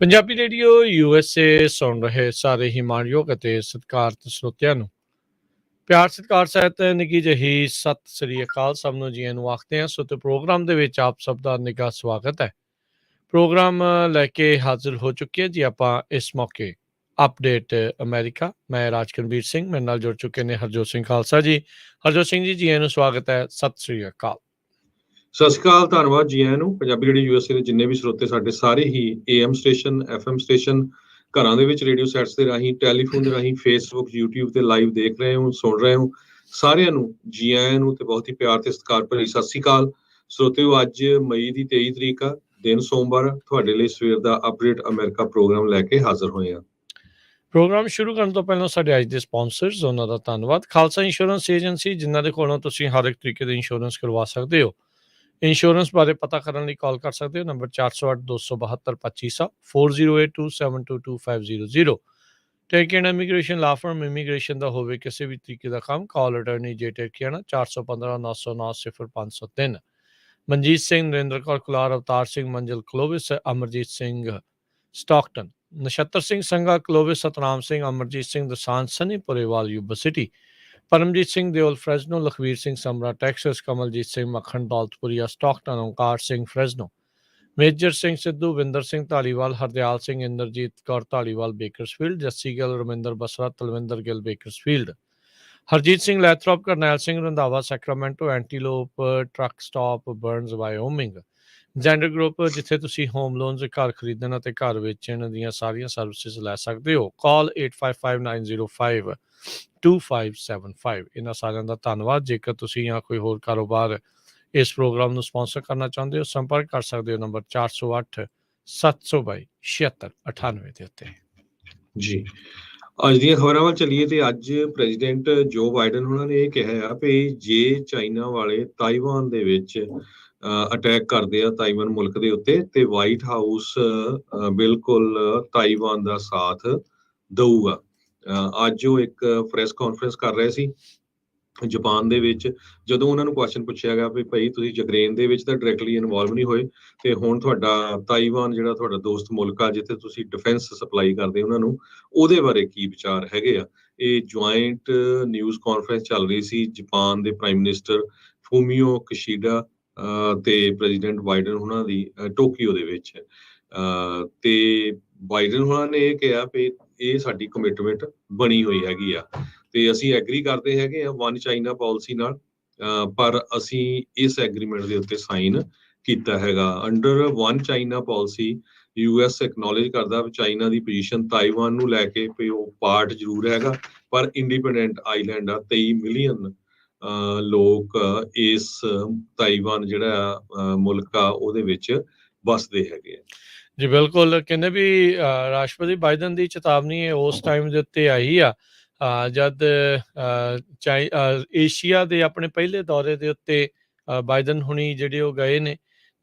Punjabi radio USA ਸੁਣ ਰਹੇ ਸਾਰੇ ਹੀ ਮਾਣਯੋਗ ਅਤੇ ਸਤਿਕਾਰਤ ਸਰੋਤਿਆਂ ਨੂੰ ਪਿਆਰ ਸਤਿਕਾਰ ਸਹਿਤ ਨਿੱਘੀ ਜਿਹੀ ਸਤਿ ਸ੍ਰੀ ਅਕਾਲ। ਸਭ ਨੂੰ ਜੀਆਂ ਨੂੰ ਆਖਦੇ ਹਾਂ। ਸੋ ਤੇ ਪ੍ਰੋਗਰਾਮ ਦੇ ਵਿੱਚ ਆਪ ਸਭ ਦਾ ਨਿੱਘਾ ਸਵਾਗਤ ਹੈ। ਪ੍ਰੋਗਰਾਮ ਲੈ ਕੇ ਹਾਜ਼ਰ ਹੋ ਚੁੱਕੇ ਹਾਂ ਜੀ ਆਪਾਂ ਇਸ ਮੌਕੇ ਅਪਡੇਟ ਅਮਰੀਕਾ। ਮੈਂ ਰਾਜਕਨਵੀਰ ਸਿੰਘ, ਮੇਰੇ ਨਾਲ ਜੁੜ ਚੁੱਕੇ ਨੇ ਹਰਜੋਤ ਸਿੰਘ ਖਾਲਸਾ ਜੀ। ਹਰਜੋਤ ਸਿੰਘ ਜੀ, ਜੀਆਂ ਨੂੰ ਸਵਾਗਤ ਹੈ। ਸਤਿ ਸ੍ਰੀ ਅਕਾਲ। ਸਤਿ ਸ਼੍ਰੀ ਅਕਾਲ, ਧੰਨਵਾਦ ਜੀ ਆਇਆਂ ਨੂੰ। ਪੰਜਾਬੀ ਰੇਡੀਓ USA ਦੇ ਜਿੰਨੇ ਵੀ ਸਰੋਤੇ ਸਾਡੇ ਸਾਰੇ ਹੀ AM ਸਟੇਸ਼ਨ, FM ਸਟੇਸ਼ਨ, ਘਰਾਂ ਦੇ ਵਿੱਚ ਰੇਡੀਓ ਸੈਟਸ ਦੇ ਰਾਹੀਂ, ਟੈਲੀਫੋਨ ਦੇ ਰਾਹੀਂ, ਫੇਸਬੁੱਕ, YouTube ਤੇ ਲਾਈਵ ਦੇਖ ਰਹੇ ਹੋ, ਸੁਣ ਰਹੇ ਹੋ, ਸਾਰਿਆਂ ਨੂੰ ਜੀ ਆਇਆਂ ਨੂੰ ਤੇ ਬਹੁਤ ਹੀ ਪਿਆਰ ਤੇ ਸਤਿਕਾਰ ਭਰੀ ਸਤਿ ਸ਼੍ਰੀ ਅਕਾਲ। ਸਰੋਤਿਓ, ਅੱਜ ਮਈ ਦੀ 23 ਤਰੀਕ ਆ, ਦਿਨ ਸੋਮਵਾਰ, ਤੁਹਾਡੇ ਲਈ ਸਵੇਰ ਦਾ ਅਪਡੇਟ ਅਮਰੀਕਾ ਪ੍ਰੋਗਰਾਮ ਲੈ ਕੇ ਹਾਜ਼ਰ ਹੋਏ ਹਾਂ। ਪ੍ਰੋਗਰਾਮ ਸ਼ੁਰੂ ਕਰਨ ਤੋਂ ਪਹਿਲਾਂ ਸਾਡੇ ਅੱਜ ਦੇ ਸਪਾਂਸਰਸ, ਉਹਨਾਂ ਦਾ ਧੰਨਵਾਦ। ਖਾਲਸਾ ਇੰਸ਼ੋਰੈਂਸ ਏਜੰਸੀ, ਜਿਨ੍ਹਾਂ ਦੇ ਕੋਲੋਂ ਤੁਸੀਂ ਹਰ ਇੱਕ ਤਰੀਕੇ ਦੀ ਇੰਸ਼ੋਰੈਂਸ ਕਰਵਾ ਸਕਦੇ ਹੋ। ਇੰਸ਼ੋਰੈਂਸ ਬਾਰੇ ਪਤਾ ਕਰਨ ਲਈ ਕਾਲ ਕਰ ਸਕਦੇ ਹੋ ਨੰਬਰ 408-272-2500 4082722500। ਟੇਕੀਆਣਾ ਇਮੀਗ੍ਰੇਸ਼ਨ ਲਾ ਫਰਮ, ਇਮੀਗ੍ਰੇਸ਼ਨ ਦਾ ਹੋਵੇ ਕਿਸੇ ਵੀ ਤਰੀਕੇ ਦਾ ਕੰਮ, ਕਾਲ ਅਟਰਨੀ ਜੇ ਟੇਕੀਆਣਾ 415-909-0503। Manjeet Singh, Narendra Kaur Kular, Avtar Singh Manzil Clovis, Amarjit Singh Stockton, Nachhatar Singh Sangha Clovis, Satnam Singh, Amarjit Singh Dosanjh, Sunny Purewal Yuba City, Paramjit Singh Deol Fresno, Lakhvir Singh Samra Texas, Kamaljit Singh Makhan Daulatpuria Stockton, Onkar Singh Fresno, Major Singh Sidhu, Vinder Singh Dhaliwal, Hardial Singh, Inderjit Kaur Dhaliwal Bakersfield, Jassi Gill, Raminder Basra, Talwinder Gill Bakersfield, Harjit Singh Lathrop, Karnail Singh Randhawa Sacramento, antelope truck stop Burns Wyoming. Gender group, ਜਿੱਥੇ ਤੁਸੀਂ ਹੋਮ ਲੋਨਸ, ਘਰ ਖਰੀਦਣ ਅਤੇ ਘਰ ਵੇਚਣ ਦੀਆਂ ਸਾਰੀਆਂ ਸਰਵਿਸਿਜ਼ ਲੈ ਸਕਦੇ ਹੋ। ਕਾਲ 8559052575। ਇਹਨਾਂ ਸਾਰਿਆਂ ਦਾ ਧੰਨਵਾਦ। ਜੇਕਰ ਤੁਸੀਂ ਜਾਂ ਕੋਈ ਹੋਰ ਕਾਰੋਬਾਰ ਇਸ ਪ੍ਰੋਗਰਾਮ ਨੂੰ ਸਪਾਂਸਰ ਕਰਨਾ ਚਾਹੁੰਦੇ ਹੋ, ਸੰਪਰਕ ਕਰ ਸਕਦੇ ਹੋ ਨੰਬਰ 408-722-7698 ਦੇ ਉੱਤੇ। ਜੀ, ਅੱਜ ਦੀਆਂ ਖਬਰਾਂ ਵੱਲ ਚੱਲੀਏ ਤੇ ਅੱਜ ਪ੍ਰੈਜ਼ੀਡੈਂਟ ਜੋ ਬਾਈਡਨ ਉਹਨਾਂ ਨੇ ਇਹ ਕਿਹਾ ਆ ਵੀ ਜੇ ਚਾਈਨਾ ਵਾਲੇ ਤਾਈਵਾਨ ਦੇ ਵਿੱਚ ਅਟੈਕ ਕਰਦੇ ਆ, ਤਾਈਵਾਨ ਮੁਲਕ ਦੇ ਉੱਤੇ, ਤੇ ਵਾਈਟ ਹਾਊਸ ਬਿਲਕੁਲ ਤਾਈਵਾਨ ਦਾ ਸਾਥ ਦਊਗਾ। ਅੱਜ ਉਹ ਇੱਕ ਪ੍ਰੈਸ ਕਾਨਫਰੰਸ ਕਰ ਰਹੇ ਸੀ ਜਾਪਾਨ ਦੇ ਵਿੱਚ। ਜਦੋਂ ਉਹਨਾਂ ਨੂੰ ਕੁਐਸਚਨ ਪੁੱਛਿਆ ਗਿਆ ਵੀ ਭਾਈ ਤੁਸੀਂ ਯੂਕਰੇਨ ਦੇ ਵਿੱਚ ਤਾਂ ਡਾਇਰੈਕਟਲੀ ਇਨਵੋਲਵ ਨਹੀਂ ਹੋਏ, ਤੇ ਹੁਣ ਤੁਹਾਡਾ ਤਾਈਵਾਨ ਜਿਹੜਾ ਤੁਹਾਡਾ ਦੋਸਤ ਮੁਲਕ ਆ, ਜਿੱਥੇ ਤੁਸੀਂ ਡਿਫੈਂਸ ਸਪਲਾਈ ਕਰਦੇ ਉਹਨਾਂ ਨੂੰ, ਉਹਦੇ ਬਾਰੇ ਕੀ ਵਿਚਾਰ ਹੈਗੇ ਆ। ਇਹ ਜੁਆਇੰਟ ਨਿਊਜ਼ ਕਾਨਫਰੰਸ ਚੱਲ ਰਹੀ ਸੀ ਜਾਪਾਨ ਦੇ ਪ੍ਰਾਈਮ ਮਿਨਿਸਟਰ ਫੂਮੀਓ ਕਿਸ਼ੀਡਾ ਤੇ ਪ੍ਰੈਜ਼ੀਡੈਂਟ ਬਾਈਡਨ ਉਹਨਾਂ ਦੀ ਟੋਕੀਓ ਦੇ ਵਿੱਚ। ਤੇ ਬਾਈਡਨ ਉਹਨਾਂ ਨੇ ਇਹ ਕਿਹਾ ਵੀ ਇਹ ਸਾਡੀ ਕਮਿਟਮੈਂਟ ਬਣੀ ਹੋਈ ਹੈਗੀ ਆ ਤੇ ਅਸੀਂ ਐਗਰੀ ਕਰਦੇ ਹੈਗੇ ਆ ਵਨ ਚਾਈਨਾ ਪਾਲਿਸੀ ਨਾਲ, ਪਰ ਅਸੀਂ ਇਸ ਐਗਰੀਮੈਂਟ ਦੇ ਉੱਤੇ ਸਾਈਨ ਕੀਤਾ ਹੈਗਾ। Under one China policy US acknowledge ਕਰਦਾ ਵੀ ਚਾਈਨਾ ਦੀ ਪੋਜੀਸ਼ਨ ਤਾਈਵਾਨ ਨੂੰ ਲੈ ਕੇ ਵੀ ਉਹ ਪਾਰਟ ਜ਼ਰੂਰ ਹੈਗਾ, ਪਰ ਇੰਡੀਪੈਂਡੈਂਟ ਆਈਲੈਂਡ ਆ। 23 ਮਿਲੀਅਨ ਲੋਕ ਇਸ ਤਾਈਵਾਨ ਜਿਹੜਾ ਮੁਲਕ ਆ ਉਹਦੇ ਵਿੱਚ ਵਸਦੇ ਹੈਗੇ ਆ। ਜੀ ਬਿਲਕੁਲ, ਕਹਿੰਦੇ ਵੀ ਰਾਸ਼ਟਰਪਤੀ ਬਾਈਡਨ ਦੀ ਚੇਤਾਵਨੀ ਉਸ ਟਾਈਮ ਦੇ ਉੱਤੇ ਆਈ ਆ ਜਦ ਏਸ਼ੀਆ ਦੇ ਆਪਣੇ ਪਹਿਲੇ ਦੌਰੇ ਦੇ ਉੱਤੇ ਬਾਈਡਨ ਹੁਣੀ ਜਿਹੜੇ ਉਹ ਗਏ ਨੇ,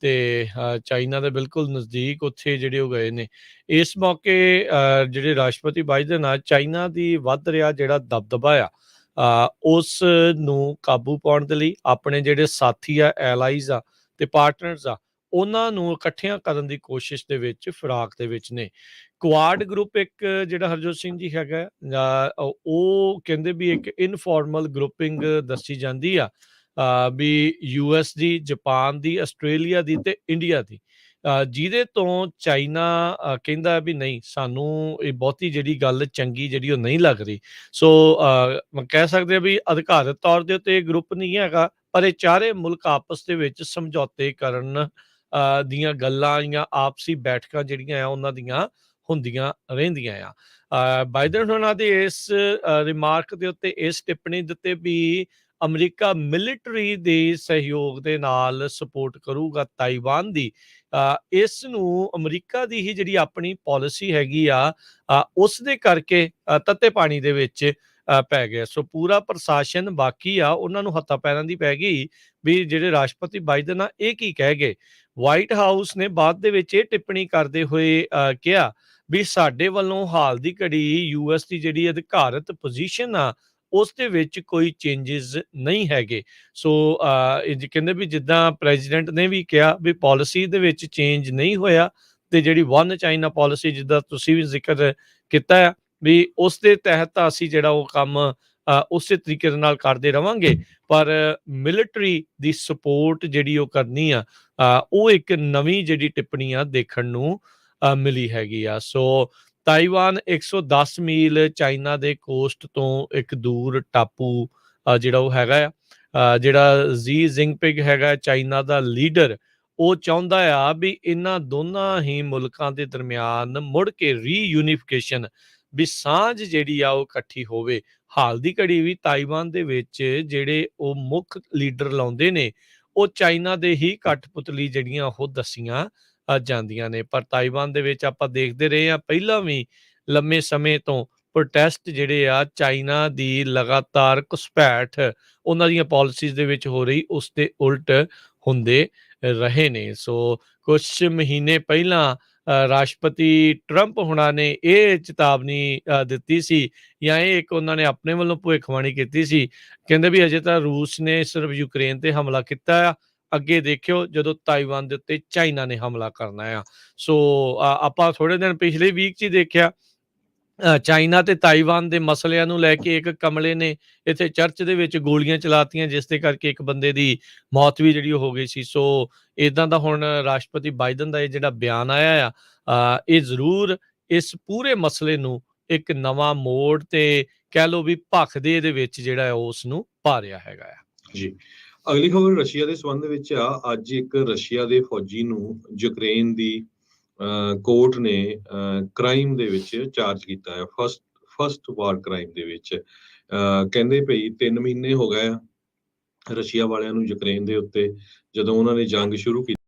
ਤੇ ਚਾਈਨਾ ਦੇ ਬਿਲਕੁਲ ਨਜ਼ਦੀਕ ਉੱਥੇ ਜਿਹੜੇ ਉਹ ਗਏ ਨੇ। ਇਸ ਮੌਕੇ ਜਿਹੜੇ ਰਾਸ਼ਟਰਪਤੀ ਬਾਈਡਨ ਆ, ਚਾਈਨਾ ਦੀ ਵੱਧ ਰਿਹਾ ਜਿਹੜਾ ਦਬਦਬਾ ਆ ਉਸ ਨੂੰ ਕਾਬੂ ਪਾਉਣ ਦੇ ਲਈ ਆਪਣੇ ਜਿਹੜੇ ਸਾਥੀ ਆ, ਐਲਾਈਜ਼ ਆ ਤੇ ਪਾਰਟਨਰਸ ਆ, ਉਹਨਾਂ ਨੂੰ ਇਕੱਠਿਆਂ ਕਰਨ ਦੀ ਕੋਸ਼ਿਸ਼ ਦੇ ਵਿੱਚ, ਫਿਰਾਕ ਦੇ ਵਿੱਚ ਨੇ। ਕੁਆਡ ਗਰੁੱਪ ਇੱਕ ਜਿਹੜਾ ਹਰਜੋਤ ਸਿੰਘ ਜੀ ਹੈਗਾ, ਉਹ ਕਹਿੰਦੇ ਵੀ ਇੱਕ ਇਨਫੋਰਮਲ ਗਰੁੱਪਿੰਗ ਦੱਸੀ ਜਾਂਦੀ ਆ ਵੀ US ਦੀ, ਜਾਪਾਨ ਦੀ, ਆਸਟ੍ਰੇਲੀਆ ਦੀ ਤੇ ਇੰਡੀਆ ਦੀ, ਜਿਹਦੇ ਤੋਂ ਚਾਈਨਾ ਕਹਿੰਦਾ ਵੀ ਨਹੀਂ, ਸਾਨੂੰ ਇਹ ਬਹੁਤੀ ਜਿਹੜੀ ਗੱਲ ਚੰਗੀ ਜਿਹੜੀ ਉਹ ਨਹੀਂ ਲੱਗ ਰਹੀ। ਸੋ ਕਹਿ ਸਕਦੇ ਆ ਵੀ ਅਧਿਕਾਰਤ ਤੌਰ ਦੇ ਉੱਤੇ ਇਹ ਗਰੁੱਪ ਨਹੀਂ ਹੈਗਾ, ਪਰ ਇਹ ਚਾਰੇ ਮੁਲਕ ਆਪਸ ਦੇ ਵਿੱਚ ਸਮਝੌਤੇ ਕਰਨ ਦੀਆਂ ਗੱਲਾਂ ਜਾਂ ਆਪਸੀ ਬੈਠਕਾਂ ਜਿਹੜੀਆਂ ਆ ਉਹਨਾਂ ਦੀਆਂ ਹੁੰਦੀਆਂ ਰਹਿੰਦੀਆਂ ਆ। ਬਾਈਡਨ ਉਹਨਾਂ ਦੇ ਇਸ ਰਿਮਾਰਕ ਦੇ ਉੱਤੇ, ਇਸ ਟਿੱਪਣੀ ਦੇ ਉੱਤੇ ਵੀ ਅਮਰੀਕਾ ਮਿਲਟਰੀ ਦੇ ਸਹਿਯੋਗ ਦੇ ਨਾਲ ਸਪੋਰਟ ਕਰੂਗਾ ਤਾਈਵਾਨ ਦੀ, ਇਸ ਨੂੰ ਅਮਰੀਕਾ ਦੀ ਹੀ ਜਿਹੜੀ ਆਪਣੀ ਪਾਲਿਸੀ ਹੈਗੀ ਆ ਉਸ ਦੇ ਕਰਕੇ ਤੱਤੇ ਪਾਣੀ ਦੇ ਵਿੱਚ ਪੈ ਗਿਆ। ਸੋ ਪੂਰਾ ਪ੍ਰਸ਼ਾਸਨ ਬਾਕੀ ਆ, ਉਹਨਾਂ ਨੂੰ ਹੱਥਾਂ ਪੈਰਾਂ ਦੀ ਪੈ ਗਈ ਵੀ ਜਿਹੜੇ ਰਾਸ਼ਟਰਪਤੀ ਬਾਈਡਨ ਆ ਇਹ ਕੀ ਕਹਿ ਗਏ। ਵਾਈਟ ਹਾਊਸ ਨੇ ਬਾਅਦ ਦੇ ਵਿੱਚ ਇਹ ਟਿੱਪਣੀ ਕਰਦੇ ਹੋਏ ਕਿਹਾ ਵੀ ਸਾਡੇ ਵੱਲੋਂ ਹਾਲ ਦੀ ਘੜੀ US ਦੀ ਜਿਹੜੀ ਅਧਿਕਾਰਤ ਪੋਜੀਸ਼ਨ ਆ ਉਸ ਦੇ ਵਿੱਚ ਕੋਈ ਚੇਂਜਿਸ ਨਹੀਂ ਹੈਗੇ। ਸੋ ਕਹਿੰਦੇ ਵੀ ਜਿੱਦਾਂ ਪ੍ਰੈਜ਼ੀਡੈਂਟ ਨੇ ਵੀ ਕਿਹਾ ਵੀ ਪਾਲਿਸੀ ਦੇ ਵਿੱਚ ਚੇਂਜ ਨਹੀਂ ਹੋਇਆ, ਤੇ ਜਿਹੜੀ ਵਨ ਚਾਈਨਾ ਪਾਲਿਸੀ ਜਿੱਦਾਂ ਤੁਸੀਂ ਵੀ ਜ਼ਿਕਰ ਕੀਤਾ ਆ ਵੀ ਉਸ ਦੇ ਤਹਿਤ ਅਸੀਂ ਜਿਹੜਾ ਉਹ ਕੰਮ ਉਸੇ ਤਰੀਕੇ ਦੇ ਨਾਲ ਕਰਦੇ ਰਵਾਂਗੇ, ਪਰ ਮਿਲਟਰੀ ਦੀ ਸਪੋਰਟ ਜਿਹੜੀ ਉਹ ਕਰਨੀ ਆ ਉਹ ਇੱਕ ਨਵੀਂ ਜਿਹੜੀ ਟਿੱਪਣੀ ਆ ਦੇਖਣ ਨੂੰ ਮਿਲੀ ਹੈਗੀ ਆ। ਸੋ ਤਾਈਵਾਨ 110 ਮੀਲ ਚਾਈਨਾ ਦੇ ਕੋਸਟ ਤੋਂ ਇੱਕ ਦੂਰ ਟਾਪੂ ਜਿਹੜਾ ਉਹ ਹੈਗਾ ਆ। ਜਿਹੜਾ ਜ਼ੀ ਜ਼ਿੰਗਪਿੰਗ ਹੈਗਾ ਚਾਈਨਾ ਦਾ ਲੀਡਰ, ਉਹ ਚਾਹੁੰਦਾ ਆ ਵੀ ਇਹਨਾਂ ਦੋਨਾਂ ਹੀ ਮੁਲਕਾਂ ਦੇ ਦਰਮਿਆਨ ਮੁੜ ਕੇ ਰੀਯੂਨੀਫਿਕੇਸ਼ਨ ਵੀ ਸਾਂਝ ਜਿਹੜੀ ਆ ਉਹ ਇਕੱਠੀ ਹੋਵੇ। ਹਾਲ ਦੀ ਘੜੀ ਵੀ ਤਾਈਵਾਨ ਦੇ ਵਿੱਚ ਜਿਹੜੇ ਉਹ ਮੁੱਖ ਲੀਡਰ ਲਾਉਂਦੇ ਨੇ ਉਹ ਚਾਈਨਾ ਦੇ ਹੀ ਕਠਪੁਤਲੀ ਜਿਹੜੀਆਂ ਉਹ ਦੱਸੀਆਂ ਜਾਂਦੀਆਂ ਨੇ। ਪਰ ਤਾਈਵਾਨ ਦੇ ਵਿੱਚ ਆਪਾਂ ਦੇਖਦੇ ਰਹੇ ਹਾਂ ਪਹਿਲਾਂ ਵੀ ਲੰਮੇ ਸਮੇਂ ਤੋਂ ਪ੍ਰੋਟੈਸਟ ਜਿਹੜੇ ਆ ਚਾਈਨਾ ਦੀ ਲਗਾਤਾਰ ਘੁਸਪੈਠ ਉਹਨਾਂ ਦੀਆਂ ਪਾਲਿਸੀਜ਼ ਦੇ ਵਿੱਚ ਹੋ ਰਹੀ ਉਸ ਦੇ ਉਲਟ ਹੁੰਦੇ ਰਹੇ ਨੇ। ਸੋ ਕੁਛ ਮਹੀਨੇ ਪਹਿਲਾਂ ਰਾਸ਼ਟਰਪਤੀ ਟਰੰਪ ਹੁਣਾਂ ਨੇ ਇਹ ਚੇਤਾਵਨੀ ਦਿੱਤੀ ਸੀ ਜਾਂ ਇਹ ਇੱਕ ਉਹਨਾਂ ਨੇ ਆਪਣੇ ਵੱਲੋਂ ਭਵਿੱਖਬਾਣੀ ਕੀਤੀ ਸੀ। ਕਹਿੰਦੇ ਵੀ ਅਜੇ ਤਾਂ ਰੂਸ ਨੇ ਸਿਰਫ ਯੂਕਰੇਨ ਤੇ ਹਮਲਾ ਕੀਤਾ ਆ, ਅੱਗੇ ਦੇਖਿਓ ਜਦੋਂ ਤਾਈਵਾਨ ਦੇ ਉੱਤੇ ਚਾਈਨਾ ਨੇ ਹਮਲਾ ਕਰਨਾ ਆ। ਸੋ ਆਪਾਂ ਥੋੜੇ ਦਿਨ ਪਿਛਲੇ ਵੀਕ 'ਚ ਹੀ ਦੇਖਿਆ ਚਾਈਨਾ ਤੇ ਤਾਈਵਾਨ ਦੇ ਮਸਲਿਆਂ ਨੂੰ ਲੈ ਕੇ ਇੱਕ ਕਮਲੇ ਨੇ ਇੱਥੇ ਚਰਚ ਦੇ ਵਿੱਚ ਗੋਲੀਆਂ ਚਲਾਤੀਆਂ, ਜਿਸ ਦੇ ਕਰਕੇ ਇੱਕ ਬੰਦੇ ਦੀ ਮੌਤ ਵੀ ਜਿਹੜੀ ਉਹ ਹੋ ਗਈ ਸੀ। ਸੋ ਇਦਾਂ ਦਾ ਹੁਣ ਰਾਸ਼ਟਰਪਤੀ ਬਾਈਡਨ ਦਾ ਇਹ ਜਿਹੜਾ ਬਿਆਨ ਆਇਆ ਆ ਇਹ ਜ਼ਰੂਰ ਇਸ ਪੂਰੇ ਮਸਲੇ ਨੂੰ ਇੱਕ ਨਵਾਂ ਮੋੜ ਤੇ ਕਹਿ ਲਓ ਵੀ ਭਖ ਦੇ ਵਿੱਚ ਜਿਹੜਾ ਹੈ ਉਸ ਨੂੰ ਪਾ ਰਿਹਾ ਹੈਗਾ ਆ। ਜੀ, ਅਗਲੀ ਖਬਰ ਰਸ਼ੀਆ ਦੇ ਸੰਬੰਧ ਵਿੱਚ ਆ। ਅੱਜ ਇੱਕ ਰਸ਼ੀਆ ਦੇ ਫੌਜੀ ਨੂੰ ਯੂਕਰੇਨ ਦੀ ਕੋਰਟ ਨੇ ਕ੍ਰਾਈਮ ਦੇ ਵਿੱਚ ਚਾਰਜ ਕੀਤਾ ਹੈ, ਫਸਟ ਵਾਰ ਕ੍ਰਾਈਮ ਦੇ ਵਿੱਚ। ਕਹਿੰਦੇ ਭਈ 3 ਮਹੀਨੇ ਹੋ ਗਏ ਆ ਰਸ਼ੀਆ ਵਾਲਿਆਂ ਨੂੰ ਯੂਕਰੇਨ ਦੇ ਉੱਤੇ, ਜਦੋਂ ਉਹਨਾਂ ਨੇ ਜੰਗ ਸ਼ੁਰੂ ਕੀਤੀ।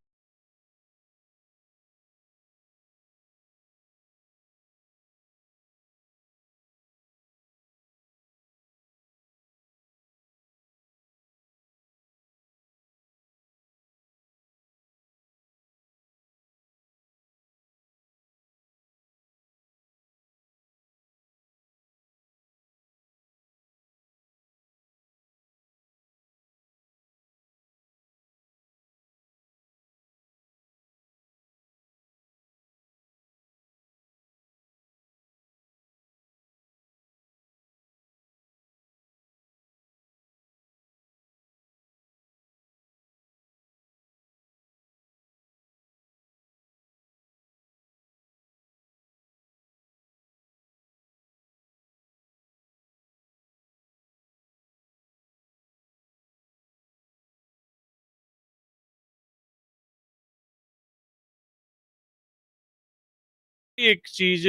ਇੱਕ ਚੀਜ਼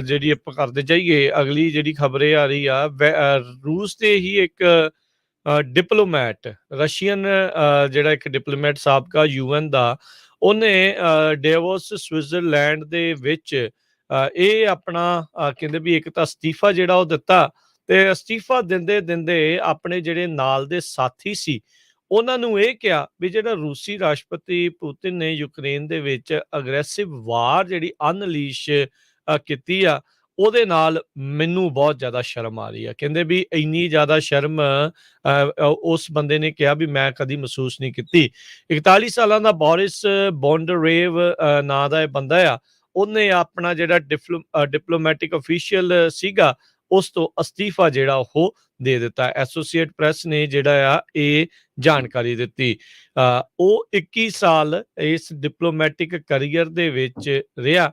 ਜਿਹੜੀ ਆਪਾਂ ਕਰਦੇ ਜਾਈਏ, ਅਗਲੀ ਜਿਹੜੀ ਖਬਰ ਇਹ ਆ ਰਹੀ ਆ ਰੂਸ ਦੇ ਹੀ ਇੱਕ ਡਿਪਲੋਮੈਟ, ਰਸ਼ੀਅਨ ਜਿਹੜਾ ਇੱਕ ਡਿਪਲੋਮੈਟ ਸਾਬਕਾ ਯੂਐਨ ਦਾ, ਉਹਨੇ ਡੇਵੋਸ ਸਵਿਟਜ਼ਰਲੈਂਡ ਦੇ ਵਿੱਚ ਇਹ ਆਪਣਾ ਕਹਿੰਦੇ ਵੀ ਇੱਕ ਤਾਂ ਅਸਤੀਫਾ ਜਿਹੜਾ ਉਹ ਦਿੱਤਾ, ਤੇ ਅਸਤੀਫਾ ਦਿੰਦੇ ਦਿੰਦੇ ਆਪਣੇ ਜਿਹੜੇ ਨਾਲ ਦੇ ਸਾਥੀ ਸੀ ਉਹਨਾਂ ਨੂੰ ਇਹ ਕਿਹਾ ਵੀ ਜਿਹੜਾ ਰੂਸੀ ਰਾਸ਼ਟਰਪਤੀ ਪੁਤਿਨ ਨੇ ਯੂਕਰੇਨ ਦੇ ਵਿੱਚ ਅਗਰੈਸਿਵ ਵਾਰ ਜਿਹੜੀ ਅਨਲੀਸ਼ ਕੀਤੀ ਆ ਉਹਦੇ ਨਾਲ ਮੈਨੂੰ ਬਹੁਤ ਜ਼ਿਆਦਾ ਸ਼ਰਮ ਆ ਰਹੀ ਆ। ਕਹਿੰਦੇ ਵੀ ਇੰਨੀ ਜ਼ਿਆਦਾ ਸ਼ਰਮ ਉਸ ਬੰਦੇ ਨੇ ਕਿਹਾ ਵੀ ਮੈਂ ਕਦੀ ਮਹਿਸੂਸ ਨਹੀਂ ਕੀਤੀ। 41 ਸਾਲਾਂ ਦਾ ਬੋਰਿਸ ਬੌਂਡਰੇਵ ਨਾਂ ਦਾ ਇਹ ਬੰਦਾ ਆ, ਉਹਨੇ ਆਪਣਾ ਜਿਹੜਾ ਡਿਪਲੋਮੈਟਿਕ ਅਫੀਸ਼ੀਅਲ ਸੀਗਾ ਉਸ ਤੋਂ ਅਸਤੀਫਾ ਜਿਹੜਾ ਉਹ ਦੇ ਦਿੱਤਾ। ਐਸੋਸੀਏਟ ਪ੍ਰੈਸ ਨੇ ਜਿਹੜਾ ਆ ਇਹ ਜਾਣਕਾਰੀ ਦਿੱਤੀ। ਉਹ 21 ਸਾਲ ਇਸ ਡਿਪਲੋਮੈਟਿਕ ਕਰੀਅਰ ਦੇ ਵਿੱਚ ਰਿਹਾ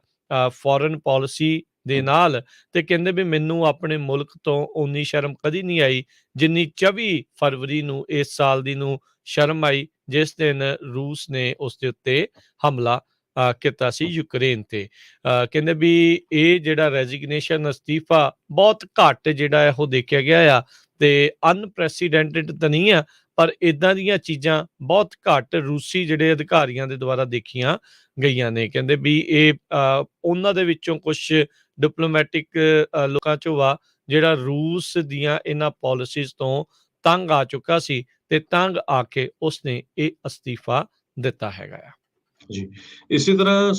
ਫੋਰਨ ਪਾਲਿਸੀ ਦੇ ਨਾਲ, ਤੇ ਕਹਿੰਦੇ ਵੀ ਮੈਨੂੰ ਆਪਣੇ ਮੁਲਕ ਤੋਂ ਉਨੀ ਸ਼ਰਮ ਕਦੀ ਨਹੀਂ ਆਈ ਜਿੰਨੀ 24 ਫਰਵਰੀ ਨੂੰ ਇਸ ਸਾਲ ਦੀ ਨੂੰ ਸ਼ਰਮ ਆਈ, ਜਿਸ ਦਿਨ ਰੂਸ ਨੇ ਉਸ ਦੇ ਉੱਤੇ ਹਮਲਾ ਕੀਤਾ ਸੀ ਯੂਕਰੇਨ ਤੇ। ਕਹਿੰਦੇ ਵੀ ਇਹ ਜਿਹੜਾ ਰੈਜ਼ਿਗਨੇਸ਼ਨ ਅਸਤੀਫਾ ਬਹੁਤ ਘੱਟ ਜਿਹੜਾ ਹੈ ਉਹ ਦੇਖਿਆ ਗਿਆ ਆ, ਤੇ ਅਨਪ੍ਰੈਸੀਡੈਂਟਡ ਤਾਂ ਨਹੀਂ ਆ, ਪਰ ਇਦਾਂ ਦੀਆਂ ਚੀਜ਼ਾਂ ਬਹੁਤ ਘੱਟ ਰੂਸੀ ਜਿਹੜੇ ਅਧਿਕਾਰੀਆਂ ਦੇ ਦੁਆਰਾ ਦੇਖੀਆਂ ਗਈਆਂ ਨੇ। ਕਹਿੰਦੇ ਵੀ ਇਹ ਉਹਨਾਂ ਦੇ ਵਿੱਚੋਂ ਕੁਝ ਡਿਪਲੋਮੈਟਿਕ ਲੋਕਾਂ ਚੋਂ ਆ ਜਿਹੜਾ ਰੂਸ ਦੀਆਂ ਇਹਨਾਂ ਪਾਲਿਸੀਜ਼ ਤੋਂ ਤੰਗ ਆ ਚੁੱਕਾ ਸੀ, ਤੇ ਤੰਗ ਆ ਕੇ ਉਸਨੇ ਇਹ ਅਸਤੀਫਾ ਦਿੱਤਾ ਹੈਗਾ ਆ। ਜੀ, ਇਸੇ ਤਰ੍ਹਾਂ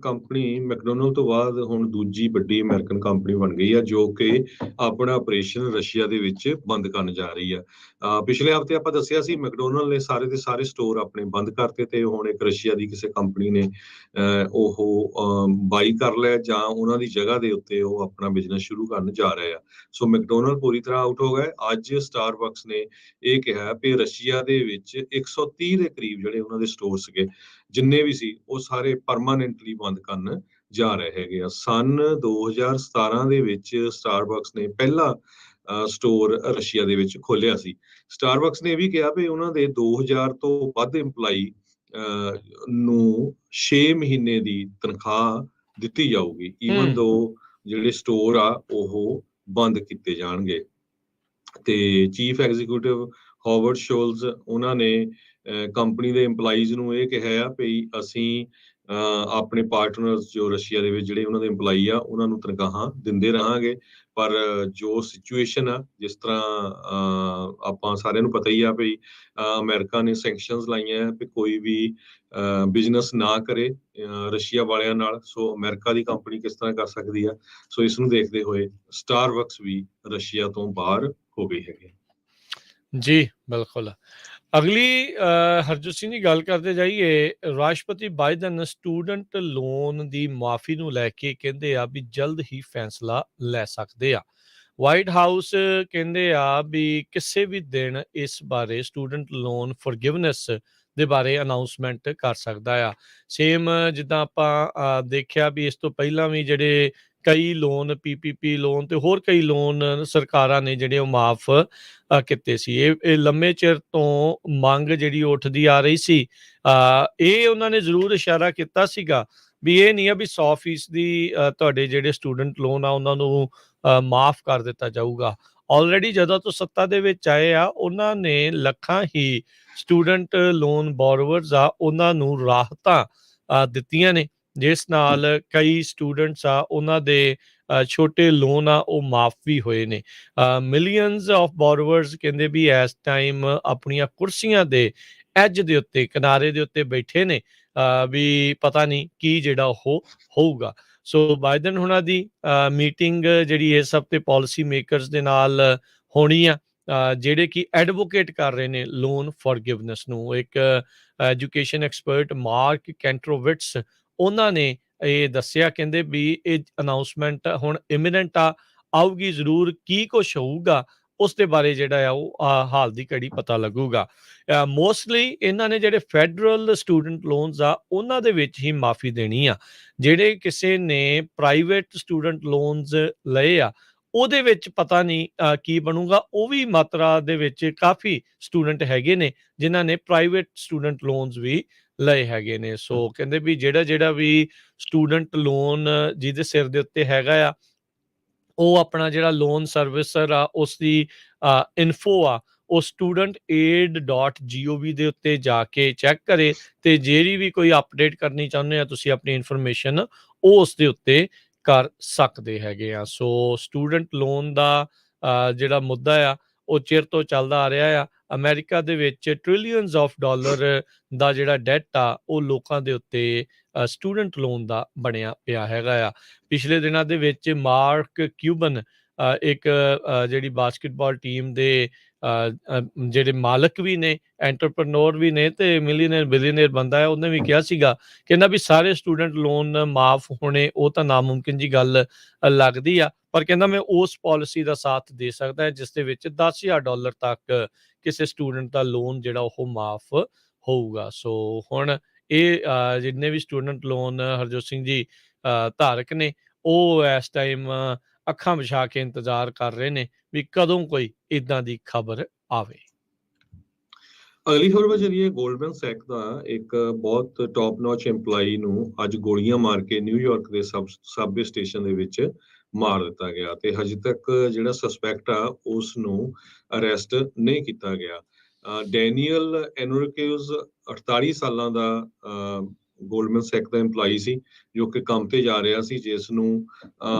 ਕੰਪਨੀ ਮੈਕਡੋਨਲਡ ਤੋਂ ਬਾਅਦ ਹੁਣ ਦੂਜੀ ਵੱਡੀ ਅਮਰੀਕਨ ਕੰਪਨੀ ਬਣ ਗਈ ਆ, ਜੋ ਕਿ ਆਪਣਾ ਆਪਰੇਸ਼ਨ ਰਸ਼ੀਆ ਦੇ ਵਿੱਚ ਬੰਦ ਕਰਨ ਜਾ ਰਹੀ ਆ। ਪਿਛਲੇ ਹਫ਼ਤੇ ਆਪਾਂ ਦੱਸਿਆ ਸੀ ਮੈਕਡੋਨਲਡ ਨੇ ਸਾਰੇ ਦੇ ਸਾਰੇ ਸਟੋਰ ਆਪਣੇ ਬੰਦ ਕਰਤੇ ਤੇ ਹੁਣ ਇੱਕ ਰਸ਼ੀਆ ਦੀ ਕਿਸੇ ਕੰਪਨੀ ਨੇ ਉਹ ਬਾਈ ਕਰ ਲਿਆ, ਜਾਂ ਉਹਨਾਂ ਦੀ ਜਗ੍ਹਾ ਦੇ ਉੱਤੇ ਉਹ ਆਪਣਾ ਬਿਜ਼ਨਸ ਸ਼ੁਰੂ ਕਰਨ ਜਾ ਰਹੇ ਆ। ਸੋ ਮੈਕਡੋਨਲਡ ਪੂਰੀ ਤਰ੍ਹਾਂ ਆਊਟ ਹੋ ਗਏ। ਅੱਜ ਸਟਾਰਬਕਸ ਨੇ ਇਹ ਕਿਹਾ ਕਿ ਰਸ਼ੀਆ ਦੇ ਵਿੱਚ 130 ਦੇ ਕਰੀਬ ਜਿਹੜੇ ਉਹਨਾਂ ਦੇ ਸਟੋਰ ਸੀਗੇ, ਜਿੰਨੇ ਵੀ ਸੀ, ਉਹ ਸਾਰੇ ਪਰਮਾਨੈਂਟਲੀ ਬੰਦ ਕਰਨ ਜਾ ਰਹੇ ਹੈਗੇ ਆ। ਸਨ 2017 ਦੇ ਵਿੱਚ ਸਟਾਰਬਕਸ ਨੇ ਪਹਿਲਾ ਸਟੋਰ ਰਸ਼ੀਆ ਦੇ ਵਿੱਚ ਖੋਲਿਆ ਸੀ। ਸਟਾਰਬਕਸ ਨੇ ਇਹ ਵੀ ਕਿਹਾ ਵੀ ਉਹਨਾਂ ਦੇ 2000 ਤੋਂ ਵੱਧ EMPLOYEE ਨੂੰ 6 ਮਹੀਨੇ ਦੀ ਤਨਖਾਹ ਦਿੱਤੀ ਜਾਊਗੀ, ਈਵਨ ਦੋ ਜਿਹੜੇ ਸਟੋਰ ਆ ਉਹ ਬੰਦ ਕੀਤੇ ਜਾਣਗੇ। ਤੇ ਚੀਫ ਐਗਜ਼ੀਕਿਊਟਿਵ ਹਾਵਰਡ ਸ਼ੋਲਜ਼ ਉਹਨਾਂ ਨੇ ਕੰਪਨੀ ਦੇ EMPLOYEES ਨੂੰ ਇਹ ਕਿਹਾ ਆ ਵੀ ਅਸੀਂ ਆਪਣੇ ਪਾਰਟਨਰਸ ਜੋ ਰਸ਼ੀਆ ਦੇ ਵਿੱਚ ਜਿਹੜੇ ਉਹਨਾਂ ਦੇ EMPLOYEE ਆ ਉਹਨਾਂ ਨੂੰ ਤਨਖਾਹਾਂ ਦਿੰਦੇ ਰਹਾਂਗੇ, ਪਰ ਜੋ ਸਿਚੁਏਸ਼ਨ ਆ, ਜਿਸ ਤਰ੍ਹਾਂ ਆਪਾਂ ਸਾਰਿਆਂ ਨੂੰ ਪਤਾ ਹੀ ਆ ਵੀ ਅਮਰੀਕਾ ਨੇ ਸੈਂਕਸ਼ਨਸ ਲਾਈਆਂ ਵੀ ਕੋਈ ਵੀ ਬਿਜ਼ਨਸ ਨਾ ਕਰੇ ਰਸ਼ੀਆ ਵਾਲਿਆਂ ਨਾਲ। ਸੋ ਅਮਰੀਕਾ ਦੀ ਕੰਪਨੀ ਕਿਸ ਤਰ੍ਹਾਂ ਕਰ ਸਕਦੀ ਆ। ਸੋ ਇਸ ਨੂੰ ਦੇਖਦੇ ਹੋਏ ਸਟਾਰਬਕਸ ਵੀ ਰਸ਼ੀਆ ਤੋਂ ਬਾਹਰ ਹੋ ਗਈ ਹੈਗੀ। ਜੀ ਬਿਲਕੁਲ। ਅਗਲੀ ਹਰਜੋਤ ਸਿੰਘ ਦੀ ਗੱਲ ਕਰਦੇ ਜਾਈਏ, ਰਾਸ਼ਟਰਪਤੀ ਬਾਈਡਨ ਸਟੂਡੈਂਟ ਲੋਨ ਦੀ ਮਾਫੀ ਨੂੰ ਲੈ ਕੇ ਕਹਿੰਦੇ ਆ ਵੀ ਜਲਦ ਹੀ ਫੈਸਲਾ ਲੈ ਸਕਦੇ ਆ। ਵਾਈਟ ਹਾਊਸ ਕਹਿੰਦੇ ਆ ਵੀ ਕਿਸੇ ਵੀ ਦਿਨ ਇਸ ਬਾਰੇ ਸਟੂਡੈਂਟ ਲੋਨ ਫੋਰਗਿਵਨੈਸ ਦੇ ਬਾਰੇ ਅਨਾਉਂਸਮੈਂਟ ਕਰ ਸਕਦਾ ਆ। ਸੇਮ ਜਿੱਦਾਂ ਆਪਾਂ ਦੇਖਿਆ ਵੀ ਇਸ ਤੋਂ ਪਹਿਲਾਂ ਵੀ ਜਿਹੜੇ ਕਈ ਲੋਨ PPP ਲੋਨ ਤੇ ਹੋਰ ਕਈ ਲੋਨ ਸਰਕਾਰਾਂ ਨੇ ਜਿਹੜੇ ਉਹ ਮਾਫ ਕੀਤੇ ਸੀ। ਇਹ ਲੰਮੇ ਚਿਰ ਤੋਂ ਮੰਗ ਜਿਹੜੀ ਉੱਠਦੀ ਆ ਰਹੀ ਸੀ। ਇਹ ਉਹਨਾਂ ਨੇ ਜ਼ਰੂਰ ਇਸ਼ਾਰਾ ਕੀਤਾ ਸੀਗਾ ਵੀ ਇਹ ਨਹੀਂ ਆ ਵੀ 100% ਤੁਹਾਡੇ ਜਿਹੜੇ ਸਟੂਡੈਂਟ ਲੋਨ ਆ ਉਹਨਾਂ ਨੂੰ ਮਾਫ ਕਰ ਦਿੱਤਾ ਜਾਊਗਾ। ਆਲਰੇਡੀ ਜਦੋਂ ਤੋਂ ਸੱਤਾ ਦੇ ਵਿੱਚ ਆਏ ਆ, ਉਹਨਾਂ ਨੇ ਲੱਖਾਂ ਹੀ ਸਟੂਡੈਂਟ ਲੋਨ ਬੋਰੋਵਰਸ ਆ ਉਹਨਾਂ ਨੂੰ ਰਾਹਤਾਂ ਦਿੱਤੀਆਂ ਨੇ, ਜਿਸ ਨਾਲ ਕਈ ਸਟੂਡੈਂਟਸ ਆ ਉਹਨਾਂ ਦੇ ਛੋਟੇ ਲੋਨ ਆ ਉਹ ਮਾਫ ਵੀ ਹੋਏ ਨੇ। ਮਿਲੀਅਨਸ ਆਫ ਬੋਰੋਵਰਸ ਕਹਿੰਦੇ ਵੀ ਇਸ ਟਾਈਮ ਆਪਣੀਆਂ ਕੁਰਸੀਆਂ ਦੇ ਐਜ ਦੇ ਉੱਤੇ, ਕਿਨਾਰੇ ਦੇ ਉੱਤੇ ਬੈਠੇ ਨੇ, ਵੀ ਪਤਾ ਨਹੀਂ ਕੀ ਜਿਹੜਾ ਉਹ ਹੋਊਗਾ। ਸੋ ਬਾਈਡਨ ਹੁਣਾਂ ਦੀ ਮੀਟਿੰਗ ਜਿਹੜੀ ਇਸ ਹਫ਼ਤੇ ਪਾਲਿਸੀ ਮੇਕਰਸ ਦੇ ਨਾਲ ਹੋਣੀ ਆ, ਜਿਹੜੇ ਕਿ ਐਡਵੋਕੇਟ ਕਰ ਰਹੇ ਨੇ ਲੋਨ ਫੋਰਗਿਵਨੈਸ ਨੂੰ। ਇੱਕ ਐਜੂਕੇਸ਼ਨ ਐਕਸਪਰਟ ਮਾਰਕ ਕੈਂਟਰੋਵਿਟਸ ਉਹਨਾਂ ਨੇ ਇਹ ਦੱਸਿਆ, ਕਹਿੰਦੇ ਵੀ ਇਹ ਅਨਾਉਂਸਮੈਂਟ ਹੁਣ ਇਮੀਨੈਂਟ ਆਊਗੀ ਜ਼ਰੂਰ। ਕੀ ਕੁਛ ਹੋਊਗਾ ਉਸ ਦੇ ਬਾਰੇ ਜਿਹੜਾ ਆ ਉਹ ਹਾਲ ਦੀ ਘੜੀ ਪਤਾ ਲੱਗੂਗਾ। ਮੋਸਟਲੀ ਇਹਨਾਂ ਨੇ ਜਿਹੜੇ ਫੈਡਰਲ ਸਟੂਡੈਂਟ ਲੋਨਸ ਆ ਉਹਨਾਂ ਦੇ ਵਿੱਚ ਹੀ ਮਾਫੀ ਦੇਣੀ ਆ। ਜਿਹੜੇ ਕਿਸੇ ਨੇ ਪ੍ਰਾਈਵੇਟ ਸਟੂਡੈਂਟ ਲੋਨਸ ਲਏ ਆ ਉਹਦੇ ਵਿੱਚ ਪਤਾ ਨਹੀਂ ਕੀ ਬਣੂਗਾ। ਉਹ ਵੀ ਮਾਤਰਾ ਦੇ ਵਿੱਚ ਕਾਫੀ ਸਟੂਡੈਂਟ ਹੈਗੇ ਨੇ ਜਿਨ੍ਹਾਂ ਨੇ ਪ੍ਰਾਈਵੇਟ ਸਟੂਡੈਂਟ ਲੋਨਸ ਵੀ ਲਏ ਹੈਗੇ ਨੇ। ਸੋ ਕਹਿੰਦੇ ਵੀ ਜਿਹੜਾ ਵੀ ਸਟੂਡੈਂਟ ਲੋਨ ਜਿਹਦੇ ਸਿਰ ਦੇ ਉੱਤੇ ਹੈਗਾ ਆ, ਉਹ ਆਪਣਾ ਜਿਹੜਾ ਲੋਨ ਸਰਵਿਸਰ ਆ ਉਸ ਦੀ ਇਨਫੋ ਆ ਉਹ studentaid.gov ਦੇ ਉੱਤੇ ਜਾ ਕੇ ਚੈੱਕ ਕਰੇ, ਤੇ ਜਿਹੜੀ ਵੀ ਕੋਈ ਅਪਡੇਟ ਕਰਨੀ ਚਾਹੁੰਦੇ ਆ ਤੁਸੀਂ ਆਪਣੀ ਇਨਫੋਰਮੇਸ਼ਨ ਉਹ ਉਸ ਦੇ ਉੱਤੇ ਕਰ ਸਕਦੇ ਹੈਗੇ ਆ। ਸੋ ਸਟੂਡੈਂਟ ਲੋਨ ਦਾ ਜਿਹੜਾ ਮੁੱਦਾ ਆ ਉਹ ਚਿਰ ਤੋਂ ਚੱਲਦਾ ਆ ਰਿਹਾ ਆ। ਅਮਰੀਕਾ ਦੇ ਵਿੱਚ ਟ੍ਰਿਲੀਅਨਸ ਆਫ ਡਾਲਰ ਦਾ ਜਿਹੜਾ ਡੈਟ ਆ ਉਹ ਲੋਕਾਂ ਦੇ ਉੱਤੇ ਸਟੂਡੈਂਟ ਲੋਨ ਦਾ ਬਣਿਆ ਪਿਆ ਹੈਗਾ ਆ। ਪਿਛਲੇ ਦਿਨਾਂ ਦੇ ਵਿੱਚ ਮਾਰਕ ਕਿਊਬਨ ਇੱਕ ਜਿਹੜੀ ਬਾਸਕਟਬਾਲ ਟੀਮ ਦੇ ਜਿਹੜੇ ਮਾਲਕ ਵੀ ਨੇ, ਐਂਟਰਪ੍ਰੇਨੋਰ ਵੀ ਨੇ ਤੇ ਮਿਲੀਅਨਰ ਬਿਲੀਅਨਰ ਬੰਦਾ ਹੈ, ਉਹਨੇ ਵੀ ਕਿਹਾ ਸੀਗਾ, ਕਹਿੰਦਾ ਵੀ ਸਾਰੇ ਸਟੂਡੈਂਟ ਲੋਨ ਮਾਫ ਹੋਣੇ ਉਹ ਤਾਂ ਨਾਮੁਮਕਿਨ ਜੀ ਗੱਲ ਲੱਗਦੀ ਆ, ਪਰ ਕਹਿੰਦਾ ਮੈਂ ਉਸ ਪਾਲਿਸੀ ਦਾ ਸਾਥ ਦੇ ਸਕਦਾ ਜਿਸ ਦੇ ਵਿੱਚ $10,000 ਤੱਕ ਕਿਸੇ ਸਟੂਡੈਂਟ ਦਾ ਲੋਨ ਜਿਹੜਾ ਉਹ ਮਾਫ ਹੋਊਗਾ। ਸੋ ਹੁਣ ਇਹ ਜਿੰਨੇ ਵੀ ਸਟੂਡੈਂਟ ਲੋਨ ਹਰਜੋਤ ਸਿੰਘ ਜੀ ਧਾਰਕ ਨੇ ਉਹ ਇਸ ਟਾਈਮ ਅੱਖਾਂ ਵਿਛਾ ਕੇ ਇੰਤਜ਼ਾਰ ਕਰ ਰਹੇ ਨੇ ਵੀ ਕਦੋਂ ਕੋਈ ਇਦਾਂ ਦੀ ਖਬਰ ਆਵੇ। ਅਗਲੀ ਖਬਰ ਵੱਲ ਚਲੀਏ। ਗੋਲਡਮੈਨ ਸੈਕ ਦਾ ਇੱਕ ਬਹੁਤ ਟੌਪ ਨੌਚ EMPLOYEE ਨੂੰ ਅੱਜ ਗੋਲੀਆਂ ਮਾਰ ਕੇ ਨਿਊਯਾਰਕ ਦੇ ਸਬਵੇ ਸਟੇਸ਼ਨ ਦੇ ਵਿੱਚ ਮਾਰ ਦਿੱਤਾ ਗਿਆ, ਤੇ ਹਜੇ ਤੱਕ ਜਿਹੜਾ ਸਸਪੈਕਟ ਆ ਉਸ ਨੂੰ ਅਰੈਸਟ ਨਹੀਂ ਕੀਤਾ ਗਿਆ। ਡੈਨੀਅਲ ਐਨਰਿਕੇਜ਼ 48 ਸਾਲਾਂ ਦਾ ਗੋਲਡਮੈਨ ਸੈਕ ਦਾ EMPLOYEE ਸੀ, ਜੋ ਕਿ ਕੰਮ ਤੇ ਜਾ ਰਿਹਾ ਸੀ, ਜਿਸ ਨੂੰ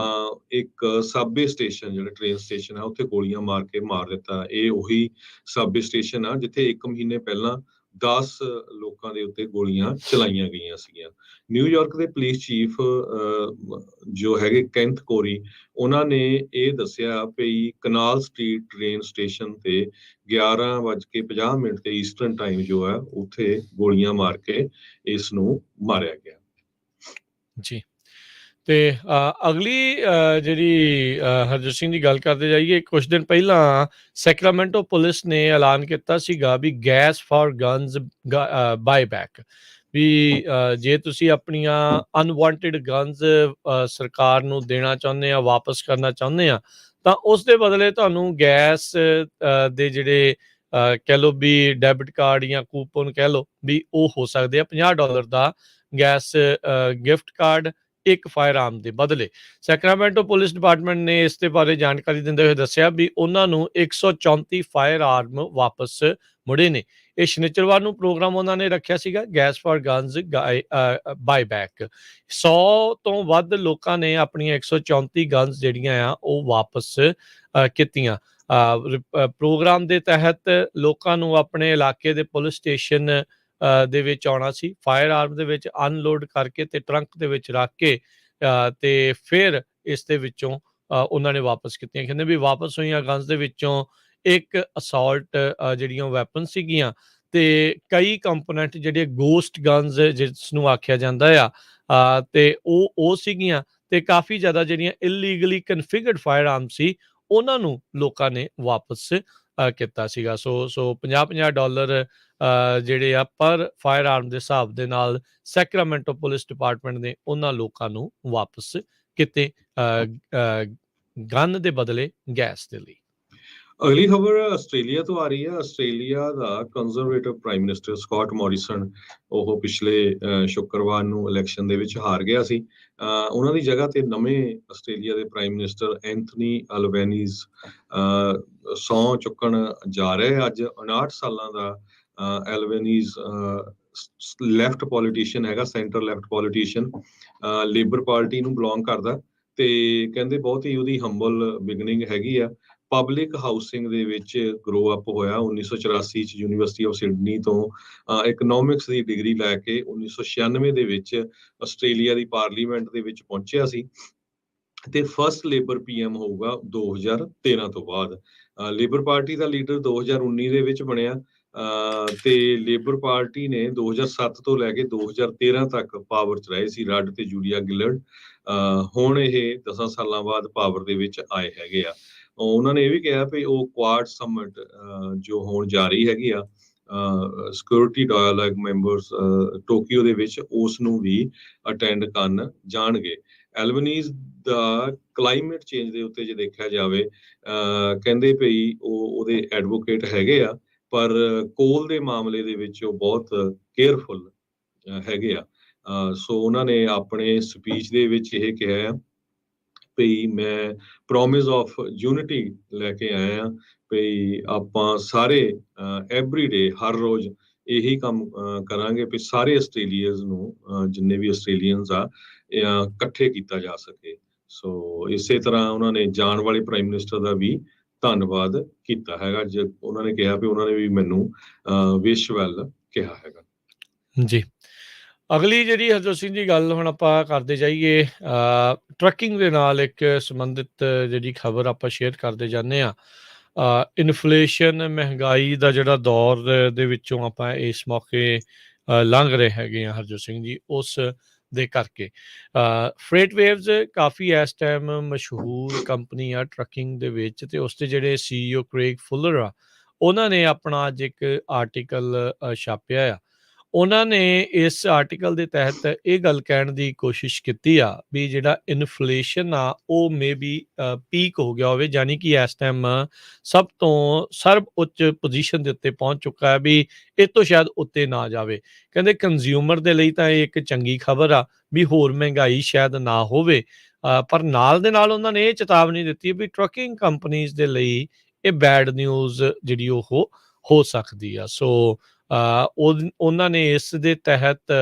ਇੱਕ ਸਬਵੇ ਸਟੇਸ਼ਨ ਜਿਹੜਾ ਟ੍ਰੇਨ ਸਟੇਸ਼ਨ ਆ ਉੱਥੇ ਗੋਲੀਆਂ ਮਾਰ ਕੇ ਮਾਰ ਦਿੱਤਾ। ਇਹ ਉਹੀ ਸਬਵੇ ਸਟੇਸ਼ਨ ਆ ਜਿੱਥੇ 1 ਮਹੀਨੇ ਪਹਿਲਾਂ 10 ਲੋਕਾਂ ਦੇ ਉੱਤੇ ਗੋਲੀਆਂ ਚਲਾਈਆਂ ਗਈਆਂ ਸੀਗੀਆਂ। ਨਿਊਯਾਰਕ ਦੇ ਪੁਲਿਸ ਚੀਫ ਜੋ ਹੈਗੇ ਕੈਂਥ ਕੋਰੀ, ਉਹਨਾਂ ਨੇ ਇਹ ਦੱਸਿਆ ਵੀ ਕਨਾਲ ਸਟਰੀਟ ਟ੍ਰੇਨ ਸਟੇਸ਼ਨ ਤੇ 11:50 ਤੇ ਈਸਟਰਨ ਟਾਈਮ ਜੋ ਹੈ ਉੱਥੇ ਗੋਲੀਆਂ ਮਾਰ ਕੇ ਇਸ ਨੂੰ ਮਾਰਿਆ ਗਿਆ। ਜੀ। ਤੇ ਅਗਲੀ ਜਿਹੜੀ ਹਰਜੋਤ ਸਿੰਘ ਦੀ ਗੱਲ ਕਰਦੇ ਜਾਈਏ, ਕੁਝ ਦਿਨ ਪਹਿਲਾਂ ਸੈਕਰਾਮੈਂਟੋ ਪੁਲਿਸ ਨੇ ਐਲਾਨ ਕੀਤਾ ਸੀਗਾ ਵੀ ਗੈਸ ਫਾਰ ਗਨਜ਼ ਬਾਈ ਬੈਕ, ਵੀ ਜੇ ਤੁਸੀਂ ਆਪਣੀਆਂ ਅਨਵਾਂਟਿਡ ਗਨਜ਼ ਸਰਕਾਰ ਨੂੰ ਦੇਣਾ ਚਾਹੁੰਦੇ ਆ, ਵਾਪਸ ਕਰਨਾ ਚਾਹੁੰਦੇ ਆ, ਤਾਂ ਉਸ ਦੇ ਬਦਲੇ ਤੁਹਾਨੂੰ ਗੈਸ ਦੇ ਜਿਹੜੇ ਕਹਿ ਲਓ ਵੀ ਡੈਬਿਟ ਕਾਰਡ ਜਾਂ ਕੂਪਨ ਕਹਿ ਲਓ ਵੀ ਉਹ ਹੋ ਸਕਦੇ ਆ $50 ਦਾ ਗੈਸ ਗਿਫਟ ਕਾਰਡ ਇੱਕ ਫਾਇਰ ਆਰਮ ਦੇ ਬਦਲੇ। ਸੈਕਰਾਮੈਂਟੋ ਪੁਲਿਸ ਡਿਪਾਰਟਮੈਂਟ ਨੇ ਇਸ ਦੇ ਬਾਰੇ ਜਾਣਕਾਰੀ ਦਿੰਦੇ ਹੋਏ ਦੱਸਿਆ ਵੀ ਉਹਨਾਂ ਨੂੰ 134 ਫਾਇਰ ਆਰਮ ਵਾਪਸ ਮੁੜੇ ਨੇ। ਇਹ ਸ਼ਨੀਚਰਵਾਰ ਨੂੰ ਪ੍ਰੋਗਰਾਮ ਉਹਨਾਂ ਨੇ ਰੱਖਿਆ ਸੀਗਾ, ਗੈਸ ਫਾਰ ਗਨਜ਼ ਬਾਈ ਬੈਕ। 100 ਤੋਂ ਵੱਧ ਲੋਕਾਂ ਨੇ ਆਪਣੀਆਂ 134 ਗਨਜ਼ ਜਿਹੜੀਆਂ ਆ ਉਹ ਵਾਪਸ ਕੀਤੀਆਂ। ਪ੍ਰੋਗਰਾਮ ਦੇ ਤਹਿਤ ਲੋਕਾਂ ਨੂੰ ਆਪਣੇ ਇਲਾਕੇ ਦੇ ਪੁਲਿਸ ਸਟੇਸ਼ਨ ਦੇ ਵਿੱਚ ਆਉਣਾ ਸੀ, ਫਾਇਰ ਆਰਮ ਦੇ ਵਿੱਚ ਅਨਲੋਡ ਕਰਕੇ ਤੇ ਟਰੰਕ ਦੇ ਵਿੱਚ ਰੱਖ ਕੇ ਤੇ ਫਿਰ ਇਸ ਦੇ ਵਿੱਚੋਂ ਉਹਨਾਂ ਨੇ ਵਾਪਸ ਕੀਤੀਆਂ। ਕਹਿੰਦੇ ਵੀ ਵਾਪਸ ਹੋਈਆਂ ਗਨਜ਼ ਦੇ ਵਿੱਚੋਂ ਇੱਕ ਅਸੌਲਟ ਜਿਹੜੀਆਂ ਵੈਪਨ ਸੀਗੀਆਂ ਤੇ ਕਈ ਕੰਪੋਨੈਂਟ ਜਿਹੜੇ ਗੋਸਟ ਗਨਜ਼ ਜਿਸ ਨੂੰ ਆਖਿਆ ਜਾਂਦਾ ਆ ਤੇ ਉਹ ਸੀਗੀਆਂ, ਤੇ ਕਾਫੀ ਜ਼ਿਆਦਾ ਜਿਹੜੀਆਂ ਇਲੀਗਲੀ ਕਨਫਿਗਰਡ ਫਾਇਰ ਆਰਮ ਸੀ ਉਹਨਾਂ ਨੂੰ ਲੋਕਾਂ ਨੇ ਵਾਪਸ ਕੀਤਾ ਸੀਗਾ। ਸੋ $50 ਜਿਹੜੇ ਆ ਪਰ ਫਾਇਰ ਆਰਮ ਦੇ ਹਿਸਾਬ ਦੇ ਨਾਲ ਸੈਕਰਾਮੈਂਟੋ ਪੁਲਿਸ ਡਿਪਾਰਟਮੈਂਟ ਨੇ ਉਹਨਾਂ ਲੋਕਾਂ ਨੂੰ ਵਾਪਸ ਕੀਤੇ ਗਨ ਦੇ ਬਦਲੇ ਗੈਸ ਦੇ ਲਈ। ਅਗਲੀ ਖਬਰ ਆਸਟ੍ਰੇਲੀਆ ਤੋਂ ਆ ਰਹੀ ਹੈ। ਆਸਟ੍ਰੇਲੀਆ ਦਾ conservative prime minister Scott Morrison, ਉਹ ਪਿਛਲੇ ਸ਼ੁੱਕਰਵਾਰ ਨੂੰ ਇਲੈਕਸ਼ਨ ਦੇ ਵਿੱਚ ਹਾਰ ਗਿਆ ਸੀ। ਉਹਨਾਂ ਦੀ ਜਗ੍ਹਾ ਤੇ ਨਵੇਂ ਆਸਟ੍ਰੇਲੀਆ ਦੇ ਪ੍ਰਾਈਮ ਮਿਨਿਸਟਰ ਐਂਥਨੀ ਅਲਬੈਨੀਜ਼ ਸਹੁੰ ਚੁੱਕਣ ਜਾ ਰਹੇ। ਅੱਜ 59 ਸਾਲਾਂ ਦਾ ਐਲਬੈਨੀਜ਼ ਲੈਫਟ ਪੋਲੀਟੀਸ਼ੀਅਨ ਹੈਗਾ, centre left politician, labour party ਨੂੰ ਬਿਲੋਂਗ ਕਰਦਾ, ਤੇ ਕਹਿੰਦੇ ਬਹੁਤ ਹੀ ਉਹਦੀ ਹੰਬਲ ਬਿਗਨਿੰਗ ਹੈਗੀ ਆ। ਪਬਲਿਕ ਹਾਊਸਿੰਗ ਦੇ ਵਿੱਚ ਗਰੋ ਅਪ ਹੋਇਆ। 1984 ਚ ਯੂਨੀਵਰਸਿਟੀ ਆਫ ਸਿਡਨੀ ਤੋਂ ਇਕਨੋਮਿਕਸ ਦੀ ਡਿਗਰੀ ਲੈ ਕੇ 1996 ਦੇ ਵਿੱਚ ਆਸਟ੍ਰੇਲੀਆ ਦੀ ਪਾਰਲੀਮੈਂਟ ਦੇ ਵਿੱਚ ਪਹੁੰਚਿਆ ਸੀ, ਤੇ ਫਸਟ ਲੇਬਰ PM ਹੋਊਗਾ 2013 ਤੋਂ ਬਾਅਦ। ਲੇਬਰ ਪਾਰਟੀ ਦਾ ਲੀਡਰ 2019 ਦੇ ਵਿੱਚ ਬਣਿਆ, ਤੇ ਲੇਬਰ ਪਾਰਟੀ ਨੇ 2007 ਤੋਂ ਲੈ ਕੇ 2013 ਤੱਕ ਪਾਵਰ 'ਚ ਰਹੇ ਸੀ, ਰੱਡ ਤੇ ਜੂਲੀਆ ਗਿਲਰਡ। ਹੁਣ ਇਹ 10 ਸਾਲਾਂ ਬਾਅਦ ਪਾਵਰ ਦੇ ਵਿੱਚ ਆਏ ਹੈਗੇ ਆ। ਉਹਨਾਂ ਨੇ ਇਹ ਵੀ ਕਿਹਾ ਵੀ ਉਹ ਕੁਆਡ ਸਮਿਟ ਜੋ ਹੋਣ ਜਾ ਰਹੀ ਹੈਗੀ ਆ ਸਿਕਿਉਰਿਟੀ ਡਾਇਲਾਗ ਮੈਂਬਰਸ ਟੋਕੀਓ ਦੇ ਵਿੱਚ, ਉਸ ਨੂੰ ਵੀ ਅਟੈਂਡ ਕਰਨ ਜਾਣਗੇ। ਐਲਬਨੀਜ਼ ਦਾ ਕਲਾਈਮੇਟ ਚੇਂਜ ਦੇ ਉੱਤੇ ਜੇ ਦੇਖਿਆ ਜਾਵੇ, ਕਹਿੰਦੇ ਪਈ ਉਹਦੇ ਐਡਵੋਕੇਟ ਹੈਗੇ ਆ, ਪਰ ਕੋਲ ਦੇ ਮਾਮਲੇ ਦੇ ਵਿੱਚ ਉਹ ਬਹੁਤ ਕੇਅਰਫੁਲ ਹੈਗੇ ਆ। ਸੋ ਉਹਨਾਂ ਨੇ ਆਪਣੇ ਸਪੀਚ ਦੇ ਵਿੱਚ ਇਹ ਕਿਹਾ ਆ ਵੀ ਮੈਂ ਪ੍ਰੋਮਿਸ ਆਫ ਯੂਨਿਟੀ ਲੈ ਕੇ ਆਏ ਆ, ਵੀ ਆਪਾਂ ਸਾਰੇ ਐਵਰੀਡੇ ਹਰ ਰੋਜ਼ ਇਹੀ ਕੰਮ ਕਰਾਂਗੇ ਵੀ ਸਾਰੇ ਆਸਟ੍ਰੇਲੀਅਨਸ ਨੂੰ, ਜਿੰਨੇ ਵੀ ਆਸਟ੍ਰੇਲੀਅਨਸ ਆ, ਇਕੱਠੇ ਕੀਤਾ ਜਾ ਸਕੇ। ਸੋ ਇਸੇ ਤਰ੍ਹਾਂ ਉਹਨਾਂ ਨੇ ਜਾਣ ਵਾਲੇ ਪ੍ਰਾਈਮ ਮਿਨਿਸਟਰ ਦਾ ਵੀ ਧੰਨਵਾਦ ਕੀਤਾ ਹੈਗਾ। ਉਹਨਾਂ ਨੇ ਕਿਹਾ ਵੀ ਉਹਨਾਂ ਨੇ ਵੀ ਮੈਨੂੰ ਵਿਸ਼ ਵੈਲ ਕਿਹਾ ਹੈਗਾ। ਜੀ। ਅਗਲੀ ਜਿਹੜੀ ਹਰਜੋਤ ਸਿੰਘ ਦੀ ਗੱਲ ਹੁਣ ਆਪਾਂ ਕਰਦੇ ਜਾਈਏ, ਟਰੱਕਿੰਗ ਦੇ ਨਾਲ ਇੱਕ ਸੰਬੰਧਿਤ ਜਿਹੜੀ ਖਬਰ ਆਪਾਂ ਸ਼ੇਅਰ ਕਰਦੇ ਜਾਂਦੇ ਆ। ਇਨਫਲੇਸ਼ਨ, ਮਹਿੰਗਾਈ ਦਾ ਜਿਹੜਾ ਦੌਰ ਦੇ ਵਿੱਚੋਂ ਆਪਾਂ ਇਸ ਮੌਕੇ ਲੰਘ ਰਹੇ ਹੈਗੇ ਆ ਹਰਜੋਤ ਸਿੰਘ ਜੀ, ਉਸ ਦੇ ਕਰਕੇ ਫਰੇਟ ਵੇਵਜ਼ ਕਾਫੀ ਇਸ ਟਾਈਮ ਮਸ਼ਹੂਰ ਕੰਪਨੀ ਆ ਟਰੱਕਿੰਗ ਦੇ ਵਿੱਚ, ਤੇ ਉਸ ਦੇ ਜਿਹੜੇ CEO ਕ੍ਰੇਗ ਫੁੱਲਰ ਆ, ਉਹਨਾਂ ਨੇ ਆਪਣਾ ਅੱਜ ਇੱਕ ਆਰਟੀਕਲ ਛਾਪਿਆ ਆ। ਉਹਨਾਂ ਨੇ ਇਸ ਆਰਟੀਕਲ ਦੇ ਤਹਿਤ ਇਹ ਗੱਲ ਕਹਿਣ ਦੀ ਕੋਸ਼ਿਸ਼ ਕੀਤੀ ਆ ਵੀ ਜਿਹੜਾ ਇਨਫਲੇਸ਼ਨ ਆ ਉਹ ਮੇ ਬੀ ਪੀਕ ਹੋ ਗਿਆ ਹੋਵੇ, ਯਾਨੀ ਕਿ ਇਸ ਟਾਈਮ ਸਭ ਤੋਂ ਸਰਬ ਉੱਚ ਪੋਜੀਸ਼ਨ ਦੇ ਉੱਤੇ ਪਹੁੰਚ ਚੁੱਕਾ ਹੈ, ਵੀ ਇਹ ਤੋਂ ਸ਼ਾਇਦ ਉੱਤੇ ਨਾ ਜਾਵੇ। ਕਹਿੰਦੇ ਕੰਜ਼ਿਊਮਰ ਦੇ ਲਈ ਤਾਂ ਇਹ ਇੱਕ ਚੰਗੀ ਖਬਰ ਆ ਵੀ ਹੋਰ ਮਹਿੰਗਾਈ ਸ਼ਾਇਦ ਨਾ ਹੋਵੇ, ਪਰ ਨਾਲ ਦੇ ਨਾਲ ਉਹਨਾਂ ਨੇ ਇਹ ਚੇਤਾਵਨੀ ਦਿੱਤੀ ਵੀ ਟਰੱਕਿੰਗ ਕੰਪਨੀਜ਼ ਦੇ ਲਈ ਇਹ ਬੈਡ ਨਿਊਜ਼ ਜਿਹੜੀ ਉਹ ਹੋ ਸਕਦੀ ਆ। ਸੋ ਉਹਨਾਂ ਨੇ ਇਸ ਦੇ ਤਹਿਤ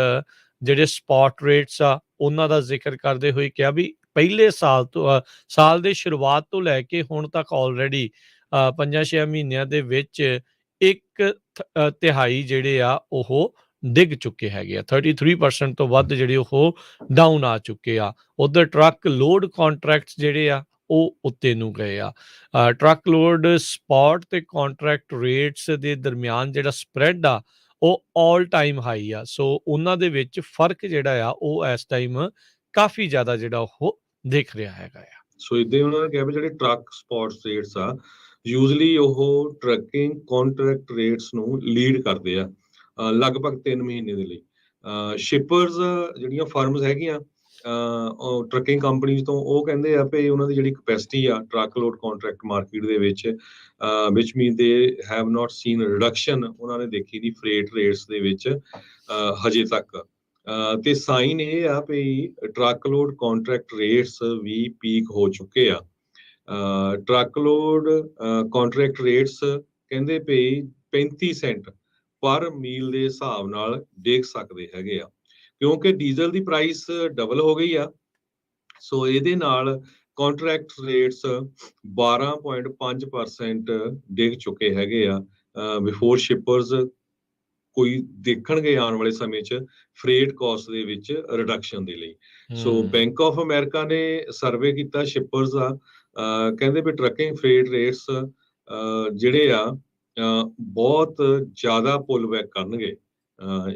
ਜਿਹੜੇ ਸਪੌਟ ਰੇਟਸ ਆ ਉਹਨਾਂ ਦਾ ਜ਼ਿਕਰ ਕਰਦੇ ਹੋਏ ਕਿਹਾ ਵੀ ਪਹਿਲੇ ਸਾਲ ਦੇ ਸ਼ੁਰੂਆਤ ਤੋਂ ਲੈ ਕੇ ਹੁਣ ਤੱਕ ਆਲਰੇਡੀ 5-6 ਮਹੀਨਿਆਂ ਦੇ ਵਿੱਚ ਇੱਕ ਤਿਹਾਈ ਜਿਹੜੇ ਆ ਉਹ ਡਿੱਗ ਚੁੱਕੇ ਹੈਗੇ ਆ। 33% ਤੋਂ ਵੱਧ ਜਿਹੜੇ ਉਹ ਡਾਊਨ ਆ ਚੁੱਕੇ ਆ। ਉੱਧਰ ਟਰੱਕ ਲੋਡ ਕੰਟਰੈਕਟਸ ਜਿਹੜੇ ਆ ਉਹ ਉੱਤੇ ਨੂੰ ਗਏ ਆ। ਟਰੱਕ ਲੋਡ ਸਪੌਟ ਤੇ ਕੰਟਰੈਕਟ ਰੇਟਸ ਦੇ ਦਰਮਿਆਨ ਜਿਹੜਾ ਸਪਰੈਡ ਆ ਉਹ ਆਲ ਟਾਈਮ ਹਾਈ ਆ। ਸੋ ਉਹਨਾਂ ਦੇ ਵਿੱਚ ਫਰਕ ਜਿਹੜਾ ਆ ਉਹ ਇਸ ਟਾਈਮ ਕਾਫੀ ਜ਼ਿਆਦਾ ਜਿਹੜਾ ਉਹ ਦਿਖ ਰਿਹਾ ਹੈਗਾ ਆ। ਸੋ ਇਦਾਂ ਹੀ ਉਹਨਾਂ ਨੇ ਕਿਹਾ ਵੀ ਜਿਹੜੇ ਟਰੱਕ ਸਪੌਟ ਰੇਟਸ ਆ ਯੂਜ਼ਲੀ ਉਹ ਟਰੱਕਿੰਗ ਕੰਟਰੈਕਟ ਰੇਟਸ ਨੂੰ ਲੀਡ ਕਰਦੇ ਆ ਲਗਭਗ 3 ਮਹੀਨੇ ਦੇ ਲਈ। ਸ਼ਿਪਰਸ ਜਿਹੜੀਆਂ ਫਰਮਸ ਹੈਗੀਆਂ ਟਰੱਕਿੰਗ ਕੰਪਨੀਜ਼ ਤੋਂ, ਉਹ ਕਹਿੰਦੇ ਆ ਵੀ ਉਹਨਾਂ ਦੀ ਜਿਹੜੀ ਕਪੈਸਿਟੀ ਆ ਟਰੱਕ ਲੋਡ ਕੰਟਰੈਕਟ ਮਾਰਕੀਟ ਦੇ ਵਿੱਚ ਵਿਚ ਮੀਨ they have not scene reduction ਉਹਨਾਂ ਨੇ ਦੇਖੀ ਦੀ ਫਰੇਟ ਰੇਟਸ ਦੇ ਵਿੱਚ ਹਜੇ ਤੱਕ। ਤੇ ਸਾਈਨ ਇਹ ਆ ਵੀ ਟਰੱਕ ਲੋਡ ਕੰਟਰੈਕਟ ਰੇਟਸ ਵੀ ਪੀਕ ਹੋ ਚੁੱਕੇ ਆ। ਟਰੱਕ ਲੋਡ ਕੰਟਰੈਕਟ ਰੇਟਸ ਕਹਿੰਦੇ ਵੀ 35 ਸੈਂਟ ਪਰ ਮੀਲ ਦੇ ਹਿਸਾਬ ਨਾਲ ਡਿੱਗ ਸਕਦੇ ਹੈਗੇ ਆ ਕਿਉਂਕਿ ਡੀਜ਼ਲ ਦੀ ਪ੍ਰਾਈਸ ਡਬਲ ਹੋ ਗਈ ਆ। ਸੋ ਇਹਦੇ ਨਾਲ ਕੰਟਰੈਕਟ ਰੇਟਸ 12.5% ਡਿੱਗ ਚੁੱਕੇ ਹੈਗੇ ਆ ਬਿਫੋਰ ਸ਼ਿਪਰਸ ਕੋਈ ਦੇਖਣਗੇ ਆਉਣ ਵਾਲੇ ਸਮੇਂ 'ਚ ਫਰੇਟ ਕਾਸਟ ਦੇ ਵਿੱਚ ਰਿਡਕਸ਼ਨ ਦੇ ਲਈ। ਸੋ ਬੈਂਕ ਆਫ ਅਮਰੀਕਾ ਨੇ ਸਰਵੇ ਕੀਤਾ ਸ਼ਿਪਰਸ ਦਾ, ਕਹਿੰਦੇ ਵੀ ਟਰੱਕਿੰਗ ਫਰੇਟ ਰੇਟਸ ਜਿਹੜੇ ਆ ਬਹੁਤ ਜ਼ਿਆਦਾ ਪੁੱਲ ਬੈਕ ਕਰਨਗੇ।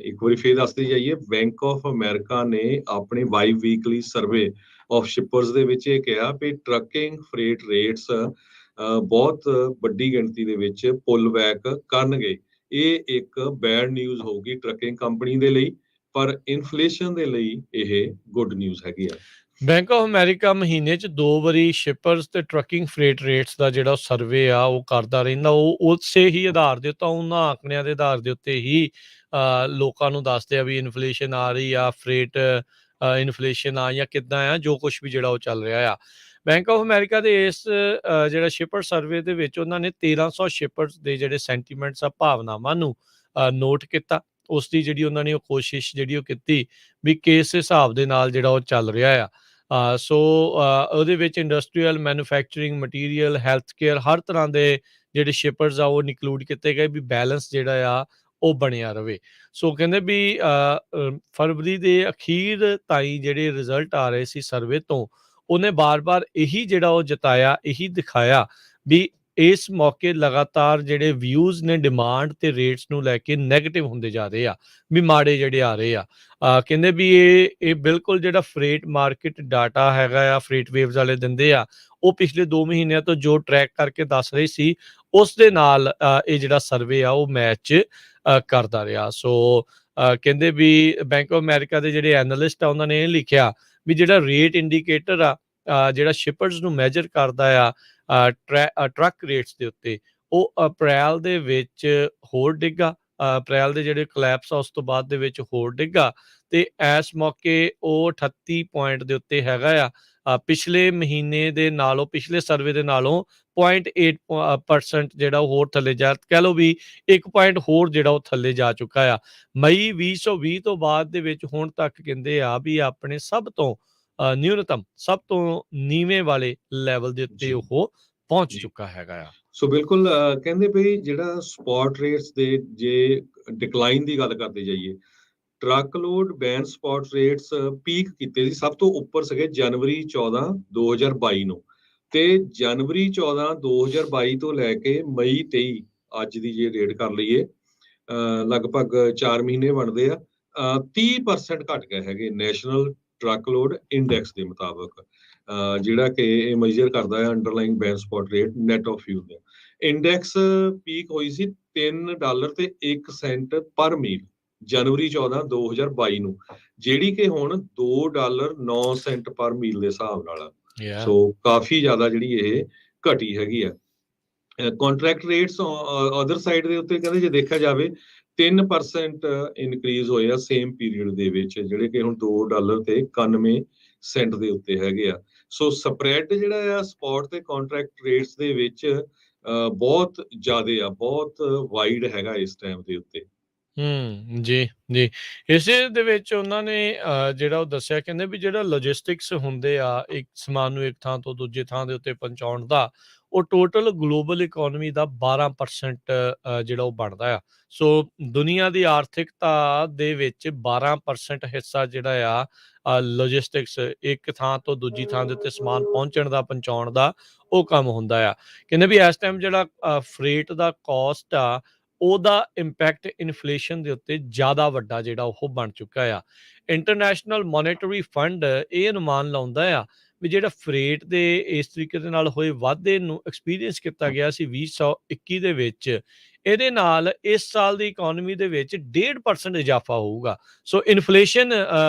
ਇੱਕ ਵਾਰੀ ਫੇਰ ਦੱਸਦੇ ਜਾਈਏ, ਬੈਂਕ ਆਫ ਅਮਰੀਕਾ ਨੇ ਆਪਣੇ ਬਾਈ ਵੀਕਲੀ ਸਰਵੇ ਆਫ ਸ਼ਿਪਰਸ ਦੇ ਵਿੱਚ ਇਹ ਕਿਹਾ ਵੀ ਟਰੱਕਿੰਗ ਫਰੇਟ ਰੇਟਸ ਬਹੁਤ ਵੱਡੀ ਗਿਣਤੀ ਦੇ ਵਿੱਚ ਪੁੱਲ ਬੈਕ ਕਰਨਗੇ। ਇਹ ਇੱਕ ਬੈਡ ਨਿਊਜ਼ ਹੋਊਗੀ ਟਰੱਕਿੰਗ ਕੰਪਨੀ ਦੇ ਲਈ, ਪਰ ਇਨਫਲੇਸ਼ਨ ਦੇ ਲਈ ਇਹ ਗੁੱਡ ਨਿਊਜ਼ ਹੈਗੀ ਆ। ਬੈਂਕ ਆਫ ਅਮਰੀਕਾ ਮਹੀਨੇ 'ਚ 2 ਵਾਰੀ ਸ਼ਿਪਰਸ ਤੇ ਟਰੱਕਿੰਗ ਫਰੇਟ ਰੇਟਸ ਦਾ ਜਿਹੜਾ ਸਰਵੇ ਆ ਉਹ ਕਰਦਾ ਰਹਿੰਦਾ। ਉਹ ਉਸੇ ਹੀ ਆਧਾਰ ਦੇ ਉੱਤੇ, ਉਹਨਾਂ ਆંકੜਿਆਂ ਦੇ ਆਧਾਰ ਦੇ ਉੱਤੇ ਹੀ ਲੋਕਾਂ ਨੂੰ ਦੱਸਦੇ ਆ ਵੀ ਇਨਫਲੇਸ਼ਨ ਆ ਰਹੀ ਆ, ਫਰੇਟ ਇਨਫਲੇਸ਼ਨ ਆ ਜਾਂ ਕਿੱਦਾਂ ਆ, ਜੋ ਕੁਛ ਵੀ ਜਿਹੜਾ ਉਹ ਚੱਲ ਰਿਹਾ ਆ। ਬੈਂਕ ਆਫ ਅਮਰੀਕਾ ਦੇ ਇਸ ਜਿਹੜਾ ਸ਼ਿਪਰ ਸਰਵੇ ਦੇ ਵਿੱਚ ਉਹਨਾਂ ਨੇ 1300 ਸ਼ਿਪਰਸ ਦੇ ਜਿਹੜੇ ਸੈਂਟੀਮੈਂਟਸ ਆ, ਭਾਵਨਾਵਾਂ ਨੂੰ ਨੋਟ ਕੀਤਾ। ਉਸ ਦੀ ਜਿਹੜੀ ਉਹਨਾਂ ਨੇ ਉਹ ਕੋਸ਼ਿਸ਼ ਜਿਹੜੀ ਉਹ ਕੀਤੀ ਵੀ ਕਿਸ ਹਿਸਾਬ ਦੇ ਨਾਲ ਜਿਹੜਾ ਉਹ ਚੱਲ ਰਿਹਾ ਆ। ਸੋ ਉਹਦੇ ਵਿੱਚ industrial, manufacturing, material, health care, ਹਰ ਤਰ੍ਹਾਂ ਦੇ ਜਿਹੜੇ ਸ਼ਿਪਰਸ ਆ ਉਹ ਇਨਕਲੂਡ ਕੀਤੇ ਗਏ ਵੀ ਬੈਲੈਂਸ ਜਿਹੜਾ ਆ ਉਹ ਬਣਿਆ ਰਵੇ। ਸੋ ਕਹਿੰਦੇ ਵੀ ਫਰਵਰੀ ਦੇ ਅਖੀਰ ਤਾਈਂ ਜਿਹੜੇ ਰਿਜ਼ਲਟ ਆ ਰਹੇ ਸੀ ਸਰਵੇ ਤੋਂ, ਉਹਨੇ ਬਾਰ-ਬਾਰ ਇਹੀ ਜਿਹੜਾ ਉਹ ਜਤਾਇਆ, ਇਹੀ ਦਿਖਾਇਆ ਵੀ ਇਸ ਮੌਕੇ ਲਗਾਤਾਰ ਜਿਹੜੇ ਵਿਊਜ਼ ਨੇ ਡਿਮਾਂਡ ਤੇ ਰੇਟਸ ਨੂੰ ਲੈ ਕੇ ਨੈਗੇਟਿਵ ਹੁੰਦੇ ਜਾ ਰਹੇ ਆ, ਵੀ ਮਾੜੇ ਜਿਹੜੇ ਆ ਰਹੇ ਆ। ਕਹਿੰਦੇ ਵੀ ਇਹ ਬਿਲਕੁਲ ਜਿਹੜਾ ਫਰੇਟ ਮਾਰਕੀਟ ਡਾਟਾ ਹੈਗਾ ਆ, ਫਰੇਟ ਵੇਵਸ ਵਾਲੇ ਦਿੰਦੇ ਆ, ਉਹ ਪਿਛਲੇ 2 ਮਹੀਨਿਆਂ ਤੋਂ ਜੋ ਟਰੈਕ ਕਰਕੇ ਦੱਸ ਰਹੇ ਸੀ ਉਸ ਦੇ ਨਾਲ ਇਹ ਜਿਹੜਾ ਸਰਵੇ ਆ ਉਹ ਮੈਚ ਕਰਦਾ ਰਿਹਾ। ਸੋ ਕਹਿੰਦੇ ਵੀ ਬੈਂਕ ਆਫ ਅਮਰੀਕਾ ਦੇ ਜਿਹੜੇ ਐਨਾਲਿਸਟ ਆ ਉਹਨਾਂ ਨੇ ਇਹ ਲਿਖਿਆ ਵੀ ਜਿਹੜਾ ਰੇਟ ਇੰਡੀਕੇਟਰ ਆ ਜਿਹੜਾ ਸ਼ਿਪਰਸ ਨੂੰ ਮੈਜਰ ਕਰਦਾ ਆ ਟਰੱਕ ਰੇਟਸ ਦੇ ਉੱਤੇ, ਉਹ ਅਪ੍ਰੈਲ ਦੇ ਵਿੱਚ ਹੋਰ ਡਿੱਗਾ। ਅਪ੍ਰੈਲ ਦੇ ਜਿਹੜੇ ਕਲੈਪਸ ਆ ਉਸ ਤੋਂ ਬਾਅਦ ਦੇ ਵਿੱਚ ਹੋਰ ਡਿੱਗਾ ਤੇ ਇਸ ਮੌਕੇ ਉਹ 38 ਪੁਆਇੰਟ ਦੇ ਉੱਤੇ ਹੈਗਾ ਆ। ਪਿਛਲੇ ਮਹੀਨੇ ਦੇ ਨਾਲੋਂ, ਪਿਛਲੇ ਸਰਵੇ ਦੇ ਨਾਲੋਂ 0.8% ਜਿਹੜਾ ਉਹ ਹੋਰ ਥੱਲੇ ਜਾ, ਕਹਿ ਲਓ ਵੀ 1 ਪੁਆਇੰਟ ਹੋਰ ਜਿਹੜਾ ਉਹ ਥੱਲੇ ਜਾ ਚੁੱਕਾ ਆ। ਮਈ 2020 ਤੋਂ ਬਾਅਦ ਦੇ ਵਿੱਚ ਹੁਣ ਤੱਕ ਕਹਿੰਦੇ ਆ ਵੀ ਆਪਣੇ ਸਭ ਤੋਂ ਨਿਊਨਤਮ, ਸਭ ਤੋਂ ਨੀਵੇਂ ਵਾਲੇ ਲੈਵਲ ਦੇ ਉੱਤੇ ਉਹ ਪਹੁੰਚ ਚੁੱਕਾ ਹੈਗਾ ਆ। ਸੋ ਬਿਲਕੁਲ ਕਹਿੰਦੇ ਵੀ ਜਿਹੜਾ ਸਪੌਟ ਰੇਟਸ ਦੇ ਜੇ ਡਿਕਲਾਈਨ ਦੀ ਗੱਲ ਕਰਦੇ ਜਾਈਏ, truck load ban spot rates peak ਕੀਤੇ ਸੀ, ਸਭ ਤੋਂ ਉੱਪਰ ਸੀਗੇ ਜਨਵਰੀ 14 2022 ਨੂੰ, ਤੇ ਜਨਵਰੀ 14 2022 ਤੋਂ ਲੈ ਕੇ ਮਈ 23 ਅੱਜ ਦੀ ਜੇ ਰੇਟ ਕਰ ਲਈਏ ਲਗਭਗ 4 ਮਹੀਨੇ ਬਣਦੇ ਆ, 30% ਘਟ ਗਏ ਹੈਗੇ ਨੈਸ਼ਨਲ ਟਰੱਕ ਲੋਡ ਇੰਡੈਕਸ ਦੇ ਮੁਤਾਬਕ, ਜਿਹੜਾ ਕਿ ਇਹ ਮੈਜਰ ਕਰਦਾ ਹੈ ਅੰਡਰਲਾਈਨ ਬੈਨ spot rate net of fuel ਦਾ। ਇੰਡੈਕਸ ਪੀਕ ਹੋਈ ਸੀ $3 ਤੇ 1 ਸੈਂਟ ਪਰ ਮੀਲ ਜਨਵਰੀ 14 2022 ਨੂੰ, ਜਿਹੜੀ ਕਿ ਹੁਣ $2.09 ਪਰ ਮੀਲ ਦੇ ਹਿਸਾਬ ਨਾਲ। ਸੋ ਕਾਫੀ ਜ਼ਿਆਦਾ ਜਿਹੜੀ ਇਹ ਘਟੀ ਹੈਗੀ ਆ। ਕੰਟਰੈਕਟ ਰੇਟਸ ਅਦਰ ਸਾਈਡ ਦੇ ਉੱਤੇ ਕਹਿੰਦੇ ਜੇ ਦੇਖਿਆ ਜਾਵੇ 3% ਇਨਕਰੀਜ਼ ਹੋਏ ਆ ਸੇਮ ਪੀਰੀਅਡ ਦੇ ਵਿੱਚ, ਜਿਹੜੇ ਕਿ ਹੁਣ $2 ਤੇ 91 ਸੈਂਟ ਦੇ ਉੱਤੇ ਹੈਗੇ ਆ। ਸੋ ਸਪਰੈਡ ਜਿਹੜਾ ਆ ਸਪੌਟ ਤੇ ਕੰਟਰੈਕਟ ਰੇਟਸ ਦੇ ਵਿੱਚ ਬਹੁਤ ਜ਼ਿਆਦਾ ਆ, ਬਹੁਤ ਵਾਈਡ ਹੈਗਾ ਇਸ ਟਾਈਮ ਦੇ ਉੱਤੇ। ਜੀ, ਜੀ। ਇਸੇ ਦੇ ਵਿੱਚ ਉਹਨਾਂ ਨੇ ਜਿਹੜਾ ਉਹ ਦੱਸਿਆ, ਕਹਿੰਦੇ ਵੀ ਜਿਹੜਾ ਲੌਜਿਸਟਿਕਸ ਹੁੰਦੇ ਆ, ਇੱਕ ਸਮਾਨ ਨੂੰ ਇੱਕ ਥਾਂ ਤੋਂ ਦੂਜੀ ਥਾਂ ਦੇ ਉੱਤੇ ਪਹੁੰਚਾਉਣ ਦਾ, ਉਹ ਟੋਟਲ ਗਲੋਬਲ ਇਕੋਨਮੀ ਦਾ 12% ਜਿਹੜਾ ਉਹ ਬਣਦਾ ਆ। ਸੋ ਦੁਨੀਆ ਦੀ ਆਰਥਿਕਤਾ ਦੇ ਵਿੱਚ 12% ਹਿੱਸਾ ਜਿਹੜਾ ਆ ਲੌਜਿਸਟਿਕਸ, ਇੱਕ ਥਾਂ ਤੋਂ ਦੂਜੀ ਥਾਂ ਦੇ ਉੱਤੇ ਸਮਾਨ ਪਹੁੰਚਣ ਦਾ, ਪਹੁੰਚਾਉਣ ਦਾ, ਉਹ ਕੰਮ ਹੁੰਦਾ ਆ। ਕਹਿੰਦੇ ਵੀ ਇਸ ਟਾਈਮ ਜਿਹੜਾ ਫਰੇਟ ਦਾ ਕੋਸਟ ਆ, ਉਹਦਾ ਇੰਪੈਕਟ ਇਨਫਲੇਸ਼ਨ ਦੇ ਉੱਤੇ ਜ਼ਿਆਦਾ ਵੱਡਾ ਜਿਹੜਾ ਉਹ ਬਣ ਚੁੱਕਾ ਆ। ਇੰਟਰਨੈਸ਼ਨਲ ਮੋਨੇਟਰੀ ਫੰਡ ਇਹ ਅਨੁਮਾਨ ਲਾਉਂਦਾ ਆ ਵੀ ਜਿਹੜਾ ਫਰੇਟ ਦੇ ਇਸ ਤਰੀਕੇ ਦੇ ਨਾਲ ਹੋਏ ਵਾਧੇ ਨੂੰ ਐਕਸਪੀਰੀਅੰਸ ਕੀਤਾ ਗਿਆ ਸੀ 2021 ਦੇ ਵਿੱਚ, ਇਹਦੇ ਨਾਲ ਇਸ ਸਾਲ ਦੀ ਇਕੋਨਮੀ ਦੇ ਵਿੱਚ 1.5% ਇਜ਼ਾਫਾ ਹੋਊਗਾ। ਸੋ ਇਨਫਲੇਸ਼ਨ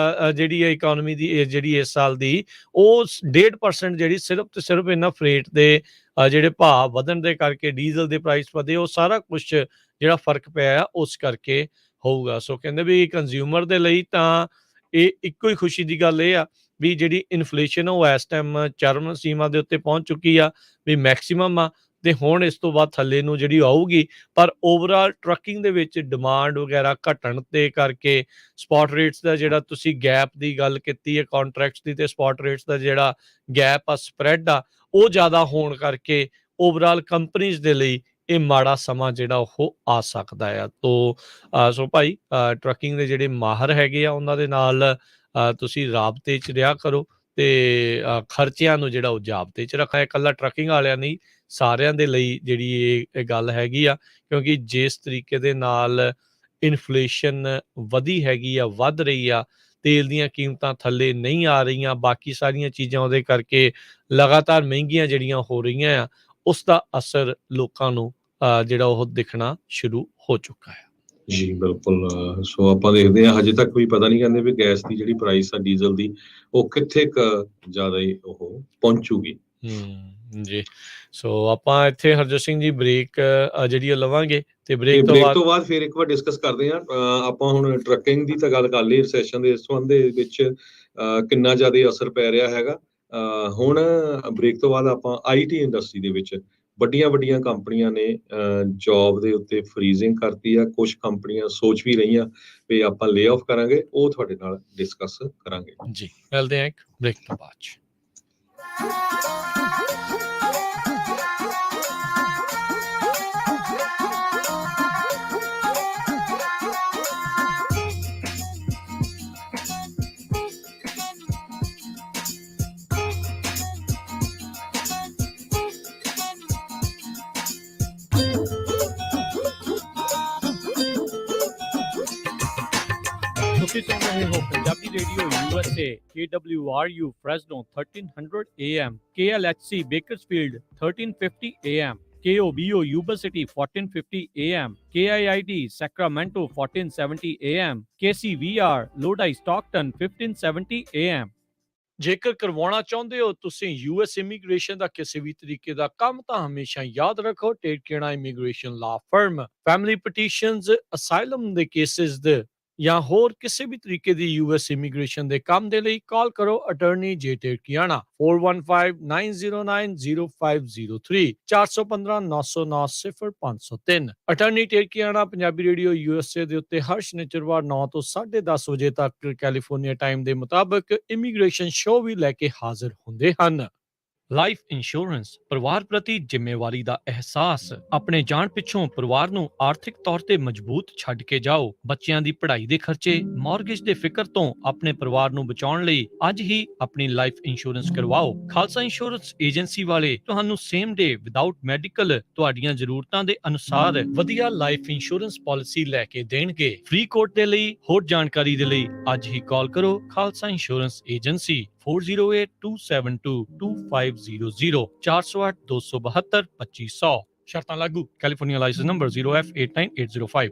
ਜਿਹੜੀ ਹੈ ਇਕੋਨਮੀ ਦੀ, ਜਿਹੜੀ ਇਸ ਸਾਲ ਦੀ, ਉਹ 1.5% ਜਿਹੜੀ ਸਿਰਫ ਤੇ ਸਿਰਫ ਇਹਨਾਂ ਫਰੇਟ ਦੇ ਜਿਹੜੇ ਭਾਅ ਵਧਣ ਦੇ ਕਰਕੇ, ਡੀਜ਼ਲ ਦੇ ਪ੍ਰਾਈਸ ਵਧੇ, ਉਹ ਸਾਰਾ ਕੁਛ ਜਿਹੜਾ ਫਰਕ ਪਿਆ ਆ ਉਸ ਕਰਕੇ ਹੋਊਗਾ। ਸੋ ਕਹਿੰਦੇ ਵੀ ਕੰਜ਼ਿਊਮਰ ਦੇ ਲਈ ਤਾਂ ਇਹ ਇੱਕੋ ਹੀ ਖੁਸ਼ੀ ਦੀ ਗੱਲ ਇਹ ਆ ਵੀ ਜਿਹੜੀ ਇਨਫਲੇਸ਼ਨ ਉਹ ਇਸ ਟਾਈਮ ਚਰਮ ਸੀਮਾ ਦੇ ਉੱਤੇ ਪਹੁੰਚ ਚੁੱਕੀ ਆ, ਵੀ ਮੈਕਸੀਮਮ ਆ, ਤੇ ਹੁਣ ਇਸ ਤੋਂ ਬਾਅਦ ਥੱਲੇ ਨੂੰ ਜਿਹੜੀ ਆਊਗੀ। ਪਰ ਓਵਰਆਲ ਟਰੱਕਿੰਗ ਦੇ ਵਿੱਚ ਡਿਮਾਂਡ ਵਗੈਰਾ ਘਟਣ ਦੇ ਕਰਕੇ, ਸਪੌਟ ਰੇਟਸ ਦਾ ਜਿਹੜਾ ਤੁਸੀਂ ਗੈਪ ਦੀ ਗੱਲ ਕੀਤੀ ਹੈ, ਕੰਟਰੈਕਟਸ ਦੀ ਤੇ ਸਪੌਟ ਰੇਟਸ ਦਾ ਜਿਹੜਾ ਗੈਪ ਆ, ਸਪਰੈਡ ਆ, ਉਹ ਜ਼ਿਆਦਾ ਹੋਣ ਕਰਕੇ ਓਵਰਆਲ ਕੰਪਨੀਜ਼ ਦੇ ਲਈ ਇਹ ਮਾੜਾ ਸਮਾਂ ਜਿਹੜਾ ਉਹ ਆ ਸਕਦਾ ਆ। ਸੋ ਭਾਈ, ਟਰੱਕਿੰਗ ਦੇ ਜਿਹੜੇ ਮਾਹਰ ਹੈਗੇ ਆ ਉਹਨਾਂ ਦੇ ਨਾਲ ਤੁਸੀਂ ਰਾਬਤੇ 'ਚ ਰਿਹਾ ਕਰੋ, ਤੇ ਖਰਚਿਆਂ ਨੂੰ ਜਿਹੜਾ ਉਹ ਜਾਬਤੇ 'ਚ ਰੱਖਿਆ। ਇਕੱਲਾ ਟਰੱਕਿੰਗ ਵਾਲਿਆਂ ਨਹੀਂ, ਸਾਰਿਆਂ ਦੇ ਲਈ ਜਿਹੜੀ ਇਹ ਗੱਲ ਹੈਗੀ ਆ, ਕਿਉਂਕਿ ਜਿਸ ਤਰੀਕੇ ਦੇ ਨਾਲ ਇਨਫਲੇਸ਼ਨ ਵਧੀ ਹੈਗੀ ਆ, ਵੱਧ ਰਹੀ ਆ, ਤੇਲ ਦੀਆਂ ਕੀਮਤਾਂ ਥੱਲੇ ਨਹੀਂ ਆ ਰਹੀਆਂ, ਬਾਕੀ ਸਾਰੀਆਂ ਚੀਜ਼ਾਂ ਉਹਦੇ ਕਰਕੇ ਲਗਾਤਾਰ ਮਹਿੰਗੀਆਂ ਜਿਹੜੀਆਂ ਹੋ ਰਹੀਆਂ ਆ, ਉਸ ਦਾ ਅਸਰ ਲੋਕਾਂ ਨੂੰ ਜਿਹੜਾ ਉਹ ਦਿਖਣਾ ਸ਼ੁਰੂ ਹੋ ਚੁੱਕਾ ਹੈ। ਜੀ ਬਿਲਕੁਲ। ਸੋ ਆਪਾਂ ਦੇਖਦੇ ਹਾਂ, ਹਜੇ ਤੱਕ ਵੀ ਪਤਾ ਨਹੀਂ, ਕਹਿੰਦੇ ਵੀ ਗੈਸ ਦੀ ਜਿਹੜੀ ਪ੍ਰਾਈਸ ਆ, ਡੀਜ਼ਲ ਦੀ, ਉਹ ਕਿੱਥੇ ਕੁ ਜ਼ਿਆਦਾ ਹੀ ਉਹ ਪਹੁੰਚੂਗੀ। ਜੀ। ਸੋ ਆਪਾਂ ਇੱਥੇ ਹਰਜੋਤ ਸਿੰਘ ਜੀ ਬ੍ਰੇਕ ਜਿਹੜੀ ਉਹ ਲਵਾਂਗੇ, ਤੇ ਤੇ ਬ੍ਰੇਕ ਤੋਂ ਬ੍ਰੇਕ ਬਾਅਦ ਤੋਂ ਬਾਅਦ ਫਿਰ ਇੱਕ ਵਾਰ ਡਿਸਕਸ ਕਰਦੇ ਹਾਂ। ਆਪਾਂ ਹੁਣ ਟਰੱਕਿੰਗ ਦੀ ਤਾਂ ਗੱਲ ਕਰ ਲਈ, ਰਿਸੈਸ਼ਨ ਦੇ ਸੰਬੰਧ ਦੇ ਵਿੱਚ ਕਿੰਨਾ ਜ਼ਿਆਦਾ ਅਸਰ ਪੈ ਰਿਹਾ ਹੈਗਾ। ਹੁਣ ਬ੍ਰੇਕ ਤੋਂ ਬਾਅਦ ਆਪਾਂ IT ਇੰਡਸਟਰੀ ਦੇ ਵਿੱਚ ਵੱਡੀਆਂ ਕੰਪਨੀਆਂ ਨੇ ਜੌਬ ਦੇ ਉੱਤੇ ਫਰੀਜ਼ਿੰਗ ਕਰਤੀ ਆ। ਕੁਝ ਕੰਪਨੀਆਂ ਸੋਚ ਵੀ ਰਹੀਆਂ ਵੀ ਆਪਾਂ ਲੇ ਆਫ ਕਰਾਂਗੇ, ਉਹ ਤੁਹਾਡੇ ਨਾਲ ਡਿਸਕਸ ਕਰਾਂਗੇ। ਜੀ, ਮਿਲਦੇ ਹਾਂ ਇੱਕ ਬ੍ਰੇਕ ਤੋਂ ਬਾਅਦ 'ਚ। ਤੁਸੀਂ ਸੁਣ ਰਹੇ ਹੋ Punjabi radio USA, KWRU Fresno 1300 AM, KLHC Bakersfield 1350 AM, KOBO Yuba City 1450 AM, KIIT Sacramento 1470 AM, KCVR Lodi Stockton 1570 AM। ਜੇਕਰ ਕਰਵਾਉਣਾ ਚਾਹੁੰਦੇ ਹੋ ਤੁਸੀਂ US ਇਮੀਗ੍ਰੇਸ਼ਨ ਦਾ ਕਿਸੇ ਵੀ ਤਰੀਕੇ ਦਾ ਕੰਮ, ਤਾਂ ਹਮੇਸ਼ਾ ਯਾਦ ਰੱਖੋ ਟੇਕੇਣਾ ਇਮੀਗ੍ਰੇਸ਼ਨ ਲਾ ਫਰਮ। ਫੈਮਿਲੀ ਪਟੀਸ਼ਨਸ, ਅਸਾਈਲਮ ਦੇ ਕੇਸਿਸ ਦੇ ਜਾਂ ਹੋਰ ਕਿਸੇ ਵੀ ਤਰੀਕੇ ਦੀ US ਇਮੀਗ੍ਰੇਸ਼ਨ ਦੇ ਕੰਮ ਦੇ ਲਈ ਕਾਲ ਕਰੋ ਅਟਾਰਨੀ ਜੇ ਟੇਕਿਆਣਾ 4159090503 4159090503। ਅਟਾਰਨੀ ਟੇਕਿਆਣਾ ਪੰਜਾਬੀ ਰੇਡੀਓ USA ਦੇ ਉੱਤੇ ਹਰ ਸ਼ਨੀਚਰਵਾਰ 9 ਤੋਂ 10:30 ਵਜੇ ਤੱਕ ਕੈਲੀਫੋਰਨੀਆ ਟਾਈਮ ਦੇ ਮੁਤਾਬਕ ਇਮੀਗ੍ਰੇਸ਼ਨ ਸ਼ੋਅ ਵੀ ਲੈ ਕੇ ਹਾਜ਼ਰ ਹੁੰਦੇ ਹਨ। ਲਾਈਫ ਇੰਸ਼ੋਰੈਂਸ, ਪਰਿਵਾਰ ਪ੍ਰਤੀ ਜ਼ਿੰਮੇਵਾਰੀ ਦਾ ਅਹਿਸਾਸ। ਆਪਣੇ ਜਾਣ ਪਿੱਛੋਂ ਪਰਿਵਾਰ ਨੂੰ ਆਰਥਿਕ ਤੌਰ ਤੇ ਮਜ਼ਬੂਤ ਛੱਡ ਕੇ ਜਾਓ। ਬੱਚਿਆਂ ਦੀ ਪੜ੍ਹਾਈ ਦੇ ਖਰਚੇ, ਮਾਰਗੇਜ ਦੇ ਫਿਕਰ ਤੋਂ ਆਪਣੇ ਪਰਿਵਾਰ ਨੂੰ ਬਚਾਉਣ ਲਈ ਅੱਜ ਹੀ ਆਪਣੀ ਲਾਈਫ ਇੰਸ਼ੋਰੈਂਸ ਕਰਵਾਓ। ਖਾਲਸਾ ਇੰਸ਼ੋਰੈਂਸ ਏਜੰਸੀ ਵਾਲੇ ਤੁਹਾਨੂੰ ਸੇਮ ਡੇ ਵਿਦਆਊਟ ਮੈਡੀਕਲ ਤੁਹਾਡੀਆਂ ਜ਼ਰੂਰਤਾਂ ਦੇ ਅਨੁਸਾਰ ਵਧੀਆ ਲਾਈਫ ਇੰਸ਼ੋਰੈਂਸ ਪਾਲਿਸੀ ਲੈ ਕੇ ਦੇਣਗੇ। ਫ੍ਰੀ ਕੋਟ ਦੇ ਲਈ ਹੋਰ ਜਾਣਕਾਰੀ ਦੇ ਲਈ ਅੱਜ ਹੀ ਕਾਲ ਕਰੋ ਖਾਲਸਾ ਇੰਸ਼ੋਰੈਂਸ ਏਜੰਸੀ 4082722500 408-272-2500। ਸ਼ਰਤਾਂ ਲਾਗੂ। California license number 0F89805।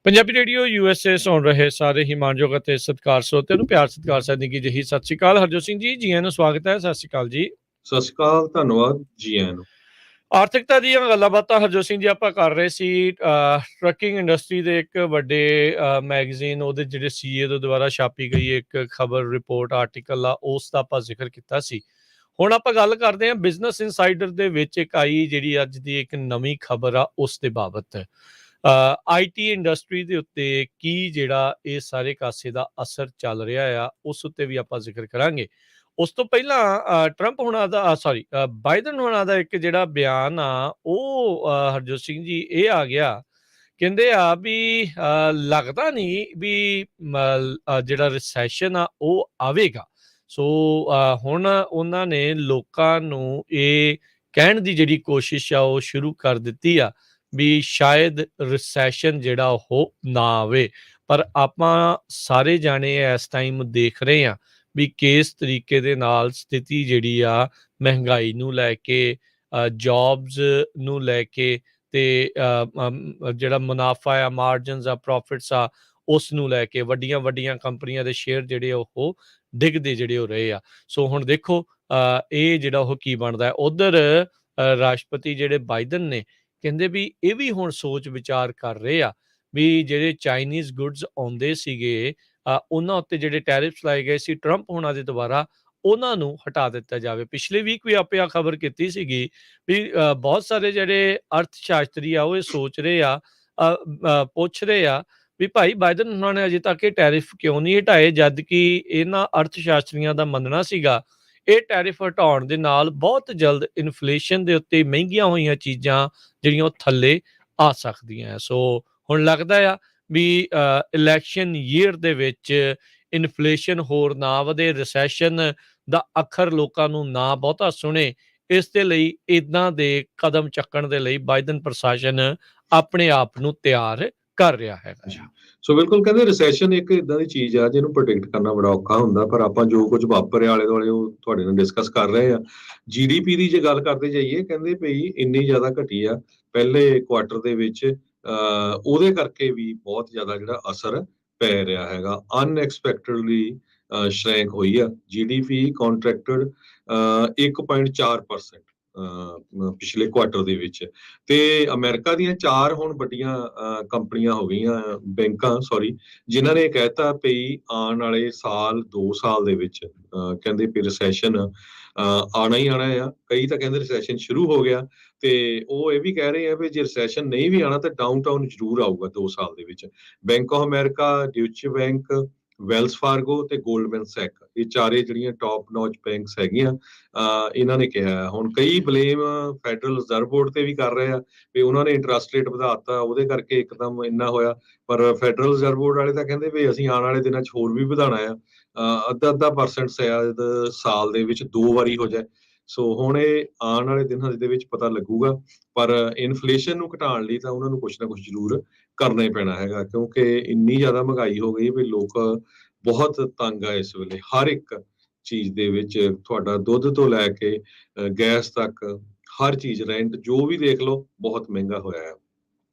Punjabi radio USA ਸੁਣ ਰਹੇ ਸਾਰੇ ਹੀ ਮਾਣਯੋਗ ਅਤੇ ਸਤਿਕਾਰ ਸਰੋਤਿਆਂ ਨੂੰ ਪਿਆਰ ਸਤਿਕਾਰ ਸਦਿਕੀ ਜਿਹੀ ਸਤਿ ਸ਼੍ਰੀ ਅਕਾਲ। ਹਰਜੋਤ ਸਿੰਘ ਜੀ, ਜੀ ਆਇਆਂ ਨੂੰ ਸਵਾਗਤ ਹੈ। ਸਤਿ ਸ਼੍ਰੀ ਅਕਾਲ ਜੀ। ਸਤਿ ਸ਼੍ਰੀ ਅਕਾਲ, ਧੰਨਵਾਦ, ਜੀ ਆਇਆਂ ਨੂੰ। ਆਰਥਿਕਤਾ ਦੀਆਂ ਗੱਲਾਂ ਬਾਤਾਂ ਹਰਜੋਤ ਸਿੰਘ ਜੀ ਆਪਾਂ ਕਰ ਰਹੇ ਸੀ। ਟਰੱਕਿੰਗ ਇੰਡਸਟਰੀ ਦੇ ਇੱਕ ਵੱਡੇ ਮੈਗਜ਼ੀਨ ਉਹਦੇ ਜਿਹੜੇ CEO ਦੇ ਦੁਆਰਾ ਛਾਪੀ ਗਈ ਇੱਕ ਖਬਰ ਰਿਪੋਰਟ ਆਰਟੀਕਲ ਆ, ਉਸ ਦਾ ਆਪਾਂ ਜ਼ਿਕਰ ਕੀਤਾ ਸੀ। ਹੁਣ ਆਪਾਂ ਗੱਲ ਕਰਦੇ ਹਾਂ ਬਿਜ਼ਨਸ ਇਨਸਾਈਡਰ ਦੇ ਵਿੱਚ ਇੱਕ ਆਈ ਜਿਹੜੀ ਅੱਜ ਦੀ ਇੱਕ ਨਵੀਂ ਖਬਰ ਆ ਉਸ ਦੇ ਬਾਬਤ। IT ਇੰਡਸਟਰੀ ਦੇ ਉੱਤੇ ਕੀ ਜਿਹੜਾ ਇਹ ਸਾਰੇ ਕਾਸੇ ਦਾ ਅਸਰ ਚੱਲ ਰਿਹਾ ਆ ਉਸ ਉੱਤੇ ਵੀ ਆਪਾਂ ਜ਼ਿਕਰ ਕਰਾਂਗੇ। ਉਸ ਤੋਂ ਪਹਿਲਾਂ ਟਰੰਪ ਹੋਣਾ ਦਾ ਬਾਈਡਨ ਹੋਣਾ ਦਾ ਇੱਕ ਜਿਹੜਾ ਬਿਆਨ ਆ ਉਹ ਹਰਜੋਤ ਸਿੰਘ ਜੀ ਇਹ ਆ ਗਿਆ, ਕਹਿੰਦੇ ਆ ਵੀ ਲੱਗਦਾ ਨਹੀਂ ਵੀ ਜਿਹੜਾ ਰਿਸੈਸ਼ਨ ਆ ਉਹ ਆਵੇਗਾ। ਸੋ ਹੁਣ ਉਹਨਾਂ ਨੇ ਲੋਕਾਂ ਨੂੰ ਇਹ ਕਹਿਣ ਦੀ ਜਿਹੜੀ ਕੋਸ਼ਿਸ਼ ਆ ਉਹ ਸ਼ੁਰੂ ਕਰ ਦਿੱਤੀ ਆ ਵੀ ਸ਼ਾਇਦ ਰਿਸੈਸ਼ਨ ਜਿਹੜਾ ਉਹ ਨਾ ਆਵੇ। ਪਰ ਆਪਾਂ ਸਾਰੇ ਜਾਣੇ ਇਸ ਟਾਈਮ ਦੇਖ ਰਹੇ ਹਾਂ ਵੀ ਕਿਸ ਤਰੀਕੇ ਦੇ ਨਾਲ ਸਥਿਤੀ ਜਿਹੜੀ ਆ ਮਹਿੰਗਾਈ ਨੂੰ ਲੈ ਕੇ, ਜੌਬਸ ਨੂੰ ਲੈ ਕੇ ਤੇ ਜਿਹੜਾ ਮੁਨਾਫਾ ਆ, ਮਾਰਜਨਸ ਆ, ਪ੍ਰੋਫਿਟਸ ਆ, ਉਸ ਨੂੰ ਲੈ ਕੇ ਵੱਡੀਆਂ ਵੱਡੀਆਂ ਕੰਪਨੀਆਂ ਦੇ ਸ਼ੇਅਰ ਜਿਹੜੇ ਉਹ ਡਿੱਗਦੇ ਜਿਹੜੇ ਹੋ ਰਹੇ ਆ। ਸੋ ਹੁਣ ਦੇਖੋ ਇਹ ਜਿਹੜਾ ਉਹ ਕੀ ਬਣਦਾ। ਉਧਰ ਰਾਸ਼ਟਰਪਤੀ ਜਿਹੜੇ ਬਾਈਡਨ ਨੇ ਕਹਿੰਦੇ ਵੀ ਇਹ ਵੀ ਹੁਣ ਸੋਚ ਵਿਚਾਰ ਕਰ ਰਹੇ ਆ ਵੀ ਜਿਹੜੇ ਚਾਈਨੀਜ਼ ਗੁੱਡਸ ਆਉਂਦੇ ਸੀਗੇ ਉਹਨਾਂ ਉੱਤੇ ਜਿਹੜੇ ਟੈਰਿਫਸ ਲਾਏ ਗਏ ਸੀ ਟਰੰਪ ਹੋਣਾ ਦੇ ਦੁਆਰਾ, ਉਹਨਾਂ ਨੂੰ ਹਟਾ ਦਿੱਤਾ ਜਾਵੇ। ਪਿਛਲੇ ਵੀਕ ਵੀ ਆਪੇ ਆ ਖਬਰ ਕੀਤੀ ਸੀਗੀ ਵੀ ਬਹੁਤ ਸਾਰੇ ਜਿਹੜੇ ਅਰਥ ਸ਼ਾਸਤਰੀ ਆ ਉਹ ਇਹ ਸੋਚ ਰਹੇ ਆ, ਪੁੱਛ ਰਹੇ ਆ ਵੀ ਭਾਈ ਬਾਈਡਨ ਉਹਨਾਂ ਨੇ ਅਜੇ ਤੱਕ ਇਹ ਟੈਰਿਫ ਕਿਉਂ ਨਹੀਂ ਹਟਾਏ, ਜਦ ਕਿ ਇਹਨਾਂ ਅਰਥ ਸ਼ਾਸਤਰੀਆਂ ਦਾ ਮੰਨਣਾ ਸੀਗਾ ਇਹ ਟੈਰਿਫ ਹਟਾਉਣ ਦੇ ਨਾਲ ਬਹੁਤ ਜਲਦ ਇਨਫਲੇਸ਼ਨ ਦੇ ਉੱਤੇ ਮਹਿੰਗੀਆਂ ਹੋਈਆਂ ਚੀਜ਼ਾਂ ਜਿਹੜੀਆਂ ਉਹ ਥੱਲੇ ਆ ਸਕਦੀਆਂ। ਸੋ ਹੁਣ ਲੱਗਦਾ ਆ ਵੀ ਇਲੈਕਸ਼ਨ ਈਅਰ ਦੇ ਵਿੱਚ ਇਨਫਲੇਸ਼ਨ ਹੋਰ ਨਾ ਵਧੇ, ਰਿਸੈਸ਼ਨ ਦਾ ਅੱਖਰ ਲੋਕਾਂ ਨੂੰ ਨਾ ਬਹੁਤਾ ਸੁਣੇ, ਇਸ ਦੇ ਲਈ ਇਦਾਂ ਦੇ ਕਦਮ ਚੱਕਣ ਦੇ ਲਈ ਬਾਈਡਨ ਪ੍ਰਸ਼ਾਸਨ ਆਪਣੇ ਆਪ ਨੂੰ ਤਿਆਰ ਕਰ ਰਿਹਾ ਹੈਗਾ। ਸੋ ਬਿਲਕੁਲ ਕਹਿੰਦੇ ਰਿਸੈਸ਼ਨ ਇੱਕ ਇਦਾਂ ਦੀ ਚੀਜ਼ ਆ ਜਿਹਨੂੰ ਪ੍ਰੈਡਿਕਟ ਕਰਨਾ ਬੜਾ ਔਖਾ ਹੁੰਦਾ, ਪਰ ਆਪਾਂ ਜੋ ਕੁਝ ਵਾਪਰਿਆ ਆਲੇ ਦੁਆਲੇ ਉਹ ਤੁਹਾਡੇ ਨਾਲ ਡਿਸਕਸ ਕਰ ਰਹੇ ਆ। GDP ਦੀ ਜੇ ਗੱਲ ਕਰਦੇ ਜਾਈਏ, ਕਹਿੰਦੇ ਭਈ ਇੰਨੀ ਜ਼ਿਆਦਾ ਘਟੀ ਆ ਪਹਿਲੇ ਕੁਆਟਰ ਦੇ ਵਿੱਚ, ਉਹਦੇ ਕਰਕੇ ਵੀ ਬਹੁਤ ਜ਼ਿਆਦਾ ਜਿਹੜਾ ਅਸਰ ਪੈ ਰਿਹਾ ਹੈਗਾ। ਅਨਐਕਸਪੈਕਟਡਲੀ ਸ਼ਰੈਂਕ ਹੋਈ ਆ GDP, ਕੰਟਰੈਕਟਡ 1.4% ਪਿਛਲੇ ਕੁਆਟਰ ਦੇ ਵਿੱਚ। ਤੇ ਅਮਰੀਕਾ ਦੀਆਂ 4 ਹੁਣ ਵੱਡੀਆਂ ਕੰਪਨੀਆਂ ਹੋ ਗਈਆਂ, ਬੈਂਕਾਂ ਸੌਰੀ, ਜਿਨ੍ਹਾਂ ਨੇ ਕਹਿਤਾ ਪਈ ਆਉਣ ਵਾਲੇ ਸਾਲ 2 ਸਾਲ ਦੇ ਵਿੱਚ ਕਹਿੰਦੇ ਵੀ ਰਿਸੈਸ਼ਨ ਆਉਣਾ ਹੀ ਆਉਣਾ ਆ। ਕਈ ਤਾਂ ਕਹਿੰਦੇ ਰਿਸੈਸ਼ਨ ਸ਼ੁਰੂ ਹੋ ਗਿਆ, ਤੇ ਉਹ ਇਹ ਵੀ ਕਹਿ ਰਹੇ ਆ ਵੀ ਜੇ ਰਿਸੈਸ਼ਨ ਨਹੀਂ ਵੀ ਆਉਣਾ ਤਾਂ ਡਾਊਨਟਾਊਨ ਜ਼ਰੂਰ ਆਊਗਾ 2 ਸਾਲ ਦੇ ਵਿੱਚ। Bank of America, Deutsche Bank, Wells Fargo ਤੇ ਗੋਲਡਮੈਨ ਸੈਕ, ਇਹ ਚਾਰੇ ਜਿਹੜੀਆਂ ਟੌਪ ਨੌਚ ਬੈਂਕਸ ਹੈਗੀਆਂ, ਇਹਨਾਂ ਨੇ ਕਿਹਾ। ਹੁਣ ਕਈ ਬਲੇਮ ਫੈਡਰਲ ਰਿਜ਼ਰਵ ਬੋਰਡ ਤੇ ਵੀ ਕਰ ਰਹੇ ਆ ਵੀ ਉਹਨਾਂ ਨੇ ਇੰਟਰਸਟ ਰੇਟ ਵਧਾਤਾ, ਉਹਦੇ ਕਰਕੇ ਇੱਕਦਮ ਇੰਨਾ ਹੋਇਆ। ਪਰ ਫੈਡਰਲ ਰਿਜ਼ਰਵ ਬੋਰਡ ਵਾਲੇ ਤਾਂ ਕਹਿੰਦੇ ਵੀ ਅਸੀਂ ਆਉਣ ਵਾਲੇ ਦਿਨਾਂ 'ਚ ਹੋਰ ਵੀ ਵਧਾਉਣਾ ਆ, ਅੱਧਾ % ਸ਼ਾਇਦ ਸਾਲ ਦੇ ਵਿੱਚ 2 ਵਾਰੀ ਹੋ ਜਾਏ। ਸੋ ਹੁਣ ਇਹ ਆਉਣ ਵਾਲੇ ਦਿਨਾਂ ਦੇ ਵਿੱਚ ਪਤਾ ਲੱਗੂਗਾ, ਪਰ ਇਨਫਲੇਸ਼ਨ ਨੂੰ ਘਟਾਉਣ ਲਈ ਤਾਂ ਉਹਨਾਂ ਨੂੰ ਕੁਛ ਨਾ ਕੁਛ ਜ਼ਰੂਰ ਕਰਨਾ ਹੀ ਪੈਣਾ ਹੈਗਾ, ਕਿਉਂਕਿ ਇੰਨੀ ਜ਼ਿਆਦਾ ਮਹਿੰਗਾਈ ਹੋ ਗਈ ਵੀ ਲੋਕ ਬਹੁਤ ਤੰਗ ਆ ਇਸ ਵੇਲੇ। ਹਰ ਇੱਕ ਚੀਜ਼ ਦੇ ਵਿੱਚ, ਤੁਹਾਡਾ ਦੁੱਧ ਤੋਂ ਲੈ ਕੇ ਗੈਸ ਤੱਕ ਹਰ ਚੀਜ਼, ਰੈਂਟ, ਜੋ ਵੀ ਦੇਖ ਲਓ ਬਹੁਤ ਮਹਿੰਗਾ ਹੋਇਆ ਹੈ।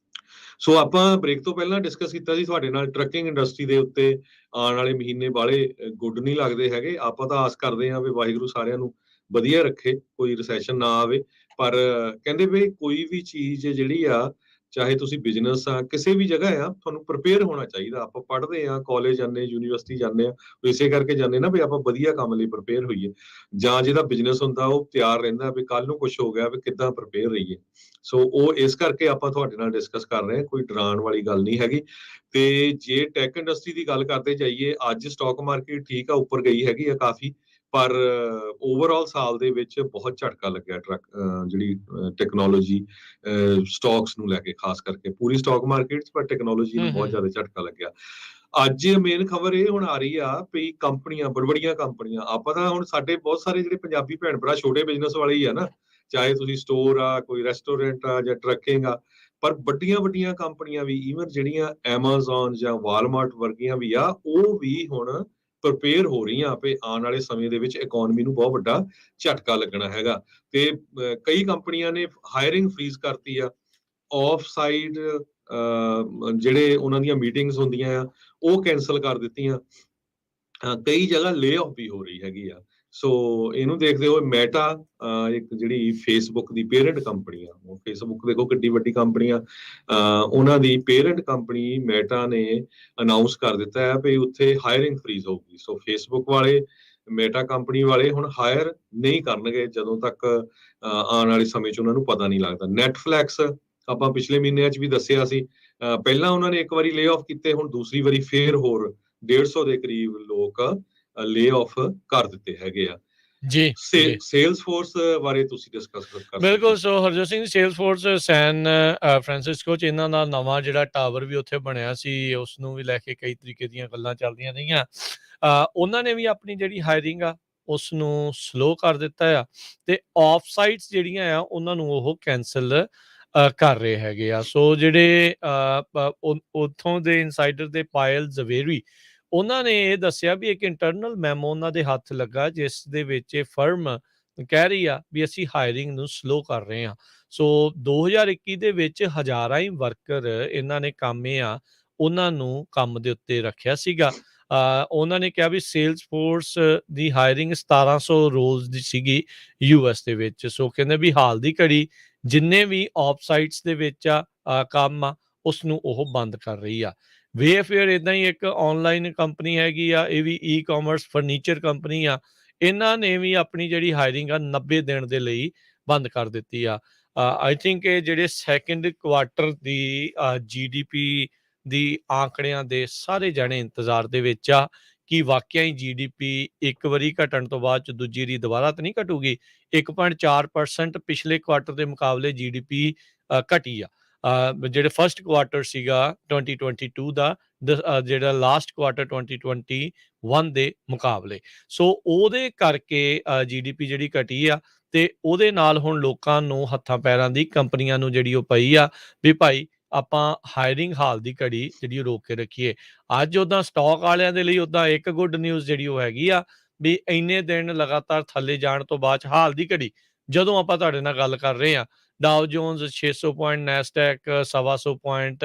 ਸੋ ਆਪਾਂ ਬ੍ਰੇਕ ਤੋਂ ਪਹਿਲਾਂ ਡਿਸਕਸ ਕੀਤਾ ਸੀ ਤੁਹਾਡੇ ਨਾਲ ਟਰੱਕਿੰਗ ਇੰਡਸਟਰੀ ਦੇ ਉੱਤੇ ਆਉਣ ਵਾਲੇ ਮਹੀਨੇ ਬਾਹਲੇ ਗੁੱਡ ਨਹੀਂ ਲੱਗਦੇ ਹੈਗੇ। ਆਪਾਂ ਤਾਂ ਆਸ ਕਰਦੇ ਹਾਂ ਵੀ ਵਾਹਿਗੁਰੂ ਸਾਰਿਆਂ ਨੂੰ ਵਧੀਆ ਰੱਖੇ, ਕੋਈ ਰਿਸੈਸ਼ਨ ਨਾ ਆਵੇ। ਪਰ ਕਹਿੰਦੇ ਵੀ ਕੋਈ ਵੀ ਚੀਜ਼ ਜਿਹੜੀ ਆ, ਚਾਹੇ ਤੁਸੀਂ ਬਿਜ਼ਨਸ ਆ, ਕਿਸੇ ਵੀ ਜਗ੍ਹਾ ਆ, ਤੁਹਾਨੂੰ ਪ੍ਰਿਪੇਅਰ ਹੋਣਾ ਚਾਹੀਦਾ। ਆਪਾਂ ਪੜ੍ਹਦੇ ਆ, ਕਾਲਜ ਜਾਂਦੇ, ਯੂਨੀਵਰਸਿਟੀ ਜਾਂਦੇ ਆ, ਇਸੇ ਕਰਕੇ ਜਾਂਦੇ ਨਾ ਵੀ ਆਪਾਂ ਵਧੀਆ ਕੰਮ ਲਈ ਪ੍ਰਿਪੇਅਰ ਹੋਈਏ, ਜਾਂ ਜਿਹਦਾ ਬਿਜ਼ਨਸ ਹੁੰਦਾ ਉਹ ਤਿਆਰ ਰਹਿੰਦਾ ਵੀ ਕੱਲ ਨੂੰ ਕੁਛ ਹੋ ਗਿਆ ਵੀ ਕਿੱਦਾਂ ਪ੍ਰਿਪੇਅਰ ਰਹੀਏ। ਸੋ ਉਹ ਇਸ ਕਰਕੇ ਆਪਾਂ ਤੁਹਾਡੇ ਨਾਲ ਡਿਸਕਸ ਕਰ ਰਹੇ ਹਾਂ, ਕੋਈ ਡਰਾਉਣ ਵਾਲੀ ਗੱਲ ਨਹੀਂ ਹੈਗੀ। ਤੇ ਜੇ ਟੈਕ ਇੰਡਸਟਰੀ ਦੀ ਗੱਲ ਕਰਦੇ ਜਾਈਏ, ਅੱਜ ਸਟਾਕ ਮਾਰਕੀਟ ਠੀਕ ਆ, ਉੱਪਰ ਗਈ ਹੈਗੀ ਆ ਕਾਫੀ, ਪਰ ਓਵਰਆਲ ਸਾਲ ਦੇ ਵਿੱਚ ਬਹੁਤ ਝਟਕਾ ਲੱਗਿਆ ਜਿਹੜੀ ਟੈਕਨੋਲੋਜੀ ਸਟਾਕਸ ਨੂੰ ਲੈ ਕੇ, ਖਾਸ ਕਰਕੇ ਪੂਰੀ ਸਟਾਕ ਮਾਰਕੀਟ 'ਚ, ਪਰ ਟੈਕਨੋਲੋਜੀ ਨੂੰ ਬਹੁਤ ਜ਼ਿਆਦਾ ਝਟਕਾ ਲੱਗਿਆ। ਅੱਜ ਮੇਨ ਖਬਰ ਇਹ ਹੁਣ ਆ ਰਹੀ ਆ ਵੀ ਕੰਪਨੀਆਂ, ਬੜੀਆਂ ਕੰਪਨੀਆਂ, ਆਪਾਂ ਤਾਂ ਹੁਣ ਸਾਡੇ ਬਹੁਤ ਸਾਰੇ ਜਿਹੜੇ ਪੰਜਾਬੀ ਭੈਣ ਭਰਾ ਛੋਟੇ ਬਿਜ਼ਨਸ ਵਾਲੇ ਹੀ ਆ ਨਾ, ਚਾਹੇ ਤੁਸੀਂ ਸਟੋਰ ਆ, ਕੋਈ ਰੈਸਟੋਰੈਂਟ ਆ, ਜਾਂ ਟਰੱਕਿੰਗ ਆ, ਪਰ ਵੱਡੀਆਂ ਕੰਪਨੀਆਂ ਵੀ, ਈਵਨ ਜਿਹੜੀਆਂ ਐਮਾਜ਼ੋਨ ਜਾਂ ਵਾਲਮਾਰਟ ਵਰਗੀਆਂ ਵੀ ਆ, ਉਹ ਵੀ ਹੁਣ ਪ੍ਰਿਪੇਅਰ ਹੋ ਰਹੀਆਂ ਵੀ ਆਉਣ ਵਾਲੇ ਸਮੇਂ ਦੇ ਵਿੱਚ ਇਕਨੋਮੀ ਨੂੰ ਬਹੁਤ ਵੱਡਾ ਝਟਕਾ ਲੱਗਣਾ ਹੈਗਾ। ਤੇ ਕਈ ਕੰਪਨੀਆਂ ਨੇ ਹਾਇਰਿੰਗ ਫ੍ਰੀਜ਼ ਕਰਤੀ ਆ, ਆਫ ਸਾਈਡ ਜਿਹੜੇ ਉਹਨਾਂ ਦੀਆਂ ਮੀਟਿੰਗਸ ਹੁੰਦੀਆਂ ਆ ਉਹ ਕੈਂਸਲ ਕਰ ਦਿੱਤੀਆਂ। ਕਈ ਜਗ੍ਹਾ ਲੇ ਆਫ ਵੀ ਹੋ ਰਹੀ ਹੈਗੀ ਆ। ਸੋ ਇਹਨੂੰ ਦੇਖਦੇ ਹੋਏ ਮੈਟਾ ਇੱਕ ਜਿਹੜੀ ਫੇਸਬੁੱਕ ਦੀ ਪੇਰੈਂਟ ਕੰਪਨੀ ਆ, ਉਹ ਫੇਸਬੁੱਕ ਦੇਖੋ ਕਿੱਡੀ ਵੱਡੀ ਕੰਪਨੀ ਆ, ਉਹਨਾਂ ਦੀ ਪੇਰੈਂਟ ਕੰਪਨੀ ਮੈਟਾ ਨੇ ਅਨਾਉਂਸ ਕਰ ਦਿੱਤਾ ਹੈ ਵੀ ਉੱਥੇ ਹਾਇਰਿੰਗ ਫ੍ਰੀਜ਼ ਹੋਊਗੀ। ਸੋ ਫੇਸਬੁੱਕ ਵਾਲੇ ਮੈਟਾ ਕੰਪਨੀ ਵਾਲੇ ਹੁਣ ਹਾਇਰ ਨਹੀਂ ਕਰਨਗੇ ਜਦੋਂ ਤੱਕ ਆਉਣ ਵਾਲੇ ਸਮੇਂ 'ਚ ਉਹਨਾਂ ਨੂੰ ਪਤਾ ਨਹੀਂ ਲੱਗਦਾ। ਨੈਟਫਲੈਕਸ ਆਪਾਂ ਪਿਛਲੇ ਮਹੀਨਿਆਂ 'ਚ ਵੀ ਦੱਸਿਆ ਸੀ, ਪਹਿਲਾਂ ਉਹਨਾਂ ਨੇ ਇੱਕ ਵਾਰੀ ਲੇ ਆਫ ਕੀਤੇ, ਹੁਣ ਦੂਸਰੀ ਵਾਰੀ ਫੇਰ ਹੋਰ 150 ਦੇ ਕਰੀਬ ਲੋਕ ਲੇ ਆਫ ਕਰ ਦਿੱਤੇ ਹੈਗੇ ਆ। ਜੀ ਜੀ ਸੇਲਸ ਫੋਰਸ ਬਾਰੇ ਤੁਸੀਂ ਡਿਸਕਸ ਕਰ ਸਕਦੇ ਬਿਲਕੁਲ। ਹੋ। So Harjot Singh, Salesforce San Francisco 'ਚ ਇਹਨਾਂ ਦਾ ਨਵਾਂ ਜਿਹੜਾ ਟਾਵਰ ਵੀ ਉੱਥੇ ਬਣਿਆ ਸੀ, ਉਸ ਨੂੰ ਵੀ ਲੈ ਕੇ ਕਈ ਤਰੀਕੇ ਦੀਆਂ ਗੱਲਾਂ ਚੱਲਦੀਆਂ ਰਹੀਆਂ। ਉਹਨਾਂ ਨੇ ਵੀ ਆਪਣੀ ਜਿਹੜੀ ਹਾਇਰਿੰਗ ਆ ਉਸ ਨੂੰ ਸਲੋ ਕਰ ਦਿੱਤਾ ਆ, ਤੇ ਆਫ ਸਾਈਟਸ ਜਿਹੜੀਆਂ ਆ ਉਹਨਾਂ ਨੂੰ ਉਹ ਕੈਂਸਲ ਕਰ ਰਹੇ ਹੈਗੇ ਆ। ਸੋ ਜਿਹੜੇ ਉੱਥੋਂ ਦੇ ਇਨਸਾਈਡਰ ਦੇ ਪਾਇਲ ਜ਼ਵੇਰੀ, ਉਹਨਾਂ ਨੇ ਇਹ ਦੱਸਿਆ ਵੀ ਇੱਕ ਇੰਟਰਨਲ ਮੈਮੋ ਉਹਨਾਂ ਦੇ ਹੱਥ ਲੱਗਾ, ਜਿਸ ਦੇ ਵਿੱਚ ਇਹ ਫਰਮ ਕਹਿ ਰਹੀ ਆ ਵੀ ਅਸੀਂ ਹਾਇਰਿੰਗ ਨੂੰ ਸਲੋ ਕਰ ਰਹੇ ਹਾਂ। ਸੋ 2021 ਦੇ ਵਿੱਚ ਹਜ਼ਾਰਾਂ ਹੀ ਵਰਕਰ ਇਹਨਾਂ ਨੇ ਕਾਮੇ ਆ ਉਹਨਾਂ ਨੂੰ ਕੰਮ ਦੇ ਉੱਤੇ ਰੱਖਿਆ ਸੀਗਾ। ਉਹਨਾਂ ਨੇ ਕਿਹਾ ਵੀ ਸੇਲਸ ਫੋਰਸ ਦੀ ਹਾਇਰਿੰਗ 1700 ਰੋਲਸ ਦੀ ਸੀਗੀ US ਦੇ ਵਿੱਚ। ਸੋ ਕਹਿੰਦੇ ਵੀ ਹਾਲ ਦੀ ਘੜੀ ਜਿੰਨੇ ਵੀ ਆਫ ਸਾਈਟਸ ਦੇ ਵਿੱਚ ਕੰਮ ਆ ਉਸ ਨੂੰ ਉਹ ਬੰਦ ਕਰ ਰਹੀ ਆ। ਵੇਫੇਅਰ ਇਦਾਂ ਹੀ ਇੱਕ ਆਨਲਾਈਨ ਕੰਪਨੀ ਹੈਗੀ ਆ, ਇਹ ਵੀ ਈ-ਕਾਮਰਸ ਫਰਨੀਚਰ ਕੰਪਨੀ ਆ। ਇਹਨਾਂ ਨੇ ਵੀ ਆਪਣੀ ਜਿਹੜੀ ਹਾਇਰਿੰਗ ਆ 90 ਦਿਨ ਦੇ ਲਈ ਬੰਦ ਕਰ ਦਿੱਤੀ ਆ। ਆਈ ਥਿੰਕ ਇਹ ਜਿਹੜੇ ਸੈਕਿੰਡ ਕੁਆਰਟਰ ਦੀ GDP ਦੀ ਆંકੜਿਆਂ ਦੇ ਸਾਰੇ ਜਣੇ ਇੰਤਜ਼ਾਰ ਦੇ ਵਿੱਚ ਆ ਕਿ ਵਾਕਿਆ ਹੀ GDP ਇੱਕ ਵਾਰੀ ਘਟਣ ਤੋਂ ਬਾਅਦ ਚ ਦੂਜੀ ਵਾਰੀ ਦੁਬਾਰਾ ਤਾਂ ਨਹੀਂ ਘਟੂਗੀ। 1.4% ਪਿਛਲੇ ਕੁਆਰਟਰ ਦੇ ਮੁਕਾਬਲੇ GDP ਘਟੀ ਆ। ਜਿਹੜੇ ਫਸਟ ਕੁਆਰਟਰ ਸੀਗਾ 2022 ਦਾ, ਜਿਹੜਾ ਲਾਸਟ ਕੁਆਰਟਰ 2021 ਦੇ ਮੁਕਾਬਲੇ। ਸੋ ਉਹਦੇ ਕਰਕੇ GDP ਜਿਹੜੀ ਘਟੀ ਆ, ਤੇ ਉਹਦੇ ਨਾਲ ਹੁਣ ਲੋਕਾਂ ਨੂੰ ਹੱਥਾਂ ਪੈਰਾਂ ਦੀ ਕੰਪਨੀਆਂ ਨੂੰ ਜਿਹੜੀ ਉਹ ਪਈ ਆ ਵੀ ਭਾਈ ਆਪਾਂ ਹਾਇਰਿੰਗ ਹਾਲ ਦੀ ਘੜੀ ਜਿਹੜੀ ਉਹ ਰੋਕ ਕੇ ਰੱਖੀਏ। ਅੱਜ ਉੱਦਾਂ ਸਟਾਕ ਵਾਲਿਆਂ ਦੇ ਲਈ ਉੱਦਾਂ ਇੱਕ ਗੁੱਡ ਨਿਊਜ਼ ਜਿਹੜੀ ਉਹ ਹੈਗੀ ਆ ਵੀ ਇੰਨੇ ਦਿਨ ਲਗਾਤਾਰ ਥੱਲੇ ਜਾਣ ਤੋਂ ਬਾਅਦ 'ਚ ਹਾਲ ਦੀ ਘੜੀ ਜਦੋਂ ਆਪਾਂ ਤੁਹਾਡੇ ਨਾਲ ਗੱਲ ਕਰ ਰਹੇ ਹਾਂ, ਡਾਓ ਜੋਨਸ 600 ਪੁਆਇੰਟ, ਨੈਸਡੈਕ 125 ਪੁਆਇੰਟ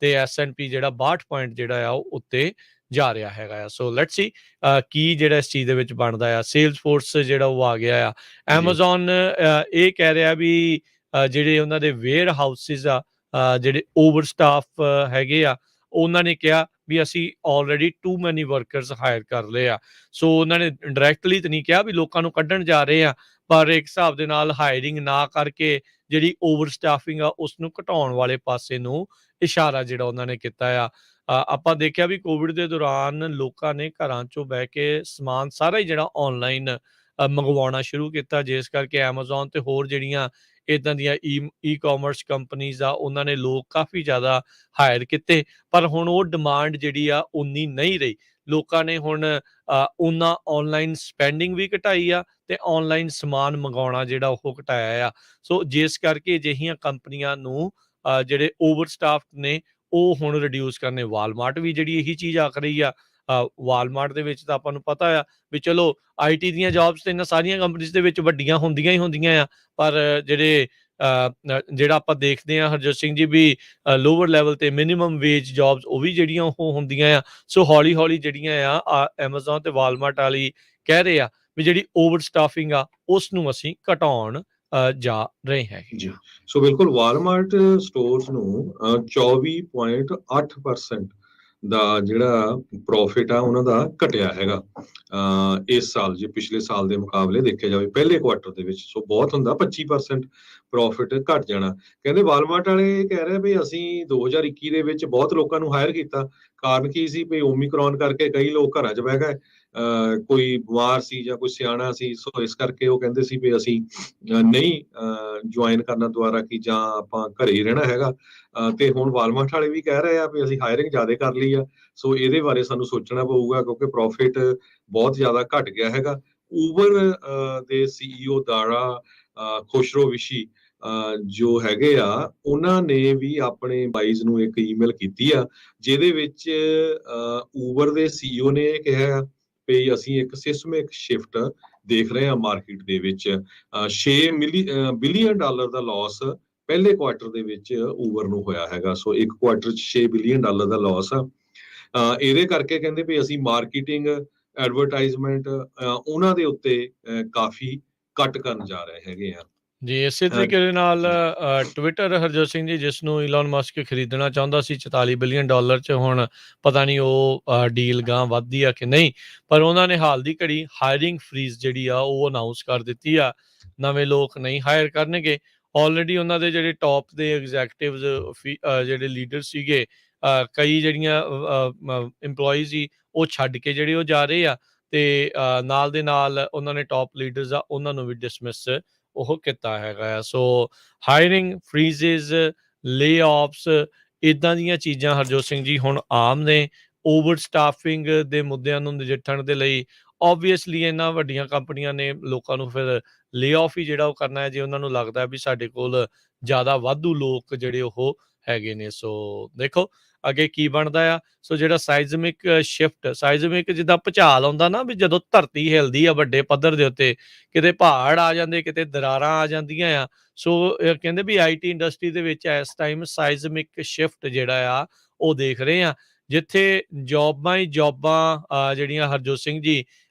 ਤੇ S&P ਜਿਹੜਾ 62 ਪੁਆਇੰਟ ਜਿਹੜਾ ਆ ਉਹ ਉੱਤੇ ਜਾ ਰਿਹਾ ਹੈਗਾ ਆ। ਸੋ ਲੈਟਸ ਸੀ ਕੀ ਜਿਹੜਾ ਇਸ ਚੀਜ਼ ਦੇ ਵਿੱਚ ਬਣਦਾ ਆ। ਸੇਲਸ ਫੋਰਸ ਜਿਹੜਾ ਉਹ ਆ ਗਿਆ ਆ। ਐਮਾਜ਼ੋਨ ਇਹ ਕਹਿ ਰਿਹਾ ਵੀ ਜਿਹੜੇ ਉਹਨਾਂ ਦੇ ਵੇਅਰ ਹਾਊਸਿਸ ਆ, ਜਿਹੜੇ ਓਵਰ ਸਟਾਫ ਹੈਗੇ ਆ, ਉਹਨਾਂ ਨੇ ਕਿਹਾ ਵੀ ਅਸੀਂ ਆਲਰੇਡੀ ਟੂ ਮੈਨੀ ਵਰਕਰਸ ਹਾਇਰ ਕਰ ਲਏ ਆ। ਸੋ ਉਹਨਾਂ ਨੇ ਡਾਇਰੈਕਟਲੀ ਤਾਂ ਨਹੀਂ ਕਿਹਾ ਵੀ ਲੋਕਾਂ ਨੂੰ ਕੱਢਣ ਜਾ ਰਹੇ ਆ, ਪਰ ਇੱਕ ਹਿਸਾਬ ਦੇ ਨਾਲ ਹਾਇਰਿੰਗ ਨਾ ਕਰਕੇ ਜਿਹੜੀ ਓਵਰ ਸਟਾਫਿੰਗ ਆ ਉਸ ਨੂੰ ਘਟਾਉਣ ਵਾਲੇ ਪਾਸੇ ਨੂੰ ਇਸ਼ਾਰਾ ਜਿਹੜਾ ਉਹਨਾਂ ਨੇ ਕੀਤਾ ਆ। ਆਪਾਂ ਦੇਖਿਆ ਵੀ ਕੋਵਿਡ ਦੇ ਦੌਰਾਨ ਲੋਕਾਂ ਨੇ ਘਰਾਂ 'ਚੋਂ ਬਹਿ ਕੇ ਸਮਾਨ ਸਾਰਾ ਹੀ ਜਿਹੜਾ ਆਨਲਾਈਨ ਮੰਗਵਾਉਣਾ ਸ਼ੁਰੂ ਕੀਤਾ, ਜਿਸ ਕਰਕੇ ਐਮਾਜ਼ੋਨ ਤੇ ਹੋਰ ਜਿਹੜੀਆਂ ਇੱਦਾਂ ਦੀਆਂ ਈ-ਕਾਮਰਸ ਕੰਪਨੀਜ਼ ਆ ਉਹਨਾਂ ਨੇ ਲੋਕ ਕਾਫੀ ਜ਼ਿਆਦਾ ਹਾਇਰ ਕੀਤੇ, ਪਰ ਹੁਣ ਉਹ ਡਿਮਾਂਡ ਜਿਹੜੀ ਆ ਉਨੀ ਨਹੀਂ ਰਹੀ। ਲੋਕਾਂ ਨੇ ਹੁਣ ਉਹਨਾਂ ਆਨਲਾਈਨ ਸਪੈਂਡਿੰਗ ਵੀ ਘਟਾਈ ਆ ਤੇ ਆਨਲਾਈਨ ਸਮਾਨ ਮੰਗਾਉਣਾ ਜਿਹੜਾ ਉਹ ਘਟਾਇਆ ਆ। ਸੋ ਜਿਸ ਕਰਕੇ ਅਜਿਹੀਆਂ ਕੰਪਨੀਆਂ ਨੂੰ ਜਿਹੜੇ ਓਵਰ ਸਟਾਫ ਨੇ ਉਹ ਹੁਣ ਰਿਡਿਊਸ ਕਰਨੇ। ਵਾਲਮਾਰਟ ਵੀ ਜਿਹੜੀ ਇਹੀ ਚੀਜ਼ ਆਖ ਰਹੀ ਆ। ਵਾਲਮਾਰਟ ਦੇ ਵਿੱਚ ਤਾਂ ਆਪਾਂ ਨੂੰ ਪਤਾ ਆ ਵੀ ਚਲੋ IT ਦੀਆਂ ਜੌਬਸ ਤੇ ਇਹਨਾਂ ਸਾਰੀਆਂ ਕੰਪਨੀਜ਼ ਦੇ ਵਿੱਚ ਵੱਡੀਆਂ ਹੁੰਦੀਆਂ ਹੀ ਹੁੰਦੀਆਂ ਆ, ਪਰ ਜਿਹੜਾ ਆਪਾਂ ਦੇਖਦੇ ਹਾਂ ਹਰਜੋਤ ਸਿੰਘ ਜੀ ਵੀ ਲੋਅਰ ਲੈਵਲ ਤੇ ਮਿਨੀਮਮ ਵੇਜ ਜੌਬਸ ਉਹ ਵੀ ਜਿਹੜੀਆਂ ਉਹ ਹੁੰਦੀਆਂ ਆ। ਸੋ ਹੌਲੀ ਹੌਲੀ ਜਿਹੜੀਆਂ ਆ ਐਮਾਜ਼ੋਨ ਤੇ ਵਾਲਮਾਰਟ ਵਾਲੀ ਕਹਿ ਰਹੇ ਆ ਵੀ ਜਿਹੜੀ ਓਵਰ ਸਟਾਫਿੰਗ ਆ ਉਸ ਨੂੰ ਅਸੀਂ ਘਟਾਉਣ ਜਾ ਰਹੇ ਹੈਗੇ ਜੀ। ਸੋ ਬਿਲਕੁਲ ਵਾਲਮਾਰਟ ਸਟੋਰਸ ਨੂੰ 24.8% ਦਾ ਜਿਹੜਾ ਪ੍ਰੋਫਿਟ ਆ ਉਹਨਾਂ ਦਾ ਘਟਿਆ ਹੈਗਾ ਇਸ ਸਾਲ, ਜੇ ਪਿਛਲੇ ਸਾਲ ਦੇ ਮੁਕਾਬਲੇ ਦੇਖਿਆ ਜਾਵੇ ਪਹਿਲੇ ਕੁਆਰਟਰ ਦੇ ਵਿੱਚ। ਸੋ ਬਹੁਤ ਹੁੰਦਾ 25% ਪ੍ਰੋਫਿਟ ਘਟ ਜਾਣਾ। ਕਹਿੰਦੇ ਵਾਲਮਾਰਟ ਵਾਲੇ ਕਹਿ ਰਹੇ ਵੀ ਅਸੀਂ 2021 ਦੇ ਵਿੱਚ ਬਹੁਤ ਲੋਕਾਂ ਨੂੰ ਹਾਇਰ ਕੀਤਾ। ਕਾਰਨ ਕੀ ਸੀ ਵੀ ਓਮੀਕਰੋਨ ਕਰਕੇ ਕਈ ਲੋਕ ਘਰਾਂ 'ਚ ਬਹਿ ਗਏ, ਕੋਈ ਬਿਮਾਰ ਸੀ ਜਾਂ ਕੋਈ ਸਿਆਣਾ ਸੀ। ਸੋ ਇਸ ਕਰਕੇ ਉਹ ਕਹਿੰਦੇ ਸੀ ਵੀ ਅਸੀਂ ਨਹੀਂ ਜੁਆਇਨ ਕਰਨਾ ਦੁਬਾਰਾ, ਕਿ ਜਾਂ ਆਪਾਂ ਘਰੇ ਹੀ ਰਹਿਣਾ ਹੈਗਾ। ਤੇ ਹੁਣ ਵਾਲਮਾਰਟ ਵਾਲੇ ਵੀ ਕਹਿ ਰਹੇ ਆ ਵੀ ਅਸੀਂ ਹਾਇਰਿੰਗ ਜ਼ਿਆਦਾ ਕਰ ਲਈ ਆ। ਸੋ ਇਹਦੇ ਬਾਰੇ ਸਾਨੂੰ ਸੋਚਣਾ ਪਊਗਾ ਕਿਉਂਕਿ ਪ੍ਰੋਫਿਟ ਬਹੁਤ ਜ਼ਿਆਦਾ ਘਟ ਗਿਆ ਹੈਗਾ। ਊਬਰ ਦੇ CEO ਦਾਰਾ ਖੁਸ਼ਰੋ-ਵਿਸ਼ੀ ਜੋ ਹੈਗੇ ਆ, ਉਹਨਾਂ ਨੇ ਵੀ ਆਪਣੇ ਬਾਈਜ਼ ਨੂੰ ਇੱਕ ਈਮੇਲ ਕੀਤੀ ਆ, ਜਿਹਦੇ ਵਿੱਚ ਊਬਰ ਦੇ CEO ਨੇ ਇਹ ਕਿਹਾ ਵੀ ਅਸੀਂ ਇੱਕ ਸਿਸਟਮਿਕ ਸ਼ਿਫਟ ਦੇਖ ਰਹੇ ਹਾਂ ਮਾਰਕੀਟ ਦੇ ਵਿੱਚ। $6 ਬਿਲੀਅਨ ਦਾ ਲਾਸ ਪਹਿਲੇ ਕੁਆਟਰ ਦੇ ਵਿੱਚ ਊਬਰ ਨੂੰ ਹੋਇਆ ਹੈਗਾ। ਸੋ ਇੱਕ ਕੁਆਟਰ 'ਚ $6 ਬਿਲੀਅਨ ਦਾ ਲਾਸ ਆ। ਇਹਦੇ ਕਰਕੇ ਕਹਿੰਦੇ ਵੀ ਅਸੀਂ ਮਾਰਕੀਟਿੰਗ, ਐਡਵਰਟਾਈਜ਼ਮੈਂਟ ਉਹਨਾਂ ਦੇ ਉੱਤੇ ਕਾਫੀ ਕੱਟ ਕਰਨ ਜਾ ਰਹੇ ਹੈਗੇ ਆ। ਜੀ, ਇਸੇ ਤਰੀਕੇ ਦੇ ਨਾਲ ਟਵਿੱਟਰ, ਹਰਜੋਤ ਸਿੰਘ ਜੀ, ਜਿਸ ਨੂੰ ਇਲਨ ਮਸਕ ਖਰੀਦਣਾ ਚਾਹੁੰਦਾ ਸੀ $44 ਬਿਲੀਅਨ 'ਚ, ਹੁਣ ਪਤਾ ਨਹੀਂ ਉਹ ਡੀਲ ਗਾਂਹ ਵੱਧਦੀ ਆ ਕਿ ਨਹੀਂ, ਪਰ ਉਹਨਾਂ ਨੇ ਹਾਲ ਦੀ ਘੜੀ ਹਾਇਰਿੰਗ ਫਰੀਜ਼ ਜਿਹੜੀ ਆ ਉਹ ਅਨਾਊਂਸ ਕਰ ਦਿੱਤੀ ਆ। ਨਵੇਂ ਲੋਕ ਨਹੀਂ ਹਾਇਰ ਕਰਨਗੇ। ਆਲਰੇਡੀ ਉਹਨਾਂ ਦੇ ਜਿਹੜੇ ਟੌਪ ਦੇ ਐਗਜ਼ੈਕਟਿਵਜ਼ ਜਿਹੜੇ ਲੀਡਰ ਸੀਗੇ, ਕਈ ਜਿਹੜੀਆਂ ਇੰਪਲੋਈ ਸੀ, ਉਹ ਛੱਡ ਕੇ ਜਿਹੜੇ ਉਹ ਜਾ ਰਹੇ ਆ, ਤੇ ਨਾਲ ਦੇ ਨਾਲ ਉਹਨਾਂ ਨੇ ਟੌਪ ਲੀਡਰਸ ਆ ਉਹਨਾਂ ਨੂੰ ਵੀ ਡਿਸਮਿਸ ਉਹ ਕੀਤਾ ਹੈਗਾ ਆ। ਸੋ ਹਾਇਰਿੰਗ ਫਰੀਜ਼ਿਸ, ਲੇ-ਆਫਸ, ਇੱਦਾਂ ਦੀਆਂ ਚੀਜ਼ਾਂ ਹਰਜੋਤ ਸਿੰਘ ਜੀ ਹੁਣ ਆਮ ਨੇ। ਓਵਰ ਸਟਾਫਿੰਗ ਦੇ ਮੁੱਦਿਆਂ ਨੂੰ ਨਜਿੱਠਣ ਦੇ ਲਈ ਓਬਵੀਅਸਲੀ ਇਹਨਾਂ ਵੱਡੀਆਂ ਕੰਪਨੀਆਂ ਨੇ ਲੋਕਾਂ ਨੂੰ ਫਿਰ ਲੇ-ਆਫ ਹੀ ਜਿਹੜਾ ਉਹ ਕਰਨਾ ਹੈ, ਜੇ ਉਹਨਾਂ ਨੂੰ ਲੱਗਦਾ ਵੀ ਸਾਡੇ ਕੋਲ ਜ਼ਿਆਦਾ ਵਾਧੂ ਲੋਕ ਜਿਹੜੇ ਉਹ ਹੈਗੇ ਨੇ। ਸੋ ਦੇਖੋ ਅੱਗੇ ਕੀ ਬਣਦਾ ਆ। ਸੋ ਜਿਹੜਾ ਸਾਈਜ਼ਮਿਕ ਸਾਈਜ਼ਮਿਕ ਜਿੱਦਾਂ ਭੁਚਾਲ ਆਉਂਦਾ ਨਾ, ਵੀ ਜਦੋਂ ਧਰਤੀ ਹਿਲਦੀ ਆ ਵੱਡੇ ਪੱਧਰ ਦੇ ਉੱਤੇ, ਕਿਤੇ ਪਹਾੜ ਆ ਜਾਂਦੇ, ਕਿਤੇ ਦਰਾਰਾਂ ਆ ਜਾਂਦੀਆਂ ਆ। ਸੋ ਕਹਿੰਦੇ ਵੀ IT ਇੰਡਸਟਰੀ ਦੇ ਵਿੱਚ ਇਸ ਟਾਈਮ ਸਾਈਜ਼ਮਿਕ ਸ਼ਿਫਟ ਜਿਹੜਾ ਆ ਉਹ ਦੇਖ ਰਹੇ ਆ, ਜਿੱਥੇ ਜੋਬਾਂ ਹੀ ਜੋਬਾਂ ਜਿਹੜੀਆਂ ਹਰਜੋਤ ਸਿੰਘ ਜੀ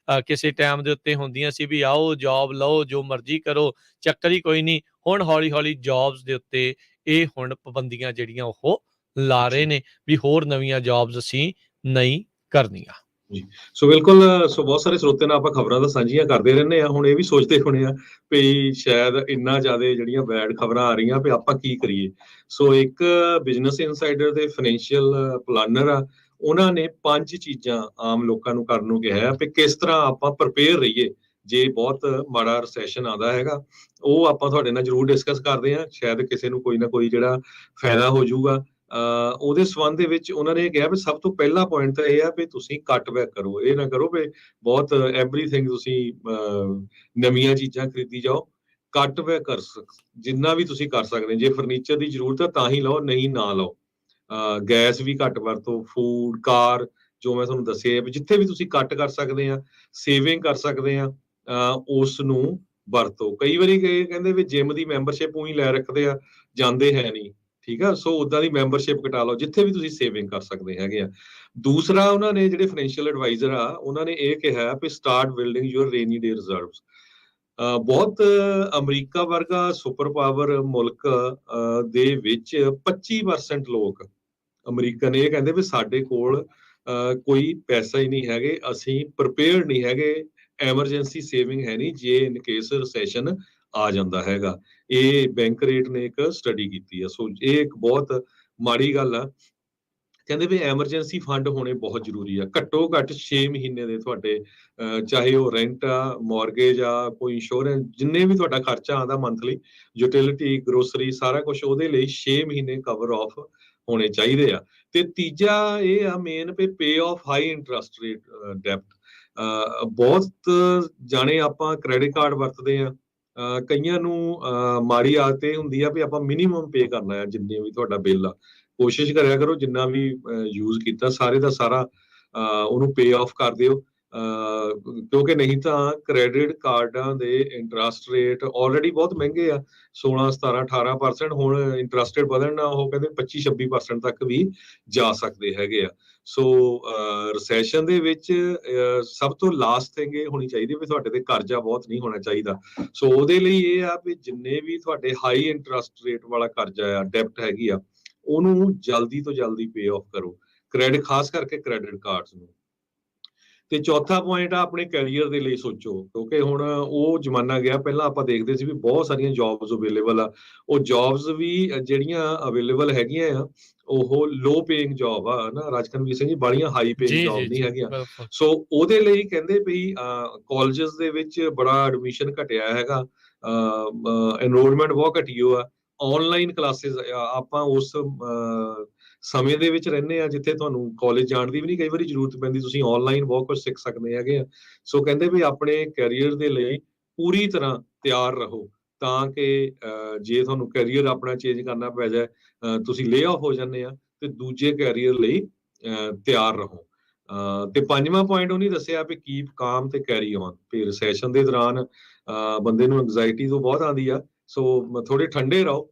ਕਿਸੇ ਟਾਈਮ ਦੇ ਉੱਤੇ ਹੁੰਦੀਆਂ ਸੀ ਵੀ ਆਓ ਜੋਬ ਲਓ, ਜੋ ਮਰਜ਼ੀ ਕਰੋ, ਚੱਕਰ ਹੀ ਕੋਈ ਨਹੀਂ। ਹੁਣ ਹੌਲੀ ਹੌਲੀ ਜੋਬਸ ਦੇ ਉੱਤੇ ਇਹ ਹੁਣ ਪਾਬੰਦੀਆਂ ਜਿਹੜੀਆਂ ਉਹ ਲਾ ਰਹੇ ਨੇ ਵੀ ਹੋਰ ਨਵੀਆਂ ਜੌਬਸ ਅਸੀਂ ਨਹੀਂ ਕਰਨੀਆਂ। ਜੀ, ਸੋ ਬਿਲਕੁਲ। ਸੋ ਬਹੁਤ ਸਾਰੇ ਸਰੋਤਿਆਂ ਨਾਲ ਆਪਾਂ ਖਬਰਾਂ ਤਾਂ ਸਾਂਝੀਆਂ ਕਰਦੇ ਰਹਿੰਦੇ ਆ। ਹੁਣ ਇਹ ਵੀ ਸੋਚਦੇ ਹੋਣੇ ਆ ਵੀ ਸ਼ਾਇਦ ਇੰਨਾ ਜ਼ਿਆਦਾ ਜਿਹੜੀਆਂ ਬੈਡ ਖਬਰਾਂ ਆ ਰਹੀਆਂ ਵੀ ਆਪਾਂ ਕੀ ਕਰੀਏ। ਸੋ ਇੱਕ ਬਿਜ਼ਨਸ ਇਨਸਾਈਡਰ ਦੇ ਫਾਈਨੈਂਸ਼ੀਅਲ ਪਲਾਨਰ ਆ, ਉਹਨਾਂ ਨੇ 5 ਚੀਜ਼ਾਂ ਆਮ ਲੋਕਾਂ ਨੂੰ ਕਰਨ ਨੂੰ ਕਿਹਾ ਵੀ ਕਿਸ ਤਰ੍ਹਾਂ ਆਪਾਂ ਪ੍ਰਿਪੇਅਰ ਰਹੀਏ ਜੇ ਬਹੁਤ ਮਾੜਾ ਰਿਸੈਸ਼ਨ ਆਉਂਦਾ ਹੈਗਾ। ਉਹ ਆਪਾਂ ਤੁਹਾਡੇ ਨਾਲ ਜ਼ਰੂਰ ਡਿਸਕਸ ਕਰਦੇ ਆ, ਸ਼ਾਇਦ ਕਿਸੇ ਨੂੰ ਕੋਈ ਨਾ ਕੋਈ ਜਿਹੜਾ ਫਾਇਦਾ ਹੋ ਜਾਊਗਾ। ਉਹਦੇ ਸੰਬੰਧ ਦੇ ਵਿੱਚ ਉਹਨਾਂ ਨੇ ਕਿਹਾ ਵੀ ਸਭ ਤੋਂ ਪਹਿਲਾ ਪੁਆਇੰਟ ਤਾਂ ਇਹ ਆ ਵੀ ਤੁਸੀਂ ਕੱਟ ਬੈਕ ਕਰੋ। ਇਹ ਨਾ ਕਰੋ ਵੀ ਬਹੁਤ ਐਵਰੀਥਿੰਗ ਤੁਸੀਂ ਨਵੀਆਂ ਚੀਜ਼ਾਂ ਖਰੀਦੀ ਜਾਓ। ਕੱਟ ਬੈਕ ਕਰ ਜਿੰਨਾ ਵੀ ਤੁਸੀਂ ਕਰ ਸਕਦੇ। ਜੇ ਫਰਨੀਚਰ ਦੀ ਜ਼ਰੂਰਤ ਹੈ ਤਾਂ ਹੀ ਲਓ, ਨਹੀਂ ਨਾ ਲਓ। ਗੈਸ ਵੀ ਘੱਟ ਵਰਤੋ, ਫੂਡ, ਕਾਰ, ਜੋ ਮੈਂ ਤੁਹਾਨੂੰ ਦੱਸਿਆ ਵੀ ਜਿੱਥੇ ਵੀ ਤੁਸੀਂ ਕੱਟ ਕਰ ਸਕਦੇ ਆ, ਸੇਵਿੰਗ ਕਰ ਸਕਦੇ ਆ, ਉਸ ਨੂੰ ਵਰਤੋ। ਕਈ ਵਾਰੀ ਕਹਿੰਦੇ ਵੀ ਜਿਮ ਦੀ ਮੈਂਬਰਸ਼ਿਪ ਉਹੀ ਲੈ ਰੱਖਦੇ ਆ, ਜਾਂਦੇ ਹੈ ਨਹੀਂ। ਠੀਕ ਆ, ਸੋ ਉਦਾਂ ਦੀ ਮੈਂਬਰਸ਼ਿਪ ਕਟਾ ਲਓ, ਜਿੱਥੇ ਵੀ ਤੁਸੀਂ ਸੇਵਿੰਗ ਕਰ ਸਕਦੇ ਹੈਗੇ ਆ। ਦੂਸਰਾ, ਉਹਨਾਂ ਨੇ ਜਿਹੜੇ ਫਾਈਨੈਂਸ਼ੀਅਲ ਐਡਵਾਈਜ਼ਰ ਆ, ਉਹਨਾਂ ਨੇ ਇਹ ਕਿਹਾ ਵੀ start building your rainy day reserves. ਬਹੁਤ ਅਮਰੀਕਾ ਵਰਗਾ ਸੁਪਰ ਪਾਵਰ ਮੁਲਕ ਦੇ ਵਿੱਚ 25% ਲੋਕ ਅਮਰੀਕਨ ਇਹ ਕਹਿੰਦੇ ਵੀ ਸਾਡੇ ਕੋਲ ਕੋਈ ਪੈਸਾ ਹੀ ਨਹੀਂ ਹੈਗੇ, ਅਸੀਂ ਪ੍ਰਿਪੇਅਰ ਨਹੀਂ ਹੈਗੇ, ਐਮਰਜੈਂਸੀ ਸੇਵਿੰਗ ਹੈ ਨਹੀਂ ਜੇ ਇਨ ਕੇਸ ਰਿਸੈਸ਼ਨ ਆ ਜਾਂਦਾ ਹੈਗਾ। ਇਹ ਬੈਂਕ ਰੇਟ ਨੇ ਇੱਕ ਸਟੱਡੀ ਕੀਤੀ ਆ। ਸੋ ਇਹ ਇੱਕ ਬਹੁਤ ਮਾੜੀ ਗੱਲ ਆ। ਕਹਿੰਦੇ ਵੀ ਐਮਰਜੈਂਸੀ ਫੰਡ ਹੋਣੇ ਬਹੁਤ ਜ਼ਰੂਰੀ ਆ। ਘੱਟੋ ਘੱਟ 6 ਮਹੀਨੇ ਦੇ ਤੁਹਾਡੇ, ਚਾਹੇ ਉਹ ਰੈਂਟ ਆ, ਮੌਰਗੇਜ ਆ, ਕੋਈ ਇੰਸ਼ੋਰੈਂਸ, ਜਿੰਨੇ ਵੀ ਤੁਹਾਡਾ ਖਰਚਾ ਆਉਂਦਾ ਮੰਥਲੀ, ਯੂਟਿਲਿਟੀ, ਗਰੋਸਰੀ, ਸਾਰਾ ਕੁਝ, ਉਹਦੇ ਲਈ 6 ਮਹੀਨੇ ਕਵਰ ਆਫ ਹੋਣੇ ਚਾਹੀਦੇ ਆ। ਤੇ ਤੀਜਾ ਇਹ ਆ main pay off high interest rate ਡੈਪਟ। ਬਹੁਤ ਜਾਣੇ ਆਪਾਂ ਕ੍ਰੈਡਿਟ ਕਾਰਡ ਵਰਤਦੇ ਆ। ਕਈਆਂ ਨੂੰ ਮਾੜੀ ਆਦਤ ਇਹ ਹੁੰਦੀ ਆ ਵੀ ਆਪਾਂ ਮਿਨੀਮਮ ਪੇ ਕਰਨਾ ਆ ਜਿੰਨੇ ਵੀ ਤੁਹਾਡਾ ਬਿੱਲ ਆ। ਕੋਸ਼ਿਸ਼ ਕਰਿਆ ਕਰੋ ਜਿੰਨਾ ਵੀ ਯੂਜ਼ ਕੀਤਾ ਸਾਰੇ ਦਾ ਸਾਰਾ ਉਹਨੂੰ ਪੇ ਆਫ ਕਰ ਦਿਓ, ਕਿਉਂਕਿ ਨਹੀਂ ਤਾਂ ਕ੍ਰੈਡਿਟ ਕਾਰਡਾਂ ਦੇ ਇੰਟਰਸਟ ਰੇਟ ਆਲਰੇਡੀ ਬਹੁਤ ਮਹਿੰਗੇ ਆ, 16, 17, 18%। ਹੁਣ ਇੰਟਰਸਟ ਰੇਟ ਵਧਣ ਨਾਲ ਉਹ ਕਹਿੰਦੇ 25-26% ਤੱਕ ਵੀ ਜਾ ਸਕਦੇ ਹੈਗੇ ਆ। ਸੋ ਰਿਸੈਸ਼ਨ ਦੇ ਵਿੱਚ ਸਭ ਤੋਂ ਲਾਸਟ ਥਿੰਗ ਇਹ ਹੋਣੀ ਚਾਹੀਦੀ ਵੀ ਤੁਹਾਡੇ ਤੇ ਕਰਜ਼ਾ ਬਹੁਤ ਨਹੀਂ ਹੋਣਾ ਚਾਹੀਦਾ। ਸੋ ਉਹਦੇ ਲਈ ਇਹ ਆ ਵੀ ਜਿੰਨੇ ਵੀ ਤੁਹਾਡੇ ਹਾਈ ਇੰਟਰਸਟ ਰੇਟ ਵਾਲਾ ਕਰਜ਼ਾ ਆ, ਡੈਪਟ ਹੈਗੀ ਆ, ਉਹਨੂੰ ਜਲਦੀ ਤੋਂ ਜਲਦੀ ਪੇ ਆਫ ਕਰੋ, ਕ੍ਰੈਡਿਟ, ਖਾਸ ਕਰਕੇ ਕ੍ਰੈਡਿਟ ਕਾਰਡਸ ਨੂੰ। ਤੇ ਚੌਥਾ ਪੁਆਇੰਟ ਆ ਆਪਣੇ ਕੈਰੀਅਰ ਦੇ ਲਈ ਸੋਚੋ, ਕਿਉਂਕਿ ਹੁਣ ਉਹ ਜ਼ਮਾਨਾ ਗਿਆ। ਪਹਿਲਾਂ ਆਪਾਂ ਦੇਖਦੇ ਸੀ ਵੀ ਬਹੁਤ ਸਾਰੀਆਂ ਜੌਬਸ ਅਵੇਲੇਬਲ ਆ। ਉਹ ਜੌਬਸ ਵੀ ਜਿਹੜੀਆਂ ਅਵੇਲੇਬਲ ਹੈਗੀਆਂ ਆ, ਉਹ ਲੋ ਪੇਇੰਗ ਜੌਬ ਆ ਨਾ ਰਾਜਕਨਵੀਰ Singh ji, ਬਾਲੀਆਂ high paying job ਨਹੀਂ ਹੈਗੀਆਂ। ਸੋ ਉਹਦੇ ਲਈ ਕਹਿੰਦੇ ਵੀ ਕਾਲਜਸ ਦੇ ਵਿੱਚ ਬੜਾ ਐਡਮਿਸ਼ਨ ਘਟਿਆ ਹੈਗਾ, ਐਨਰੋਲਮੈਂਟ ਬਹੁਤ ਘਟੀ ਹੋ ਆ। ਆਨਲਾਈਨ ਕਲਾਸਿਸ ਆਪਾਂ ਉਸ ਸਮੇਂ ਦੇ ਵਿੱਚ ਰਹਿੰਦੇ ਆ ਜਿੱਥੇ ਤੁਹਾਨੂੰ ਕਾਲਜ ਜਾਣ ਦੀ ਵੀ ਨਹੀਂ ਕਈ ਵਾਰੀ ਜ਼ਰੂਰਤ ਪੈਂਦੀ, ਤੁਸੀਂ ਆਨਲਾਈਨ ਬਹੁਤ ਕੁਝ ਸਿੱਖ ਸਕਦੇ ਹੈਗੇ ਆ। ਸੋ ਕਹਿੰਦੇ ਵੀ ਆਪਣੇ ਕੈਰੀਅਰ ਦੇ ਲਈ ਪੂਰੀ ਤਰ੍ਹਾਂ ਤਿਆਰ ਰਹੋ, ਤਾਂ ਕਿ ਜੇ ਤੁਹਾਨੂੰ ਕੈਰੀਅਰ ਆਪਣਾ ਚੇਂਜ ਕਰਨਾ ਪੈ ਜਾਏ, ਤੁਸੀਂ ਲੇ ਆਫ ਹੋ ਜਾਂਦੇ ਆ, ਤੇ ਦੂਜੇ ਕੈਰੀਅਰ ਲਈ ਤਿਆਰ ਰਹੋ। ਤੇ ਪੰਜਵਾਂ ਪੁਆਇੰਟ ਉਹਨੇ ਦੱਸਿਆ ਵੀ ਕੀਪ ਕਾਮ ਤੇ ਕੈਰੀ ਔਨ। ਵੀ ਰਿਸੈਸ਼ਨ ਦੇ ਦੌਰਾਨ ਬੰਦੇ ਨੂੰ ਐਂਗਜ਼ਾਇਟੀ ਤੋਂ ਬਹੁਤ ਆਉਂਦੀ ਆ, ਸੋ ਥੋੜੇ ਠੰਡੇ ਰਹੋ,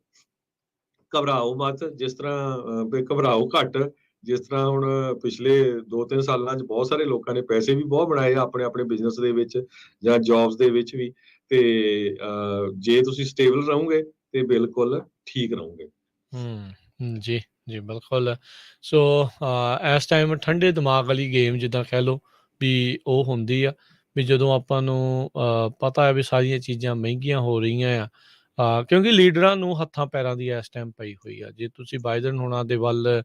ਘਬਰਾਓ ਮਤ, ਜਿਸ ਤਰ੍ਹਾਂ ਵੀ ਘਬਰਾਓ ਘੱਟ। ਜਿਸ ਤਰ੍ਹਾਂ ਹੁਣ ਪਿਛਲੇ 2-3 ਸਾਲਾਂ 'ਚ ਬਹੁਤ ਸਾਰੇ ਲੋਕਾਂ ਨੇ ਪੈਸੇ ਵੀ ਬਹੁਤ ਬਣਾਏ ਆ ਆਪਣੇ ਆਪਣੇ ਬਿਜ਼ਨਸ ਦੇ ਵਿੱਚ ਜਾਂ ਜੌਬਸ ਦੇ ਵਿੱਚ ਵੀ। ਤੇ ਜੇ ਤੁਸੀਂ ਸਟੇਬਲ ਰਹੋਗੇ ਤੇ ਬਿਲਕੁਲ ਠੀਕ ਰਹੋਗੇ। ਜੀ, ਜੀ ਬਿਲਕੁਲ। ਸੋ ਇਸ ਟਾਈਮ ਠੰਡੇ ਦਿਮਾਗ ਵਾਲੀ ਗੇਮ ਜਿੱਦਾਂ ਕਹਿ ਲਓ ਵੀ ਉਹ ਹੁੰਦੀ ਆ ਵੀ ਜਦੋਂ ਆਪਾਂ ਨੂੰ ਪਤਾ ਹੈ ਵੀ ਸਾਰੀਆਂ ਚੀਜ਼ਾਂ ਮਹਿੰਗੀਆਂ ਹੋ ਰਹੀਆਂ ਆ, ਕਿਉਂਕਿ ਲੀਡਰਾਂ ਨੂੰ ਹੱਥਾਂ ਪੈਰਾਂ ਦੀ ਇਸ ਟਾਈਮ ਪਈ ਹੋਈ ਆ। ਜੇ ਤੁਸੀਂ ਬਾਈਡਨ ਹੋਣਾ ਦੇ ਵੱਲ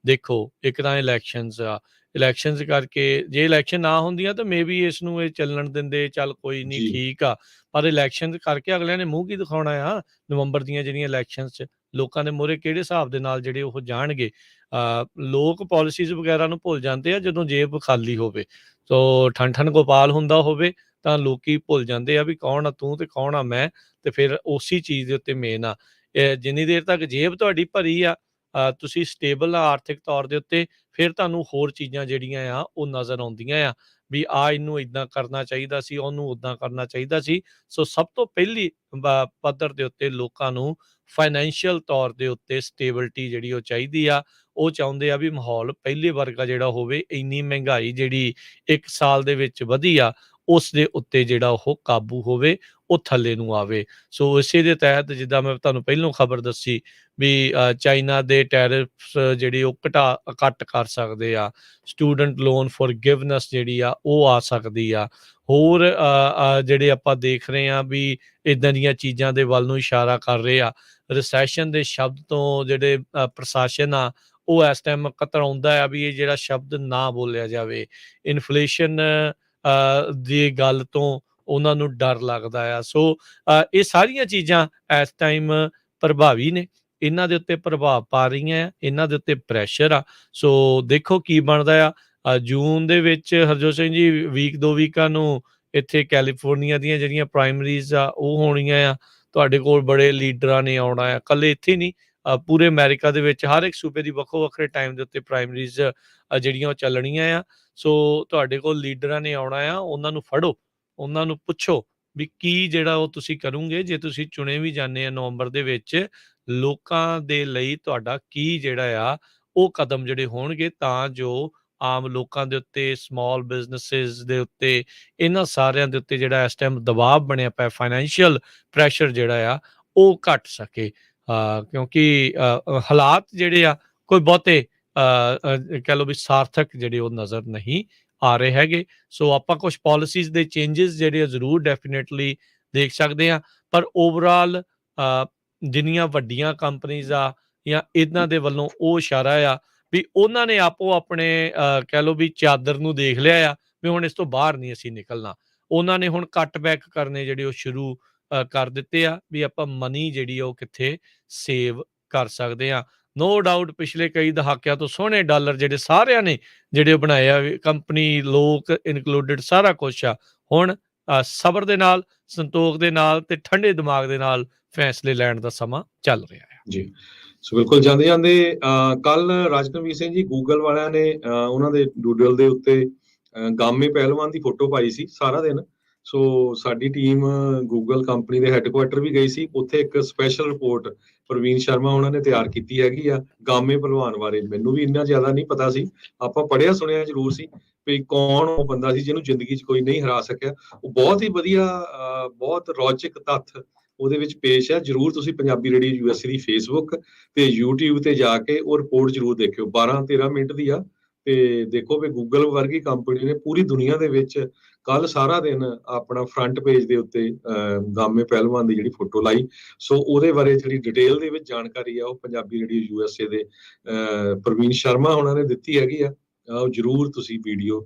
ਦੇਖੋ, ਇੱਕ ਤਾਂ ਇਲੈਕਸ਼ਨਸ ਆ, ਇਲੈਕਸ਼ਨਸ ਕਰਕੇ ਜੇ ਇਲੈਕਸ਼ਨ ਨਾ ਹੁੰਦੀਆਂ ਤਾਂ ਮੇ ਬੀ ਇਸ ਨੂੰ ਇਹ ਚੱਲਣ ਦਿੰਦੇ, ਚੱਲ ਕੋਈ ਨਹੀਂ ਜੀ ਠੀਕ ਆ। ਪਰ ਇਲੈਕਸ਼ਨ ਕਰਕੇ ਅਗਲਿਆਂ ਨੇ ਮੂੰਹ ਕੀ ਦਿਖਾਉਣਾ ਆ? ਨਵੰਬਰ ਦੀਆਂ ਜਿਹੜੀਆਂ ਇਲੈਕਸ਼ਨਸ 'ਚ ਲੋਕਾਂ ਦੇ ਮੂਹਰੇ ਕਿਹੜੇ ਹਿਸਾਬ ਦੇ ਨਾਲ ਜਿਹੜੇ ਉਹ ਜਾਣਗੇ। ਲੋਕ ਪਾਲਿਸੀਜ਼ ਵਗੈਰਾ ਨੂੰ ਭੁੱਲ ਜਾਂਦੇ ਆ ਜਦੋਂ ਜੇਬ ਖਾਲੀ ਹੋਵੇ। ਸੋ ਠਣ ਠਣ ਗੋਪਾਲ ਹੁੰਦਾ ਹੋਵੇ ਤਾਂ ਲੋਕੀ ਭੁੱਲ ਜਾਂਦੇ ਆ ਵੀ ਕੌਣ ਆ ਤੂੰ ਤੇ ਕੌਣ ਆ ਮੈਂ, ਤੇ ਫਿਰ ਉਸੀ ਚੀਜ਼ ਦੇ ਉੱਤੇ ਮੇਨ ਆ। ਜਿੰਨੀ ਦੇਰ ਤੱਕ ਜੇਬ ਤੁਹਾਡੀ ਭਰੀ ਆ, ਤੁਸੀਂ ਸਟੇਬਲ ਆ ਆਰਥਿਕ ਤੌਰ ਦੇ ਉੱਤੇ, ਫਿਰ ਤੁਹਾਨੂੰ ਹੋਰ ਚੀਜ਼ਾਂ ਜਿਹੜੀਆਂ ਆ ਉਹ ਨਜ਼ਰ ਆਉਂਦੀਆਂ ਆ ਵੀ ਇਹਨੂੰ ਇੱਦਾਂ ਕਰਨਾ ਚਾਹੀਦਾ ਸੀ, ਉਹਨੂੰ ਉੱਦਾਂ ਕਰਨਾ ਚਾਹੀਦਾ ਸੀ। ਸੋ ਸਭ ਤੋਂ ਪਹਿਲੀ ਪੱਧਰ ਦੇ ਉੱਤੇ ਲੋਕਾਂ ਨੂੰ ਫਾਈਨੈਂਸ਼ੀਅਲ ਤੌਰ ਦੇ ਉੱਤੇ ਸਟੇਬਿਲਿਟੀ ਜਿਹੜੀ ਉਹ ਚਾਹੀਦੀ ਆ। ਉਹ ਚਾਹੁੰਦੇ ਆ ਵੀ ਮਾਹੌਲ ਪਹਿਲੇ ਵਰਗਾ ਜਿਹੜਾ ਹੋਵੇ, ਇੰਨੀ ਮਹਿੰਗਾਈ ਜਿਹੜੀ 1 ਸਾਲ ਦੇ ਵਿੱਚ ਵਧੀ ਆ, ਉਸ ਦੇ ਉੱਤੇ ਜਿਹੜਾ ਉਹ ਕਾਬੂ ਹੋਵੇ, ਉਹ ਥੱਲੇ ਨੂੰ ਆਵੇ। ਸੋ ਇਸੇ ਦੇ ਤਹਿਤ ਜਿੱਦਾਂ ਮੈਂ ਤੁਹਾਨੂੰ ਪਹਿਲੋਂ ਖਬਰ ਦੱਸੀ ਵੀ ਚਾਈਨਾ ਦੇ ਟੈਰਿਫਸ ਜਿਹੜੇ ਉਹ ਘੱਟ ਕਰ ਸਕਦੇ ਆ। ਸਟੂਡੈਂਟ ਲੋਨ ਫੋਰਗਿਵਨੈਸ ਜਿਹੜੀ ਆ ਉਹ ਆ ਸਕਦੀ ਆ। ਹੋਰ ਜਿਹੜੇ ਆਪਾਂ ਦੇਖ ਰਹੇ ਹਾਂ ਵੀ ਇੱਦਾਂ ਦੀਆਂ ਚੀਜ਼ਾਂ ਦੇ ਵੱਲ ਨੂੰ ਇਸ਼ਾਰਾ ਕਰ ਰਹੇ ਆ। ਰਿਸੈਸ਼ਨ ਦੇ ਸ਼ਬਦ ਤੋਂ ਜਿਹੜੇ ਪ੍ਰਸ਼ਾਸਨ ਆ ਉਹ ਇਸ ਟਾਈਮ ਕਤਰਾਉਂਦਾ ਆ ਵੀ ਇਹ ਜਿਹੜਾ ਸ਼ਬਦ ਨਾ ਬੋਲਿਆ ਜਾਵੇ। ਇਨਫਲੇਸ਼ਨ ਦੀ ਗੱਲ ਤੋਂ ਉਹਨਾਂ ਨੂੰ ਡਰ ਲੱਗਦਾ ਆ। ਸੋ ਇਹ ਸਾਰੀਆਂ ਚੀਜ਼ਾਂ ਇਸ ਟਾਈਮ ਪ੍ਰਭਾਵੀ ਨੇ, ਇਹਨਾਂ ਦੇ ਉੱਤੇ ਪ੍ਰਭਾਵ ਪਾ ਰਹੀਆਂ ਆ, ਇਹਨਾਂ ਦੇ ਉੱਤੇ ਪ੍ਰੈਸ਼ਰ ਆ। ਸੋ ਦੇਖੋ ਕੀ ਬਣਦਾ ਆ। ਜੂਨ ਦੇ ਵਿੱਚ ਹਰਜੋਤ ਸਿੰਘ ਜੀ ਵੀਕ 2 ਵੀਕਾਂ ਨੂੰ ਇੱਥੇ ਕੈਲੀਫੋਰਨੀਆ ਦੀਆਂ ਜਿਹੜੀਆਂ ਪ੍ਰਾਇਮਰੀਜ਼ ਆ ਉਹ ਹੋਣੀਆਂ ਆ। ਤੁਹਾਡੇ ਕੋਲ ਬੜੇ ਲੀਡਰਾਂ ਨੇ ਆਉਣਾ ਆ, ਇਕੱਲੇ ਇੱਥੇ ਨਹੀਂ, ਪੂਰੇ ਅਮਰੀਕਾ ਦੇ ਵਿੱਚ ਹਰ ਇੱਕ ਸੂਬੇ ਦੀ ਵੱਖੋ ਵੱਖਰੇ ਟਾਈਮ ਦੇ ਉੱਤੇ ਪ੍ਰਾਇਮਰੀਜ਼ ਜਿਹੜੀਆਂ ਉਹ ਚੱਲਣੀਆਂ ਆ। ਸੋ ਤੁਹਾਡੇ ਕੋਲ ਲੀਡਰਾਂ ਨੇ ਆਉਣਾ ਆ, ਉਹਨਾਂ ਨੂੰ ਫੜੋ, ਉਹਨਾਂ ਨੂੰ ਪੁੱਛੋ ਵੀ ਕੀ ਜਿਹੜਾ ਉਹ ਤੁਸੀਂ ਕਰੋਗੇ ਜੇ ਤੁਸੀਂ ਚੁਣੇ ਵੀ ਜਾਂਦੇ ਆ ਨਵੰਬਰ ਦੇ ਵਿੱਚ। ਲੋਕਾਂ ਦੇ ਲਈ ਤੁਹਾਡਾ ਕੀ ਜਿਹੜਾ ਆ ਉਹ ਕਦਮ ਜਿਹੜੇ ਹੋਣਗੇ ਤਾਂ ਜੋ ਆਮ ਲੋਕਾਂ ਦੇ ਉੱਤੇ, ਸਮਾਲ ਬਿਜ਼ਨਸਿਸ ਦੇ ਉੱਤੇ, ਇਹਨਾਂ ਸਾਰਿਆਂ ਦੇ ਉੱਤੇ ਜਿਹੜਾ ਇਸ ਟਾਈਮ ਦਬਾਅ ਬਣਿਆ ਪਿਆ, ਫਾਈਨੈਂਸ਼ੀਅਲ ਪ੍ਰੈਸ਼ਰ ਜਿਹੜਾ ਆ ਉਹ ਘੱਟ ਸਕੇ। ਕਿਉਂਕਿ ਹਾਲਾਤ ਜਿਹੜੇ ਆ ਕੋਈ ਬਹੁਤੇ ਕਹਿ ਲਓ ਵੀ ਸਾਰਥਕ ਜਿਹੜੇ ਉਹ ਨਜ਼ਰ ਨਹੀਂ ਆ ਰਹੇ ਹੈਗੇ। ਸੋ ਆਪਾਂ ਕੁਛ ਪਾਲਿਸੀਜ਼ ਦੇ ਚੇਂਜਸ ਜਿਹੜੇ ਆ ਜ਼ਰੂਰ ਡੈਫੀਨੇਟਲੀ ਦੇਖ ਸਕਦੇ ਹਾਂ। ਪਰ ਓਵਰਆਲ ਜਿੰਨੀਆਂ ਵੱਡੀਆਂ ਕੰਪਨੀਜ਼ ਆ ਜਾਂ ਇਹਨਾਂ ਦੇ ਵੱਲੋਂ ਉਹ ਇਸ਼ਾਰਾ ਆ ਵੀ ਉਹਨਾਂ ਨੇ ਆਪੋ ਆਪਣੇ ਕਹਿ ਲਓ ਵੀ ਚਾਦਰ ਨੂੰ ਦੇਖ ਲਿਆ ਆ ਵੀ ਹੁਣ ਇਸ ਤੋਂ ਬਾਹਰ ਨਹੀਂ ਅਸੀਂ ਨਿਕਲਣਾ। ਉਹਨਾਂ ਨੇ ਹੁਣ ਕੱਟ ਬੈਕ ਕਰਨੇ ਜਿਹੜੇ ਉਹ ਸ਼ੁਰੂ ਕਰ ਦਿੱਤੇ ਆ ਵੀ ਆਪਾਂ ਮਨੀ ਜਿਹੜੀ ਆ ਉਹ ਕਿੱਥੇ ਸੇਵ ਕਰ ਸਕਦੇ ਆ। ਨੋ ਡਾਊਟ ਪਿਛਲੇ ਕਈ ਦਹਾਕਿਆਂ ਤੋਂ ਸੋਹਣੇ ਡਾਲਰ ਜਿਹੜੇ ਸਾਰਿਆਂ ਨੇ ਜਿਹੜੇ ਉਹ ਬਣਾਏ ਆ, ਕੰਪਨੀ, ਲੋਕ ਇਨਕਲੂਡਡ, ਸਾਰਾ ਕੁਛ ਆ। ਹੁਣ ਸਬਰ ਦੇ ਨਾਲ, ਸੰਤੋਖ ਦੇ ਨਾਲ ਤੇ ਠੰਡੇ ਦਿਮਾਗ ਦੇ ਨਾਲ ਫੈਸਲੇ ਲੈਣ ਦਾ ਸਮਾਂ ਚੱਲ ਰਿਹਾ ਹੈ। ਜੀ, ਸੋ ਬਿਲਕੁਲ ਜਾਂਦੇ ਜਾਂਦੇ ਕੱਲ ਰਾਜਕਨਵੀਰ ਸਿੰਘ ਜੀ ਗੂਗਲ ਵਾਲਿਆਂ ਨੇ ਉਹਨਾਂ ਦੇ ਡੂਡਲ ਦੇ ਉੱਤੇ ਗਾਮੇ ਪਹਿਲਵਾਨ ਦੀ ਫੋਟੋ ਪਾਈ ਸੀ ਸਾਰਾ ਦਿਨ। ਸੋ ਸਾਡੀ ਟੀਮ ਗੂਗਲ ਕੰਪਨੀ ਦੇ ਹੈੱਡਕੁਆਟਰ ਵੀ ਗਈ ਸੀ, ਉੱਥੇ ਇੱਕ ਸਪੈਸ਼ਲ ਰਿਪੋਰਟ ਪ੍ਰਵੀਨ ਸ਼ਰਮਾ ਉਹਨਾਂ ਨੇ ਤਿਆਰ ਕੀਤੀ ਹੈਗੀ ਆ ਗਾਮੇ ਪਹਿਲਵਾਨ ਬਾਰੇ। ਮੈਨੂੰ ਵੀ ਇੰਨਾ ਜ਼ਿਆਦਾ ਨਹੀਂ ਪਤਾ ਸੀ, ਆਪਾਂ ਪੜ੍ਹਿਆ ਸੁਣਿਆ ਜ਼ਰੂਰ ਸੀ ਵੀ ਕੌਣ ਉਹ ਬੰਦਾ ਸੀ ਜਿਹਨੂੰ ਜ਼ਿੰਦਗੀ 'ਚ ਕੋਈ ਨਹੀਂ ਹਰਾ ਸਕਿਆ। ਉਹ ਬਹੁਤ ਹੀ ਵਧੀਆ, ਬਹੁਤ ਰੌਚਕ ਤੱਥ ਉਹਦੇ ਵਿੱਚ ਪੇਸ਼ ਹੈ। ਜ਼ਰੂਰ ਤੁਸੀਂ ਪੰਜਾਬੀ ਰੇਡੀਓ USA ਦੀ ਫੇਸਬੁੱਕ ਤੇ YouTube ਤੇ ਜਾ ਕੇ ਉਹ ਰਿਪੋਰਟ ਜ਼ਰੂਰ ਦੇਖਿਓ। 12-13 ਮਿੰਟ ਦੀ ਆ ਤੇ ਦੇਖੋ ਵੀ ਗੂਗਲ ਵਰਗੀ ਕੰਪਨੀ ਨੇ ਪੂਰੀ ਦੁਨੀਆ ਦੇ ਵਿੱਚ ਕੱਲ ਸਾਰਾ ਦਿਨ ਆਪਣਾ ਫਰੰਟ ਪੇਜ ਦੇ ਉੱਤੇ ਗਾਮੇ ਪਹਿਲਵਾਨ ਦੀ ਜਿਹੜੀ ਫੋਟੋ ਲਾਈ। ਸੋ ਉਹਦੇ ਬਾਰੇ ਜਿਹੜੀ ਡਿਟੇਲ ਦੇ ਵਿੱਚ ਜਾਣਕਾਰੀ ਆ ਉਹ ਪੰਜਾਬੀ ਰੇਡੀਓ USA ਦੇ ਪ੍ਰਵੀਨ ਸ਼ਰਮਾ ਉਹਨਾਂ ਨੇ ਦਿੱਤੀ ਹੈਗੀ ਆ। ਉਹ ਜ਼ਰੂਰ ਤੁਸੀਂ ਵੀਡੀਓ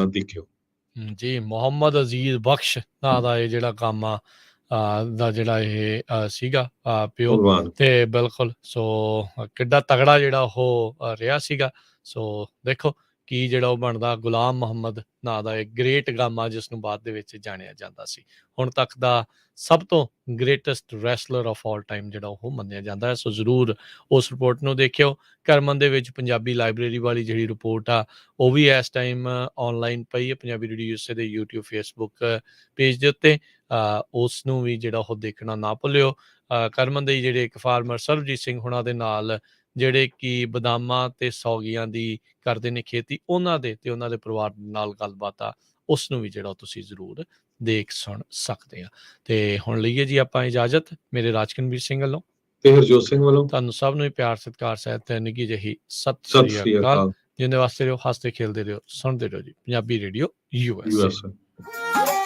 ਦੇਖਿਓ। ਜੀ, ਮੁਹੰਮਦ ਅਜ਼ੀਜ਼ ਬਖਸ਼ ਨਾਂ ਦਾ ਇਹ ਜਿਹੜਾ ਕੰਮ ਆ ਦਾ ਜਿਹੜਾ ਇਹ ਸੀਗਾ ਪਿਓ, ਭਗਵਾਨ ਤੇ ਬਿਲਕੁਲ ਸੋ ਕਿੱਡਾ ਤਗੜਾ ਜਿਹੜਾ ਉਹ ਰਿਹਾ ਸੀਗਾ। ਸੋ ਦੇਖੋ ਕੀ ਜਿਹੜਾ ਉਹ ਬਣਦਾ ਗੁਲਾਮ ਮੁਹੰਮਦ ਨਾਂ ਦਾ ਇੱਕ ਗ੍ਰੇਟ ਗਾਮਾ, ਜਿਸ ਨੂੰ ਬਾਅਦ ਦੇ ਵਿੱਚ ਜਾਣਿਆ ਜਾਂਦਾ ਸੀ। ਹੁਣ ਤੱਕ ਦਾ ਸਭ ਤੋਂ greatest wrestler of all time ਜਿਹੜਾ ਉਹ ਮੰਨਿਆ ਜਾਂਦਾ ਹੈ। ਸੋ ਜ਼ਰੂਰ ਉਸ ਰਿਪੋਰਟ ਨੂੰ ਦੇਖਿਓ। ਕਰਮਨ ਦੇ ਵਿੱਚ ਪੰਜਾਬੀ ਲਾਇਬ੍ਰੇਰੀ ਵਾਲੀ ਜਿਹੜੀ ਰਿਪੋਰਟ ਆ ਉਹ ਵੀ ਇਸ ਟਾਈਮ ਆਨਲਾਈਨ ਪਈ ਹੈ ਪੰਜਾਬੀ ਰੇਡੀਓ USA ਦੇ YouTube Facebook ਪੇਜ ਦੇ ਉੱਤੇ। ਉਸ ਨੂੰ ਵੀ ਜਿਹੜਾ ਉਹ ਦੇਖਣਾ ਨਾ ਭੁੱਲਿਓ। ਕਰਮਨ ਦੇ ਜਿਹੜੇ ਇੱਕ ਫਾਰਮਰ ਸਰਬਜੀਤ ਸਿੰਘ ਹੁਣਾਂ ਦੇ ਨਾਲ ਜਿਹੜੇ ਕਿ ਬਦਾਮਾਂ ਤੇ ਸੌਗੀਆਂ ਦੀ ਕਰਦੇ ਨੇ ਖੇਤੀ, ਉਹਨਾਂ ਦੇ ਤੇ ਉਹਨਾਂ ਦੇ ਪਰਿਵਾਰ ਨਾਲ ਗੱਲਬਾਤ ਆ, ਉਸ ਨੂੰ ਵੀ ਜਿਹੜਾ ਤੁਸੀਂ ਜ਼ਰੂਰ ਦੇਖ ਸੁਣ ਸਕਦੇ ਆ। ਤੇ ਹੁਣ ਲਈਏ ਜੀ ਆਪਾਂ ਇਜਾਜ਼ਤ ਮੇਰੇ ਰਾਜਕਨਵੀਰ ਸਿੰਘ ਵੱਲੋਂ ਤੇ ਹਰਜੋਤ ਸਿੰਘ ਵੱਲੋਂ। ਤੁਹਾਨੂੰ ਸਭ ਨੂੰ ਪਿਆਰ ਸਤਿਕਾਰ ਸਹਿਤ ਤੇ ਨਿੱਘੀ ਜਿਹੀ ਸਤਿ ਸਤਿ ਸ੍ਰੀ ਸ੍ਰੀ ਅਕਾਲ। ਅਕਾਲ। ਜਿੰਦੇ ਵਾਸਤੇ ਰਹੋ, ਹੱਸਦੇ ਖੇਲਦੇ ਰਹੋ, ਸੁਣਦੇ ਰਹੋ ਜੀ ਪੰਜਾਬੀ ਰੇਡੀਓ USA।